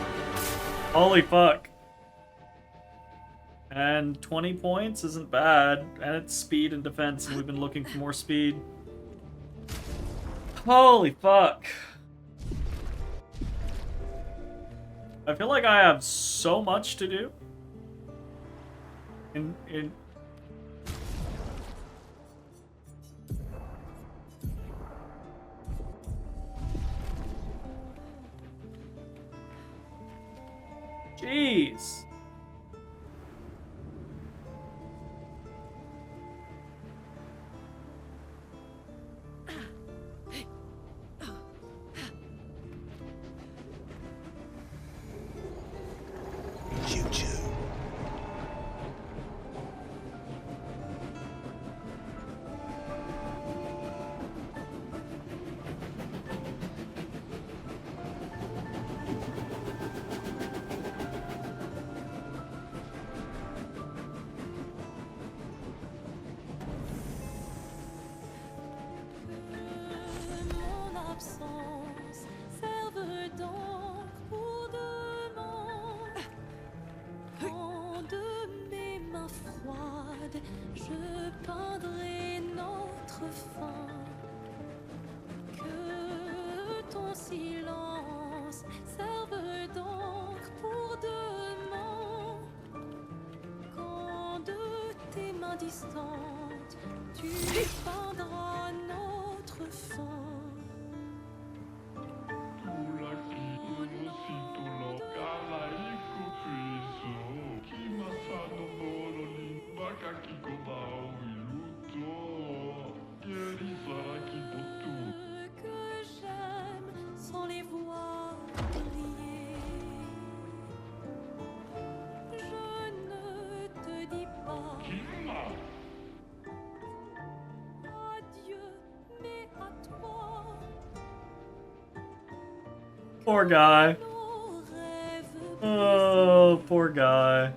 Holy fuck. And 20 points isn't bad. And it's speed and defense, and we've been looking for more speed. Holy fuck. I feel like I have so much to do. In Jeez. Choo-choo. Mon absence serve donc pour demain. Quand de mes mains froides, je peindrai notre fin. Que ton silence serve donc pour demain. distante, tu peindras notre fin. Que j'aime sans les voir briller. Je ne te dis pas adieu, mais à toi. Poor guy. Nos rêves Oh, poor guy.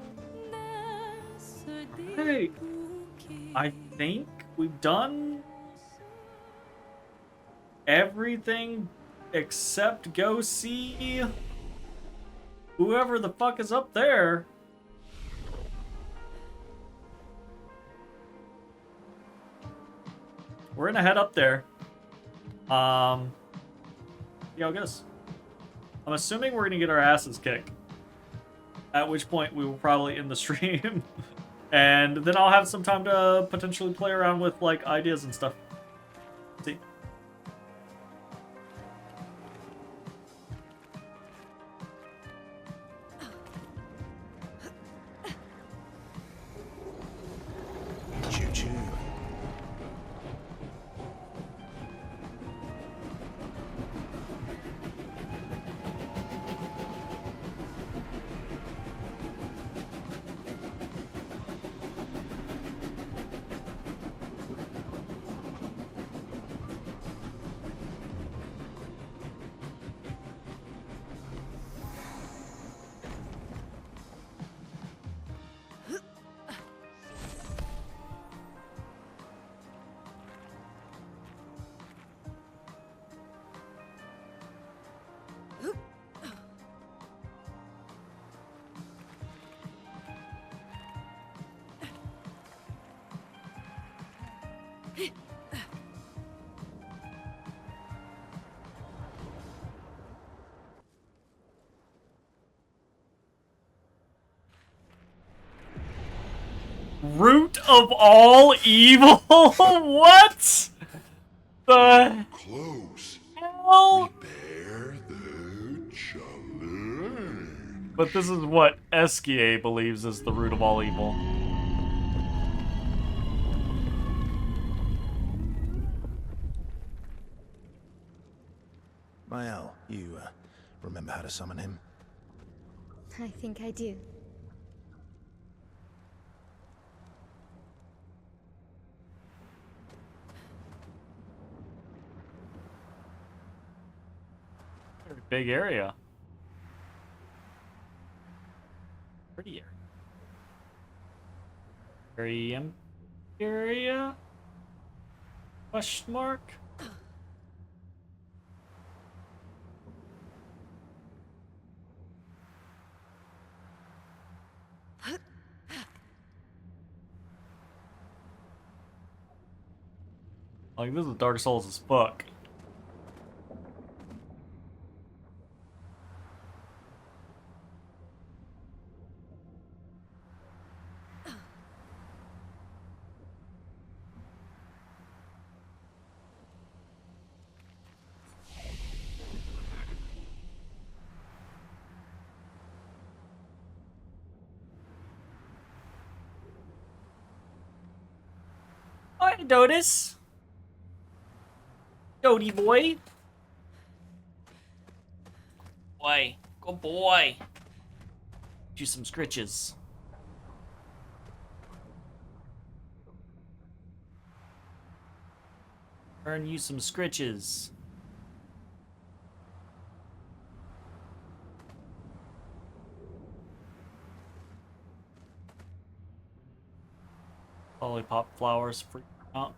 naissent des Hey, bouquets. I think we've done everything except go see whoever the fuck is up there. We're gonna head up there. See how it goes. I'm assuming we're gonna get our asses kicked. At which point we will probably end the stream. And then I'll have some time to potentially play around with like ideas and stuff. See. Choo-choo. Root of all evil? What? The Close. hell? Prepare the challenge. But this is what Esquier believes is the root of all evil. Mael, you remember how to summon him? I think I do. Very big area. Pretty area. Very empty area? Question mark? Like, this is Dark Souls as fuck. Hi, Dodis. Dodie boy. Boy. Good boy. Do some scritches. Earn you some scritches. Lollipop flowers freak out.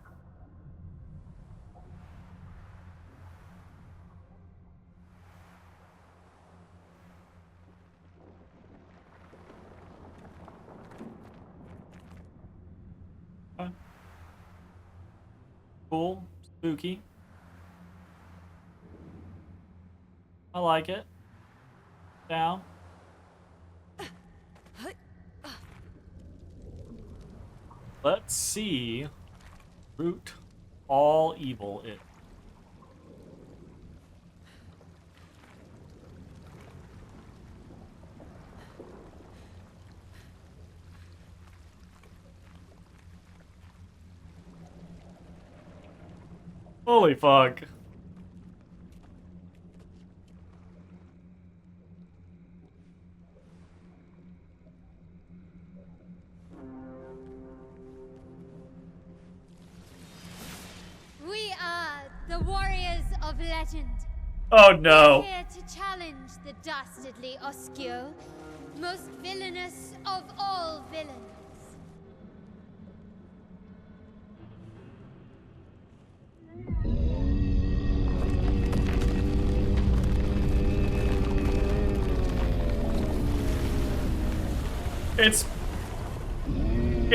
Cool, spooky. I like it. Down. Let's see. Root all evil. It. Holy fuck. We are the warriors of legend. Oh no. Here to challenge the dastardly Obscur, most villainous of all villains.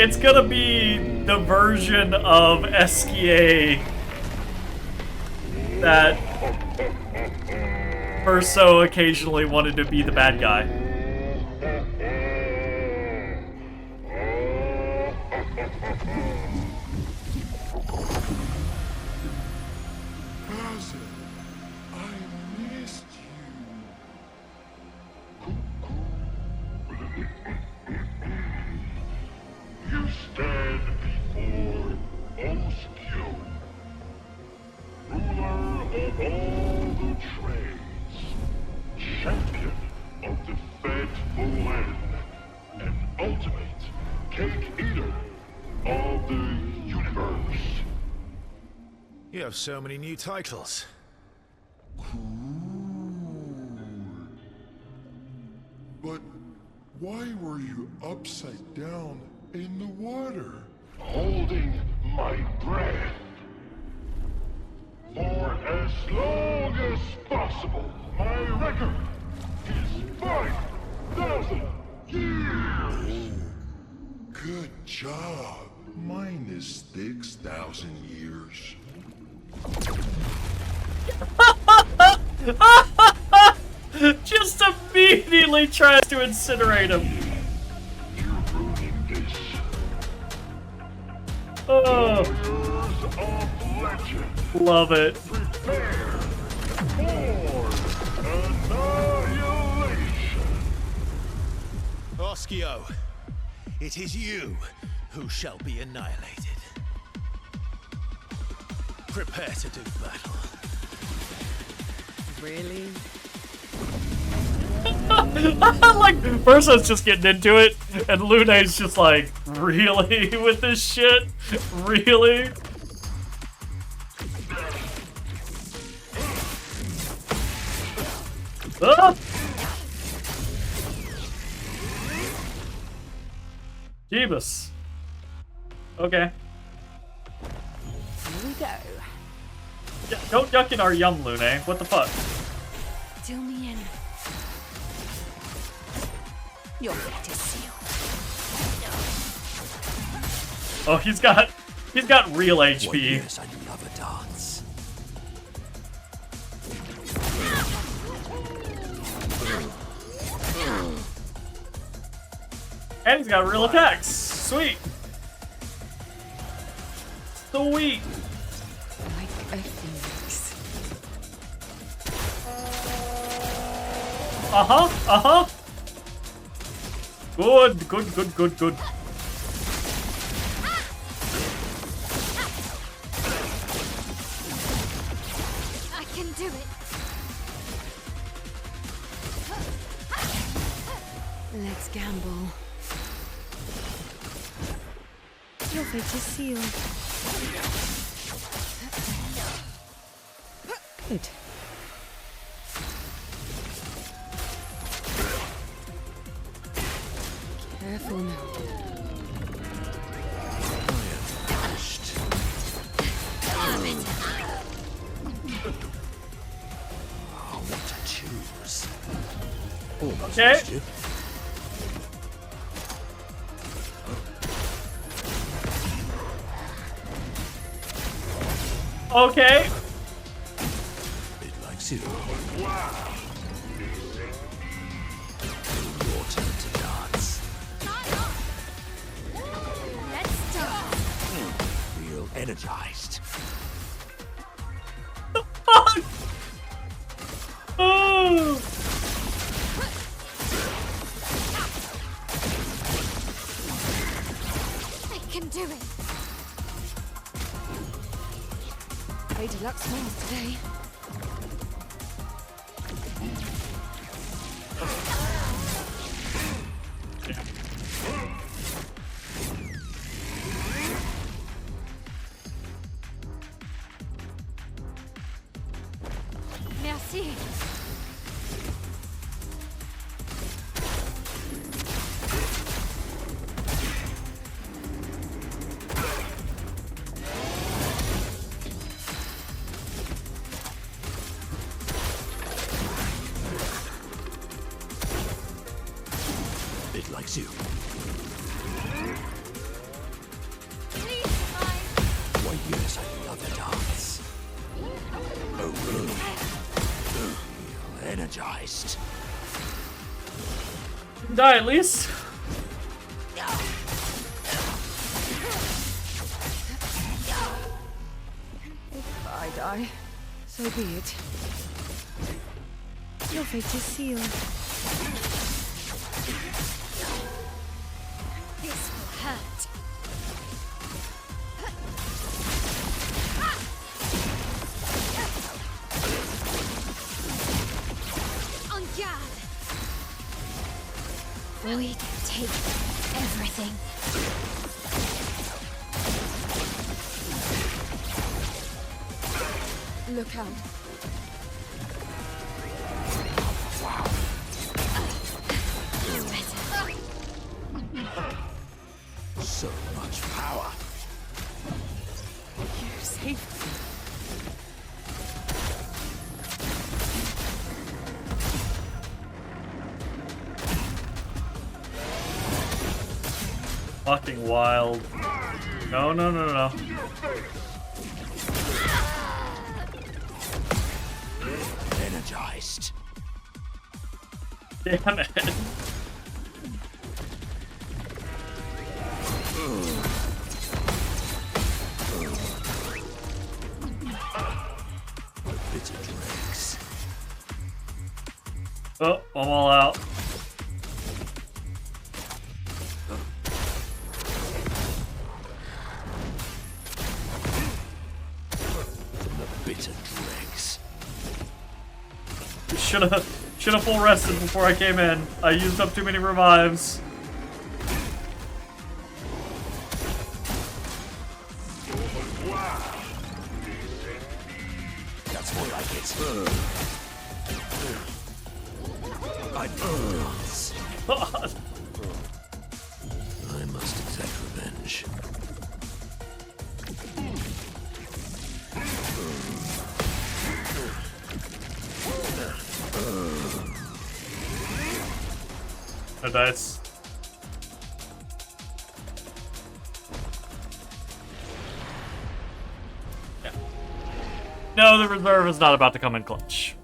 It's gonna be the version of Esquier that Urso occasionally wanted to be the bad guy. Basil, I missed you. You stand before Obscur, ruler of all the trades, champion of the faithful land, and ultimate cake eater of the universe. You have so many new titles. But why were you upside down in the water? Holding my breath. For as long as possible, my record is 5,000 years. Good job. Mine is 6,000 years. Just immediately tries to incinerate him. You're ruining this. Oh, Warriors of legend. love it. Prepare for annihilation. Obscur, it is you who shall be annihilated. Prepare to do battle. Really? Like, Versa's just getting into it, and Lune's just like, really with this shit? Really? Ah! Jeebus. Okay. Here we go. Yeah, don't yuck in our yum, Lune. What the fuck? Till me in. Your fate is sealed. Oh, he's got real HP. Yes, I love a dance. And he's got real attacks. Sweet. Sweet. Like a phoenix. Uh-huh, uh-huh. Good, good, good, good, good. I can do it. Let's gamble. Your fate is sealed. Good. Careful now. What to choose? Okay. Okay. It likes you. Your turn to dance. Let's start. energized. Oh! I can do it. Way deluxe moves today. Merci. It likes you. Please, mine. Why, yes, I love the dance. Oh, really? Feel energized. Die at least. If I die, so be it. Your fate is sealed. This will hurt. En garde. Void take everything. Look out. So much power. You saved me. Fucking wild. No, no, no, no. Energized. Damn it. Bitter dregs. Oh, I'm all out. The bitter dregs. Should have full rested before I came in. I used up too many revives. That's more like it. I dance. I must exact revenge. No dice. Yeah. No, the reserve is not about to come in clutch.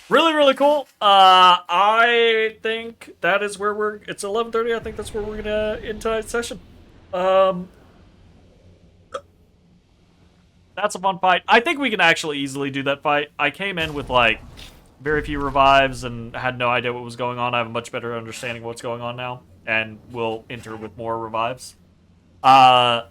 Really, really cool. I think that is where we're. It's 11:30. I think that's where we're gonna end tonight's session. That's a fun fight. I think we can actually easily do that fight. I came in with like very few revives and had no idea what was going on. I have a much better understanding of what's going on now, and will enter with more revives. But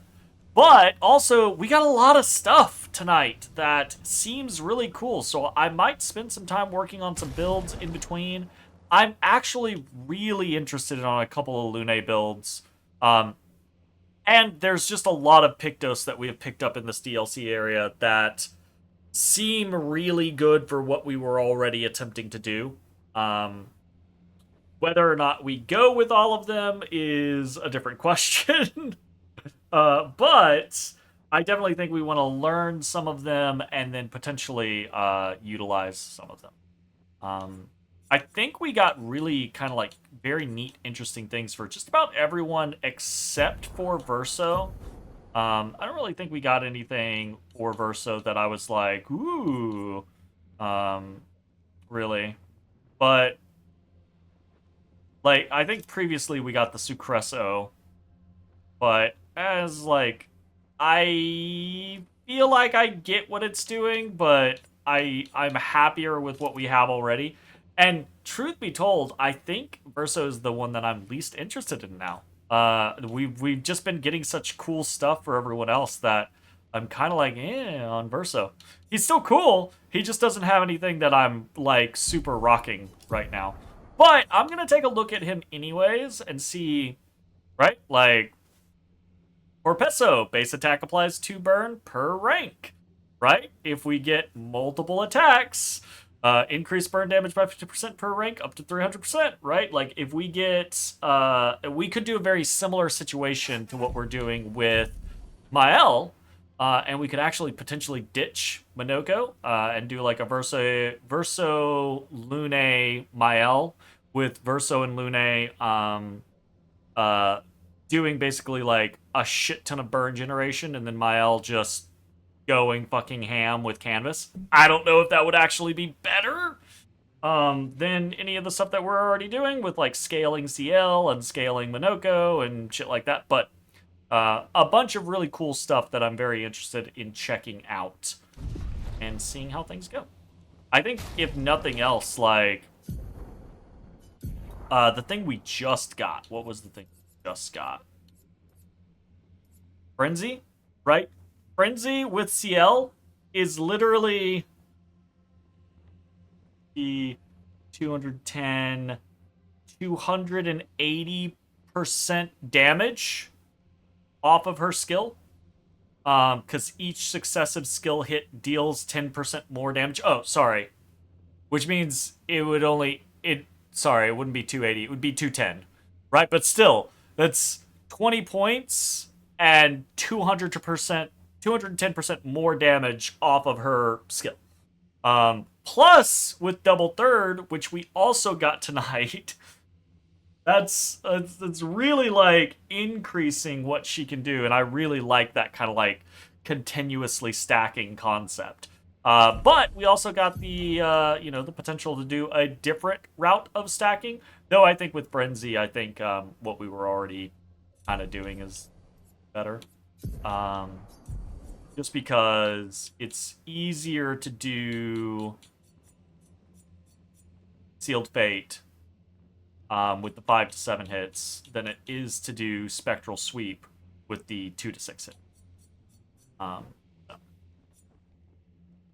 also, we got a lot of stuff tonight that seems really cool, so I might spend some time working on some builds in between. I'm actually really interested in on a couple of Lune builds. And there's just a lot of Pictos that we have picked up in this DLC area that seem really good for what we were already attempting to do. Whether or not we go with all of them is a different question. But I definitely think we want to learn some of them and then potentially utilize some of them. I think we got really kind of like very neat, interesting things for just about everyone except for Verso. I don't really think we got anything for Verso that I was like, ooh, really. But, like, I think previously we got the Sucresso, but as, like, I feel like I get what it's doing, but I'm happier with what we have already. And truth be told, I think Verso is the one that I'm least interested in now. We've just been getting such cool stuff for everyone else that I'm kind of like, on Verso. He's still cool. He just doesn't have anything that I'm like super rocking right now. But I'm gonna take a look at him anyways and see, right? Like, for Peso, base attack applies 2 burn per rank, right? If we get multiple attacks, increase burn damage by 50% per rank up to 300%, right? Like, if we get, we could do a very similar situation to what we're doing with Mael, and we could actually potentially ditch Minoko and do like a Verso Lune Mael with Verso and Lune doing basically like a shit ton of burn generation and then Mael just going fucking ham with Canvas. I don't know if that would actually be better than any of the stuff that we're already doing with like scaling CL and scaling Minoko and shit like that, but a bunch of really cool stuff that I'm very interested in checking out and seeing how things go. I think if nothing else, like the thing we just got. What was the thing we just got? Frenzy, right? Frenzy with CL is literally the 210, 280% damage off of her skill. Because each successive skill hit deals 10% more damage. Oh, sorry. Which means it would only... Sorry, it wouldn't be 280. It would be 210. Right? But still, that's 20 points and 210% more damage off of her skill. Plus, with double third, which we also got tonight, that's really like increasing what she can do, and I really like that kind of like continuously stacking concept. But we also got the the potential to do a different route of stacking. Though I think with Frenzy, I think what we were already kind of doing is better. Just because it's easier to do Sealed Fate with the 5 to 7 hits than it is to do Spectral Sweep with the 2 to 6 hits.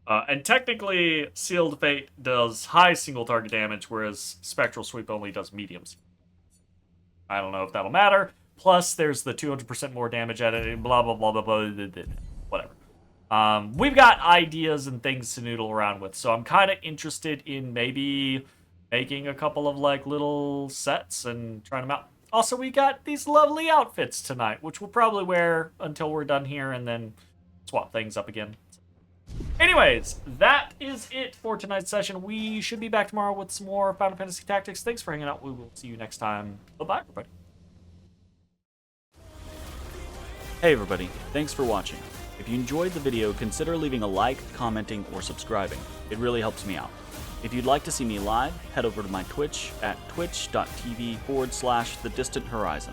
And technically, Sealed Fate does high single target damage, whereas Spectral Sweep only does mediums. I don't know if that'll matter. Plus, there's the 200% more damage at it, blah, blah, blah, blah, blah, whatever. We've got ideas and things to noodle around with, so I'm kind of interested in maybe making a couple of, like, little sets and trying them out. Also, we got these lovely outfits tonight, which we'll probably wear until we're done here and then swap things up again. Anyways, that is it for tonight's session. We should be back tomorrow with some more Final Fantasy Tactics. Thanks for hanging out. We will see you next time. Bye-bye, everybody. Hey everybody, thanks for watching. If you enjoyed the video, consider leaving a like, commenting, or subscribing. It really helps me out. If you'd like to see me live, head over to my Twitch at twitch.tv/thedistanthorizon.